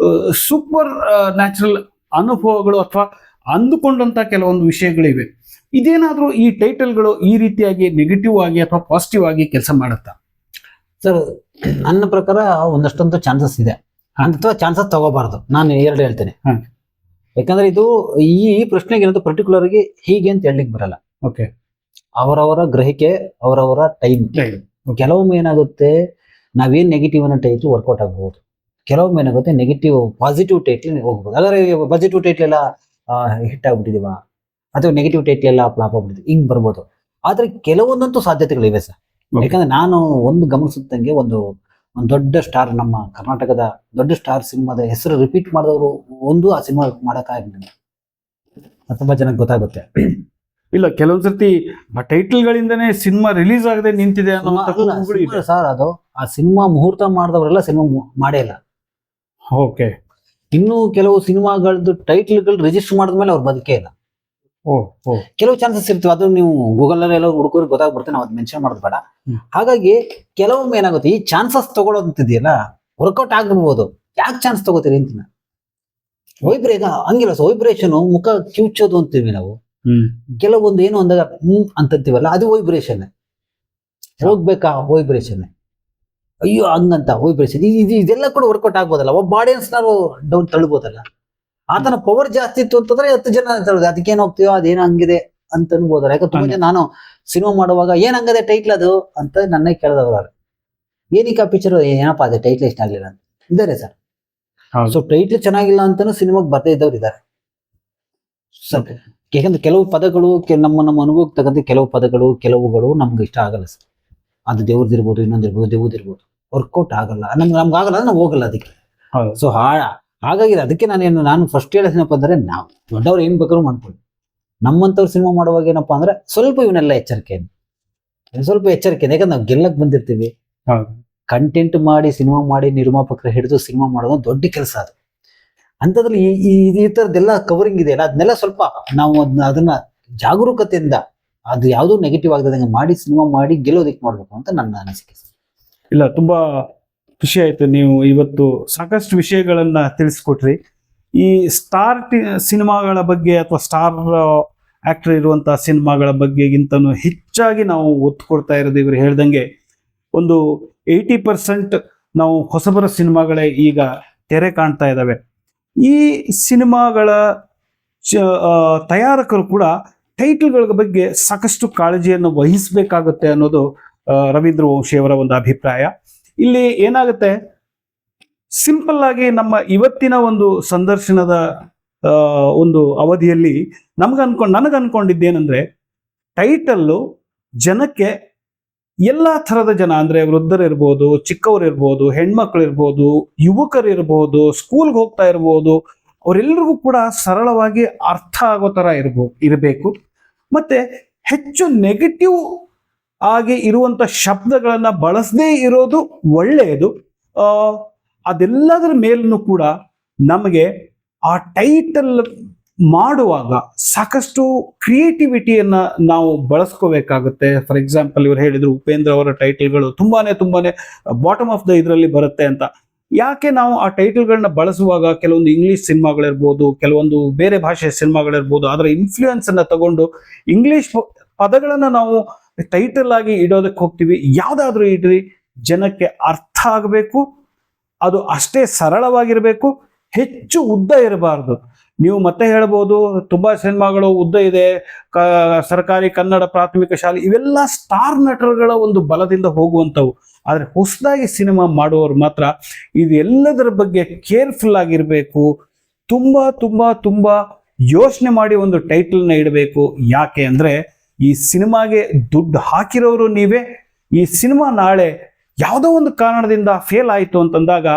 ಸೂಪರ್ ನ್ಯಾಚುರಲ್ ಅನುಭವಗಳು, ಅಥವಾ ಅಂದುಕೊಂಡಂತ ಕೆಲವೊಂದು ವಿಷಯಗಳಿವೆ. ಇದೇನಾದ್ರೂ ಈ ಟೈಟಲ್ಗಳು ಈ ರೀತಿಯಾಗಿ ನೆಗೆಟಿವ್ ಆಗಿ ಅಥವಾ ಪಾಸಿಟಿವ್ ಆಗಿ ಕೆಲಸ ಮಾಡುತ್ತಾ? ಸರ್, ನನ್ನ ಪ್ರಕಾರ ಒಂದಷ್ಟೊಂದು ಚಾನ್ಸಸ್ ಇದೆ, ಅಥವಾ ಚಾನ್ಸಸ್ ತಗೋಬಾರ್ದು. ನಾನು ಎರಡು ಹೇಳ್ತೇನೆ. ಯಾಕಂದ್ರೆ ಇದು ಈ ಪ್ರಶ್ನೆಗೆ ಏನಂತ ಪರ್ಟಿಕ್ಯುಲರ್ ಆಗಿ ಹೀಗೆ ಅಂತ ಹೇಳಲಿಕ್ಕೆ ಬರಲ್ಲ. ಓಕೆ, ಅವರವರ ಗ್ರಹಿಕೆ, ಅವರವರ ಟೈಮ್. ಕೆಲವೊಮ್ಮೆ ಏನಾಗುತ್ತೆ, ನಾವೇನ್ ನೆಗೆಟಿವ್ ಅನ್ನೋ ಟೈಟ್ಲ್ ವರ್ಕೌಟ್ ಆಗಬಹುದು, ಕೆಲವೊಮ್ಮೆ ಏನಾಗುತ್ತೆ ನೆಗೆಟಿವ್ ಪಾಸಿಟಿವ್ ಟೈಟ್ಲ್ ಹೋಗ್ಬೋದು. ಹಾಗಾದ್ರೆ ಪಾಸಿಟಿವ್ ಟೈಟ್ಲ್ ಎಲ್ಲ ಹಿಟ್ ಆಗ್ಬಿಟ್ಟಿದೀವ, ಅಥವಾ ನೆಗೆಟಿವ್ ಟೈಟ್ಲ್ ಎಲ್ಲ ಫ್ಲಾಪ್ ಆಗ್ಬಿಟ್ಟಿದೆ, ಹಿಂಗ್ ಬರ್ಬೋದು. ಆದ್ರೆ ಕೆಲವೊಂದಂತೂ ಸಾಧ್ಯತೆಗಳಿವೆ ಸರ್. ಯಾಕಂದ್ರೆ ನಾನು ಒಂದು ಗಮನಿಸುತ್ತಂಗೆ ಒಂದು ದೊಡ್ಡ ಸ್ಟಾರ್, ನಮ್ಮ ಕರ್ನಾಟಕದ ದೊಡ್ಡ ಸ್ಟಾರ್ ಸಿನಿಮಾದ ಹೆಸರು ರಿಪೀಟ್ ಮಾಡಿದವರು ಆ ಸಿನಿಮಾ ಮಾಡಕ್ಕಾಗಿಲ್ಲ. ತುಂಬಾ ಜನಕ್ಕೆ ಗೊತ್ತಾಗುತ್ತೆ. ಇಲ್ಲ, ಕೆಲವೊಂದ್ಸರ್ತಿ ಆ ಟೈಟಲ್ಗಳಿಂದನೇ ಸಿನಿಮಾ ರಿಲೀಸ್ ಆಗದೆ ನಿಂತಿದೆ ಅನ್ನೋ ಸರ್. ಅದು ಆ ಸಿನಿಮಾ ಮುಹೂರ್ತ ಮಾಡಿದವರೆಲ್ಲ ಸಿನಿಮಾ ಮಾಡೇ ಇಲ್ಲ. ಓಕೆ, ಇನ್ನು ಕೆಲವು ಸಿನಿಮಾಗಳದ್ದು ಟೈಟಲ್ಗಳು ರಿಜಿಸ್ಟರ್ ಮಾಡಿದ್ಮೇಲೆ ಅವ್ರು ಬದುಕೇ ಇಲ್ಲ. ಕೆಲವು ಚಾನ್ಸಸ್ ಇರ್ತವೆ, ಅದು ನೀವು ಗೂಗಲ್ ಅಲ್ಲಿ ಎಲ್ಲ ಹುಡುಕರು ಗೊತ್ತಾಗ್ಬಿಡುತ್ತೆ, ನಾವು ಅದು ಮೆನ್ಷನ್ ಮಾಡೋದು ಬೇಡ. ಹಾಗಾಗಿ ಕೆಲವೊಮ್ಮೆ ಏನಾಗುತ್ತೆ, ಈ ಚಾನ್ಸಸ್ ತಗೊಳ್ಳೋದಿದೆಯಲ್ಲ ವರ್ಕೌಟ್ ಆಗಿರ್ಬೋದು. ಯಾಕೆ ಚಾನ್ಸ್ ತಗೋತೀರಿ ಅಂತಿನ ಹಂಗಿಲ್ಲ. ವೈಬ್ರೇಷನ್ ಮುಖ ಕಿವುಚೋದು ಅಂತೀವಿ ನಾವು. ಕೆಲವೊಂದು ಏನು ಅಂದಾಗ ಅಂತೀವಲ್ಲ, ಅದು ವೈಬ್ರೇಷನ್. ಹೋಗ್ಬೇಕಾ ವೈಬ್ರೇಷನ್, ಅಯ್ಯೋ ಹಂಗಂತ ವೈಬ್ರೇಷನ್. ಇದೆಲ್ಲ ಕೂಡ ವರ್ಕೌಟ್ ಆಗ್ಬೋದಲ್ಲ, ಒಬ್ಬ ಆಡಿಯನ್ಸ್ ನಾವು ಡೌನ್ ತಳ್ಬೋದಲ್ಲ. ಆತನ ಪವರ್ ಜಾಸ್ತಿ ಇತ್ತು ಅಂತಂದ್ರೆ 10 ಜನ ತಳ್ಳೋದು, ಅದಕ್ಕೇನು ಹೋಗ್ತೀವೋ ಅದೇನೋ ಹಂಗಿದೆ ಅಂತ ಅನ್ಬೋದಲ್ಲ. ಯಾಕಂದ್ರೆ ತುಂಬಾ ಜನ ನಾನು ಸಿನಿಮಾ ಮಾಡುವಾಗ ಏನ್ ಹಂಗದೆ ಟೈಟ್ಲ್ ಅದು ಅಂತ ನನ್ನೇ ಕೇಳಿದವ್ರು, ಏನೀಗ ಪಿಕ್ಚರ್ ಏನಪ್ಪಾ ಅದೇ ಟೈಟ್ಲ್ ಇಷ್ಟ ಆಗ್ಲಿಲ್ಲ ಅಂತ ಇದ್ದಾರೆ ಸರ್. ಸೊ ಟೈಟ್ಲ್ ಚೆನ್ನಾಗಿಲ್ಲ ಅಂತಾನು ಸಿನಿಮಾಗೆ ಬರ್ದೇ ಇದ್ದವ್ರು ಇದ್ದಾರೆ. ಯಾಕಂದ್ರೆ ಕೆಲವು ಪದಗಳು ನಮ್ಮ ಅನುಭವಕ್ಕೆ ತಕ್ಕಂತೆ ಕೆಲವು ಪದಗಳು ಕೆಲವುಗಳು ನಮ್ಗೆ ಇಷ್ಟ ಆಗಲ್ಲ ಸರ್. ಅದು ದೇವ್ರದಿರ್ಬೋದು, ಇನ್ನೊಂದಿರ್ಬೋದು, ದೇವ್ರದಿರ್ಬೋದು, ವರ್ಕೌಟ್ ಆಗಲ್ಲ, ನಮ್ಗೆ ಆಗಲ್ಲ, ನಾವು ಹೋಗಲ್ಲ ಅದಕ್ಕೆ. ಸೊ ಹಾಗಾಗಿ ಅದಕ್ಕೆ ನಾನು ಫಸ್ಟ್ ಹೇಳೋದೇನಪ್ಪ ಅಂದ್ರೆ, ನಾವು ದೊಡ್ಡವ್ರು ಏನ್ ಬೇಕಾದ್ರೂ ಮಾಡ್ಕೊಳ್ಳಿ, ನಮ್ಮಂತವ್ರು ಸಿನಿಮಾ ಮಾಡುವಾಗ ಏನಪ್ಪಾ ಅಂದ್ರೆ ಸ್ವಲ್ಪ ಇವನ್ನೆಲ್ಲ ಎಚ್ಚರಿಕೆ, ಯಾಕಂದ್ರೆ ನಾವು ಗೆಲ್ಲಕ್ ಬಂದಿರ್ತೀವಿ. ಕಂಟೆಂಟ್ ಮಾಡಿ ಸಿನಿಮಾ ಮಾಡಿ ನಿರ್ಮಾಪಕರು ಹಿಡಿದು ಸಿನಿಮಾ ಮಾಡೋದು ದೊಡ್ಡ ಕೆಲಸ. ಅದು ಅಂತದ್ರಲ್ಲಿ ಈ ತರದ್ದೆಲ್ಲ ಕವರಿಂಗ್ ಇದೆ ಅಲ್ಲ, ಅದನ್ನೆಲ್ಲ ಸ್ವಲ್ಪ ನಾವು ಅದನ್ನ ಜಾಗರೂಕತೆಯಿಂದ, ಅದು ಯಾವ್ದು ನೆಗೆಟಿವ್ ಆಗದಂಗೆ ಮಾಡಿ ಸಿನಿಮಾ ಮಾಡಿ ಗೆಲ್ಲೋದಿಕ್ ಮಾಡ್ಬೇಕು ಅಂತ ನನ್ನ ಅನಿಸಿಕೆ. ಇಲ್ಲ, ತುಂಬಾ ಖುಷಿ ಆಯ್ತು. ನೀವು ಇವತ್ತು ಸಾಕಷ್ಟು ವಿಷಯಗಳನ್ನ ತಿಳಿಸ್ಕೊಟ್ರಿ. ಈ ಸ್ಟಾರ್ ಸಿನಿಮಾಗಳ ಬಗ್ಗೆ ಅಥವಾ ಸ್ಟಾರ್ ಆಕ್ಟರ್ ಇರುವಂತಹ ಸಿನಿಮಾಗಳ ಬಗ್ಗೆಗಿಂತನೂ ಹೆಚ್ಚಾಗಿ ನಾವು ಒತ್ತು ಕೊಡ್ತಾ ಇರೋದು, ಇವರು ಹೇಳ್ದಂಗೆ ಒಂದು 80% ನಾವು ಹೊಸಬರ ಸಿನಿಮಾಗಳೇ ಈಗ ತೆರೆ ಕಾಣ್ತಾ ಇದ್ದಾವೆ. ಈ ಸಿನಿಮಾಗಳ ತಯಾರಕರು ಕೂಡ ಟೈಟಲ್ಗಳ ಬಗ್ಗೆ ಸಾಕಷ್ಟು ಕಾಳಜಿಯನ್ನು ವಹಿಸಬೇಕಾಗುತ್ತೆ ಅನ್ನೋದು ರವೀಂದ್ರ ವಂಶಿ ಅವರ ಒಂದು ಅಭಿಪ್ರಾಯ. ಇಲ್ಲಿ ಏನಾಗುತ್ತೆ, ಸಿಂಪಲ್ ಆಗಿ ನಮ್ಮ ಇವತ್ತಿನ ಒಂದು ಸಂದರ್ಶನದ ಒಂದು ಅವಧಿಯಲ್ಲಿ ನನಗೆ ಅನ್ಕೊಂಡಿದ್ದೇನೆಂದ್ರೆ, ಟೈಟಲ್ಲು ಜನಕ್ಕೆ ಎಲ್ಲ ಥರದ ಜನ, ಅಂದ್ರೆ ವೃದ್ಧರಿರ್ಬೋದು, ಚಿಕ್ಕವರಿರ್ಬೋದು, ಹೆಣ್ಮಕ್ಳಿರ್ಬೋದು, ಯುವಕರಿರ್ಬೋದು, ಸ್ಕೂಲ್ಗೆ ಹೋಗ್ತಾ ಇರ್ಬೋದು, ಅವರೆಲ್ಲರಿಗೂ ಕೂಡ ಸರಳವಾಗಿ ಅರ್ಥ ಆಗೋ ಥರ ಇರಬೇಕು. ಮತ್ತೆ ಹೆಚ್ಚು ನೆಗೆಟಿವ್ ಆಗಿ ಇರುವಂತ ಶಬ್ದಗಳನ್ನ ಬಳಸದೇ ಇರೋದು ಒಳ್ಳೆಯದು. ಅದೆಲ್ಲದರ ಮೇಲೂ ಕೂಡ ನಮಗೆ ಆ ಟೈಟಲ್ ಮಾಡುವಾಗ ಸಾಕಷ್ಟು ಕ್ರಿಯೇಟಿವಿಟಿಯನ್ನ ನಾವು ಬಳಸ್ಕೋಬೇಕಾಗುತ್ತೆ. ಫಾರ್ ಎಕ್ಸಾಂಪಲ್, ಇವರು ಹೇಳಿದ್ರು ಉಪೇಂದ್ರ ಅವರ ಟೈಟಲ್ಗಳು ತುಂಬಾನೇ ಬಾಟಮ್ ಆಫ್ ದ ಇದರಲ್ಲಿ ಬರುತ್ತೆ ಅಂತ. ಯಾಕೆ ನಾವು ಆ ಟೈಟಲ್ಗಳನ್ನ ಬಳಸುವಾಗ ಕೆಲವೊಂದು ಇಂಗ್ಲಿಷ್ ಸಿನಿಮಾಗಳಿರ್ಬೋದು, ಕೆಲವೊಂದು ಬೇರೆ ಭಾಷೆಯ ಸಿನಿಮಾಗಳಿರ್ಬೋದು, ಅದರ ಇನ್ಫ್ಲೂಯೆನ್ಸ್ ಅನ್ನ ತಗೊಂಡು ಇಂಗ್ಲಿಷ್ ಪದಗಳನ್ನ ನಾವು ಟೈಟಲ್ ಆಗಿ ಇಡೋದಕ್ಕೆ ಹೋಗ್ತೀವಿ. ಯಾವ್ದಾದ್ರೂ ಇಡ್ರಿ, ಜನಕ್ಕೆ ಅರ್ಥ ಆಗಬೇಕು, ಅದು ಅಷ್ಟೇ ಸರಳವಾಗಿರ್ಬೇಕು, ಹೆಚ್ಚು ಉದ್ದ ಇರಬಾರ್ದು. ನೀವು ಮತ್ತೆ ಹೇಳ್ಬೋದು, ತುಂಬಾ ಸಿನಿಮಾಗಳು ಉದ್ದ ಇದೆ, ಸರ್ಕಾರಿ ಕನ್ನಡ ಪ್ರಾಥಮಿಕ ಶಾಲೆ, ಇವೆಲ್ಲ ಸ್ಟಾರ್ ನಟರುಗಳ ಒಂದು ಬಲದಿಂದ ಹೋಗುವಂಥವು. ಆದರೆ ಹೊಸದಾಗಿ ಸಿನಿಮಾ ಮಾಡುವವರು ಮಾತ್ರ ಇದೆಲ್ಲದರ ಬಗ್ಗೆ ಕೇರ್ಫುಲ್ ಆಗಿರಬೇಕು. ತುಂಬಾ ಯೋಚನೆ ಮಾಡಿ ಒಂದು ಟೈಟಲ್ನ ಇಡಬೇಕು. ಯಾಕೆ ಅಂದ್ರೆ, ಈ ಸಿನಿಮಾಗೆ ದುಡ್ಡು ಹಾಕಿರೋರು ನೀವೇ. ಈ ಸಿನಿಮಾ ನಾಳೆ ಯಾವುದೋ ಒಂದು ಕಾರಣದಿಂದ ಫೇಲ್ ಆಯಿತು ಅಂತಂದಾಗ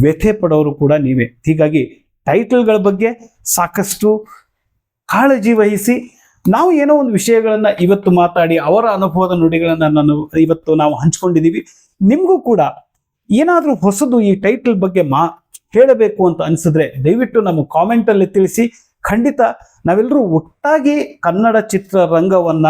ವ್ಯಥೆ ಪಡೋರು ಕೂಡ ನೀವೇ. ಹೀಗಾಗಿ ಟೈಟಲ್ಗಳ ಬಗ್ಗೆ ಸಾಕಷ್ಟು ಕಾಳಜಿ ವಹಿಸಿ, ನಾವು ಏನೋ ಒಂದು ವಿಷಯಗಳನ್ನ ಇವತ್ತು ಮಾತಾಡಿ ಅವರ ಅನುಭವದ ನುಡಿಗಳನ್ನ ಇವತ್ತು ನಾವು ಹಂಚ್ಕೊಂಡಿದ್ದೀವಿ. ನಿಮಗೂ ಕೂಡ ಏನಾದರೂ ಹೊಸದು ಈ ಟೈಟಲ್ ಬಗ್ಗೆ ಹೇಳಬೇಕು ಅಂತ ಅನಿಸಿದ್ರೆ ದಯವಿಟ್ಟು ನಮ್ಮ ಕಾಮೆಂಟ್ ಅಲ್ಲಿ ತಿಳಿಸಿ. ಖಂಡಿತ ನಾವೆಲ್ಲರೂ ಒಟ್ಟಾಗಿ ಕನ್ನಡ ಚಿತ್ರರಂಗವನ್ನ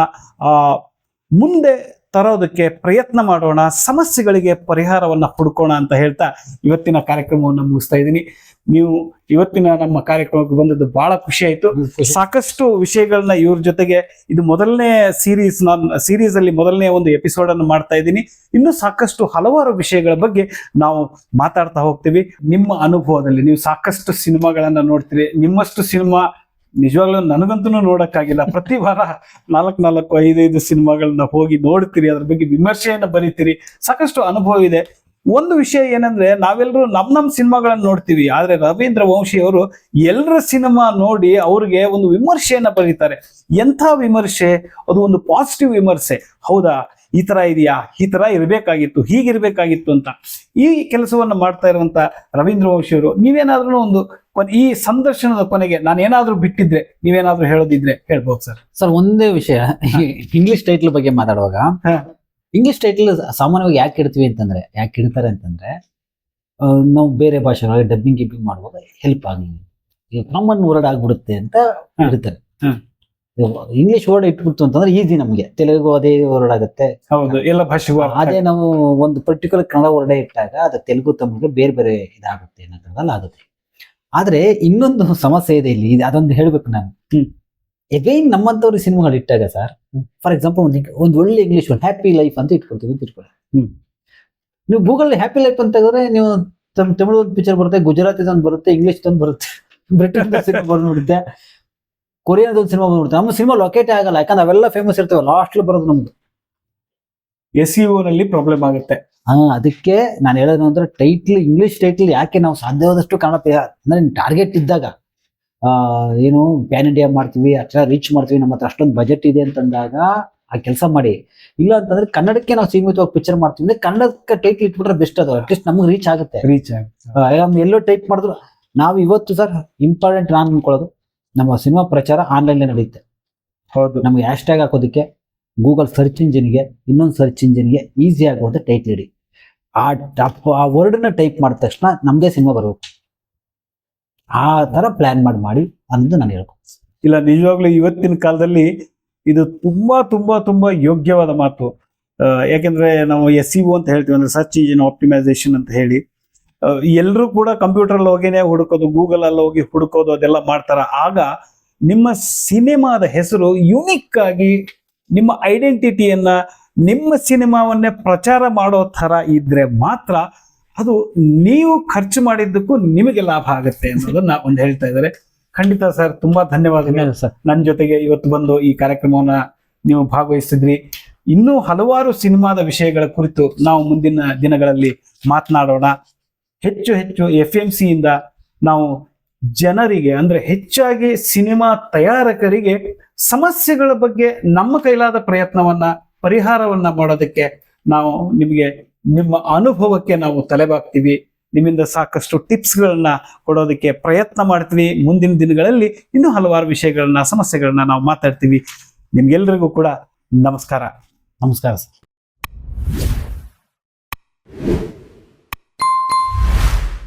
ಮುಂದೆ ತರೋದಕ್ಕೆ ಪ್ರಯತ್ನ ಮಾಡೋಣ, ಸಮಸ್ಯೆಗಳಿಗೆ ಪರಿಹಾರವನ್ನ ಹುಡುಕೋಣ ಅಂತ ಹೇಳ್ತಾ ಇವತ್ತಿನ ಕಾರ್ಯಕ್ರಮವನ್ನು ಮುಗಿಸ್ತಾ ಇದ್ದೀನಿ. ನೀವು ಇವತ್ತಿನ ನಮ್ಮ ಕಾರ್ಯಕ್ರಮಕ್ಕೆ ಬಂದದ್ದು ಬಹಳ ಖುಷಿ ಆಯ್ತು. ಸಾಕಷ್ಟು ವಿಷಯಗಳನ್ನ ಇವ್ರ ಜೊತೆಗೆ, ಇದು ಮೊದಲನೇ ಸೀರೀಸ್, ನಾನು ಸೀರೀಸ್ ಅಲ್ಲಿ ಮೊದಲನೇ ಒಂದು ಎಪಿಸೋಡ್ ಅನ್ನು ಮಾಡ್ತಾ ಇದ್ದೀನಿ. ಇನ್ನು ಸಾಕಷ್ಟು ಹಲವಾರು ವಿಷಯಗಳ ಬಗ್ಗೆ ನಾವು ಮಾತಾಡ್ತಾ ಹೋಗ್ತೀವಿ. ನಿಮ್ಮ ಅನುಭವದಲ್ಲಿ ನೀವು ಸಾಕಷ್ಟು ಸಿನಿಮಾಗಳನ್ನ ನೋಡ್ತೀರಿ. ನಿಮ್ಮಷ್ಟು ಸಿನಿಮಾ ನಿಜವಾಗ್ಲೂ ನನಗಂತೂ ನೋಡಕ್ಕಾಗಿಲ್ಲ. ಪ್ರತಿ ವಾರ 4-5 ಸಿನಿಮಾಗಳನ್ನ ಹೋಗಿ ನೋಡ್ತೀರಿ, ಅದ್ರ ಬಗ್ಗೆ ವಿಮರ್ಶೆಯನ್ನ ಬರೀತೀರಿ. ಸಾಕಷ್ಟು ಅನುಭವ ಇದೆ. ಒಂದು ವಿಷಯ ಏನಂದ್ರೆ, ನಾವೆಲ್ಲರೂ ನಮ್ ಸಿನಿಮಾಗಳನ್ನ ನೋಡ್ತೀವಿ, ಆದ್ರೆ ರವೀಂದ್ರ ವಂಶಿ ಅವರು ಎಲ್ಲರ ಸಿನಿಮಾ ನೋಡಿ ಅವ್ರಿಗೆ ಒಂದು ವಿಮರ್ಶೆಯನ್ನ ಬರೀತಾರೆ. ಎಂಥ ವಿಮರ್ಶೆ ಅದು! ಒಂದು ಪಾಸಿಟಿವ್ ವಿಮರ್ಶೆ. ಹೌದಾ, ಈ ತರ ಇದೆಯಾ, ಈ ತರ ಇರ್ಬೇಕಾಗಿತ್ತು, ಹೀಗಿರ್ಬೇಕಾಗಿತ್ತು ಅಂತ ಈ ಕೆಲಸವನ್ನ ಮಾಡ್ತಾ ಇರುವಂತ ರವೀಂದ್ರ ವಂಶಿ ಅವರು, ನೀವೇನಾದ್ರೂ ಒಂದು ಈ ಸಂದರ್ಶನದ ಕೊನೆಗೆ ನಾನೇನಾದ್ರೂ ಬಿಟ್ಟಿದ್ರೆ, ನೀವೇನಾದ್ರೂ ಹೇಳೋದಿದ್ರೆ ಹೇಳ್ಬೋದು ಸರ್. ಸರ್, ಒಂದೇ ವಿಷಯ, ಇಂಗ್ಲಿಷ್ ಟೈಟ್ಲ್ ಬಗ್ಗೆ ಮಾತಾಡುವಾಗ, ಇಂಗ್ಲಿಷ್ ಟೈಟಲ್ ಸಾಮಾನ್ಯವಾಗಿ ಯಾಕೆ ಇಡ್ತಾರೆ ಅಂತಂದ್ರೆ ನಾವು ಬೇರೆ ಭಾಷೆಗಳಲ್ಲಿ ಡಬ್ಬಿಂಗ್ ಮಾಡುವಾಗ ಹೆಲ್ಪ್ ಆಗಲಿ, ಕಾಮನ್ ವರ್ಡ್ ಆಗ್ಬಿಡುತ್ತೆ ಅಂತ ಇಡ್ತಾರೆ. ಇಂಗ್ಲಿಷ್ ವರ್ಡ್ ಇಟ್ಬಿಡ್ತು ಅಂತಂದ್ರೆ ಈಸಿ, ನಮಗೆ ತೆಲುಗು ಅದೇ ವರ್ಡ್ ಆಗುತ್ತೆ. ಹೌದು, ಎಲ್ಲ ಭಾಷೆಗೂ. ಅದೇ ನಾವು ಒಂದು ಪರ್ಟಿಕ್ಯುಲರ್ ಕನ್ನಡ ವರ್ಡ್ ಇಟ್ಟಾಗ ಅದು ತೆಲುಗು ತಮಿಳಿಗೆ ಬೇರೆ ಬೇರೆ ಇದಾಗುತ್ತೆ ಅನ್ನೋದ್ರಲ್ಲಿ ಆಗುತ್ತೆ. ಆದ್ರೆ ಇನ್ನೊಂದು ಸಮಸ್ಯೆ ಇದೆ ಇಲ್ಲಿ, ಅದೊಂದು ಹೇಳ್ಬೇಕು ನಾನು. ಎಗೈನ್ ನಮ್ಮಂತವ್ರ ಸಿನಿಮಾಗಳು ಇಟ್ಟಾಗ ಸರ್, ಫಾರ್ ಎಕ್ಸಾಂಪಲ್ ಒಂದು ಒಳ್ಳೆ ಇಂಗ್ಲಿಷ್ ಒಂದು ಹ್ಯಾಪಿ ಲೈಫ್ ಅಂತ ಇಟ್ಕೊಳ್ತೀವಿ ಅಂತ ಇಟ್ಕೊಳ್ಳಿ. ನೀವು ಗೂಗಲ್ ಹ್ಯಾಪಿ ಲೈಫ್ ಅಂತ ತೆಗೆದ್ರೆ ನೀವು ತಮಿಳು ಒಂದು ಪಿಕ್ಚರ್ ಬರುತ್ತೆ, ಗುಜರಾತಿ ಒಂದು ಬರುತ್ತೆ, ಇಂಗ್ಲಿಷ್ ಒಂದು ಬರುತ್ತೆ, ಬ್ರಿಟಿಷ್ ಸಿನಿಮಾ ಬಂದ್ಬಿಡುತ್ತೆ, ಕೊರಿಯಾದ ಒಂದು ಸಿನಿಮಾ ಬಂದ್ಬಿಡುತ್ತೆ. ನಮ್ಮ ಸಿನಿಮಾ ಲೊಕೇಟ್ ಆಗಲ್ಲ, ಯಾಕಂದ್ರೆ ಅವೆಲ್ಲ ಫೇಮಸ್ ಇರ್ತವೆ, ಲಾಸ್ಟ್ ಬರೋದು ನಮ್ದು. SEO ನಲ್ಲಿ ಪ್ರಾಬ್ಲಮ್ ಆಗುತ್ತೆ. ಅದಕ್ಕೆ ನಾನು ಹೇಳೋದು ಅಂದ್ರೆ, ಟೈಟ್ಲ್, ಇಂಗ್ಲಿಷ್ ಟೈಟ್ಲ್ ಯಾಕೆ ನಾವು ಸಾಧ್ಯವಾದಷ್ಟು ಕನ್ನಡ ಅಂದ್ರೆ ಟಾರ್ಗೆಟ್ ಇದ್ದಾಗ, ಏನು ಪ್ಯಾನ್ ಇಂಡಿಯಾ ಮಾಡ್ತೀವಿ, ಅಷ್ಟೇ ರೀಚ್ ಮಾಡ್ತೀವಿ, ನಮ್ಮ ಹತ್ರ ಅಷ್ಟೊಂದು ಬಜೆಟ್ ಇದೆ ಅಂತಂದಾಗ ಆ ಕೆಲಸ ಮಾಡಿ. ಇಲ್ಲ ಅಂತಂದ್ರೆ ಕನ್ನಡಕ್ಕೆ ನಾವು ಸೀಮಿತವಾಗಿ ಪಿಕ್ಚರ್ ಮಾಡ್ತೀವಿ ಅಂದ್ರೆ ಕನ್ನಡಕ್ಕೆ ಟೈಟ್ಲ್ ಇಟ್ಬಿಟ್ರೆ ಬೆಸ್ಟ್. ಅದು ಅಟ್ಲೀಸ್ಟ್ ನಮ್ಗೆ ರೀಚ್ ಆಗುತ್ತೆ. ಎಲ್ಲೋ ಟೈಪ್ ಮಾಡಿದ್ರು ನಾವು ಇವತ್ತು ಸರ್ ಇಂಪಾರ್ಟೆಂಟ್ ನಾನು ಅನ್ಕೊಳ್ಳೋದು, ನಮ್ಮ ಸಿನಿಮಾ ಪ್ರಚಾರ ಆನ್ಲೈನ್ ನಡೆಯುತ್ತೆ. ಹೌದು, ನಮ್ಗೆ ಹ್ಯಾಶ್ ಟ್ಯಾಗ್ ಹಾಕೋದಕ್ಕೆ ಗೂಗಲ್ ಸರ್ಚ್ ಇಂಜಿನ್ಗೆ, ಇನ್ನೊಂದು ಸರ್ಚ್ ಇಂಜಿನ್ಗೆ ಈಸಿ ಆಗುವಂತ ಟೈಟ್ಲ್ ಇಡಿ. ಆ ವರ್ಡ್ನ ಟೈಪ್ ಮಾಡಿದ ತಕ್ಷಣ ನಮ್ದೇ ಸಿನಿಮಾ ಬರಬೇಕು. ಆ ತರ ಪ್ಲಾನ್ ಮಾಡಿ ಅನ್ನೋದು ನಾನು ಹೇಳ್ಕೊ. ಇಲ್ಲ, ನಿಜವಾಗ್ಲೂ ಇವತ್ತಿನ ಕಾಲದಲ್ಲಿ ಇದು ತುಂಬಾ ತುಂಬಾ ತುಂಬಾ ಯೋಗ್ಯವಾದ ಮಾತು. ಯಾಕೆಂದ್ರೆ ನಾವು SEO ಅಂತ ಹೇಳ್ತೀವಿ, ಅಂದ್ರೆ ಸರ್ಚ್ ಇಂಜಿನ್ ಆಪ್ಟಿಮೈಸೇಷನ್ ಅಂತ ಹೇಳಿ. ಎಲ್ಲರೂ ಕೂಡ ಕಂಪ್ಯೂಟರ್ ಅಲ್ಲಿ ಹೋಗಿನೇ ಹುಡುಕೋದು, ಗೂಗಲ್ ಅಲ್ಲಿ ಹೋಗಿ ಹುಡುಕೋದು, ಅದೆಲ್ಲ ಮಾಡ್ತಾರ. ಆಗ ನಿಮ್ಮ ಸಿನಿಮಾದ ಹೆಸರು ಯುನಿಕ್ ಆಗಿ, ನಿಮ್ಮ ಐಡೆಂಟಿಟಿಯನ್ನ, ನಿಮ್ಮ ಸಿನಿಮಾವನ್ನೇ ಪ್ರಚಾರ ಮಾಡೋ ತರ ಇದ್ರೆ ಮಾತ್ರ ಅದು ನೀವು ಖರ್ಚು ಮಾಡಿದ್ದಕ್ಕೂ ನಿಮಗೆ ಲಾಭ ಆಗುತ್ತೆ ಅನ್ನೋದನ್ನ ಒಂದು ಹೇಳ್ತಾ ಇದ್ದಾರೆ. ಖಂಡಿತ ಸರ್, ತುಂಬಾ ಧನ್ಯವಾದಗಳು ಸರ್. ನನ್ನ ಜೊತೆಗೆ ಇವತ್ತು ಬಂದು ಈ ಕಾರ್ಯಕ್ರಮವನ್ನ ನೀವು ಭಾಗವಹಿಸಿದ್ರಿ. ಇನ್ನೂ ಹಲವಾರು ಸಿನಿಮಾದ ವಿಷಯಗಳ ಕುರಿತು ನಾವು ಮುಂದಿನ ದಿನಗಳಲ್ಲಿ ಮಾತನಾಡೋಣ. ಹೆಚ್ಚು FMC ಇಂದ ನಾವು ಜನರಿಗೆ, ಅಂದ್ರೆ ಹೆಚ್ಚಾಗಿ ಸಿನಿಮಾ ತಯಾರಕರಿಗೆ ಸಮಸ್ಯೆಗಳ ಬಗ್ಗೆ ನಮ್ಮ ಕೈಲಾದ ಪ್ರಯತ್ನವನ್ನ, ಪರಿಹಾರವನ್ನ ಮಾಡೋದಕ್ಕೆ ನಾವು ನಿಮ್ಮ ಅನುಭವಕ್ಕೆ ನಾವು ತಲೆಬಾಗ್ತೀವಿ. ನಿಮ್ಮಿಂದ ಸಾಕಷ್ಟು ಟಿಪ್ಸ್ಗಳನ್ನ ಕೊಡೋದಕ್ಕೆ ಪ್ರಯತ್ನ ಮಾಡ್ತೀವಿ. ಮುಂದಿನ ದಿನಗಳಲ್ಲಿ ಇನ್ನೂ ಹಲವಾರು ವಿಷಯಗಳನ್ನ, ಸಮಸ್ಯೆಗಳನ್ನ ನಾವು ಮಾತಾಡ್ತೀವಿ. ನಿಮ್ಗೆಲ್ರಿಗೂ ಕೂಡ ನಮಸ್ಕಾರ. ನಮಸ್ಕಾರ ಸರ್.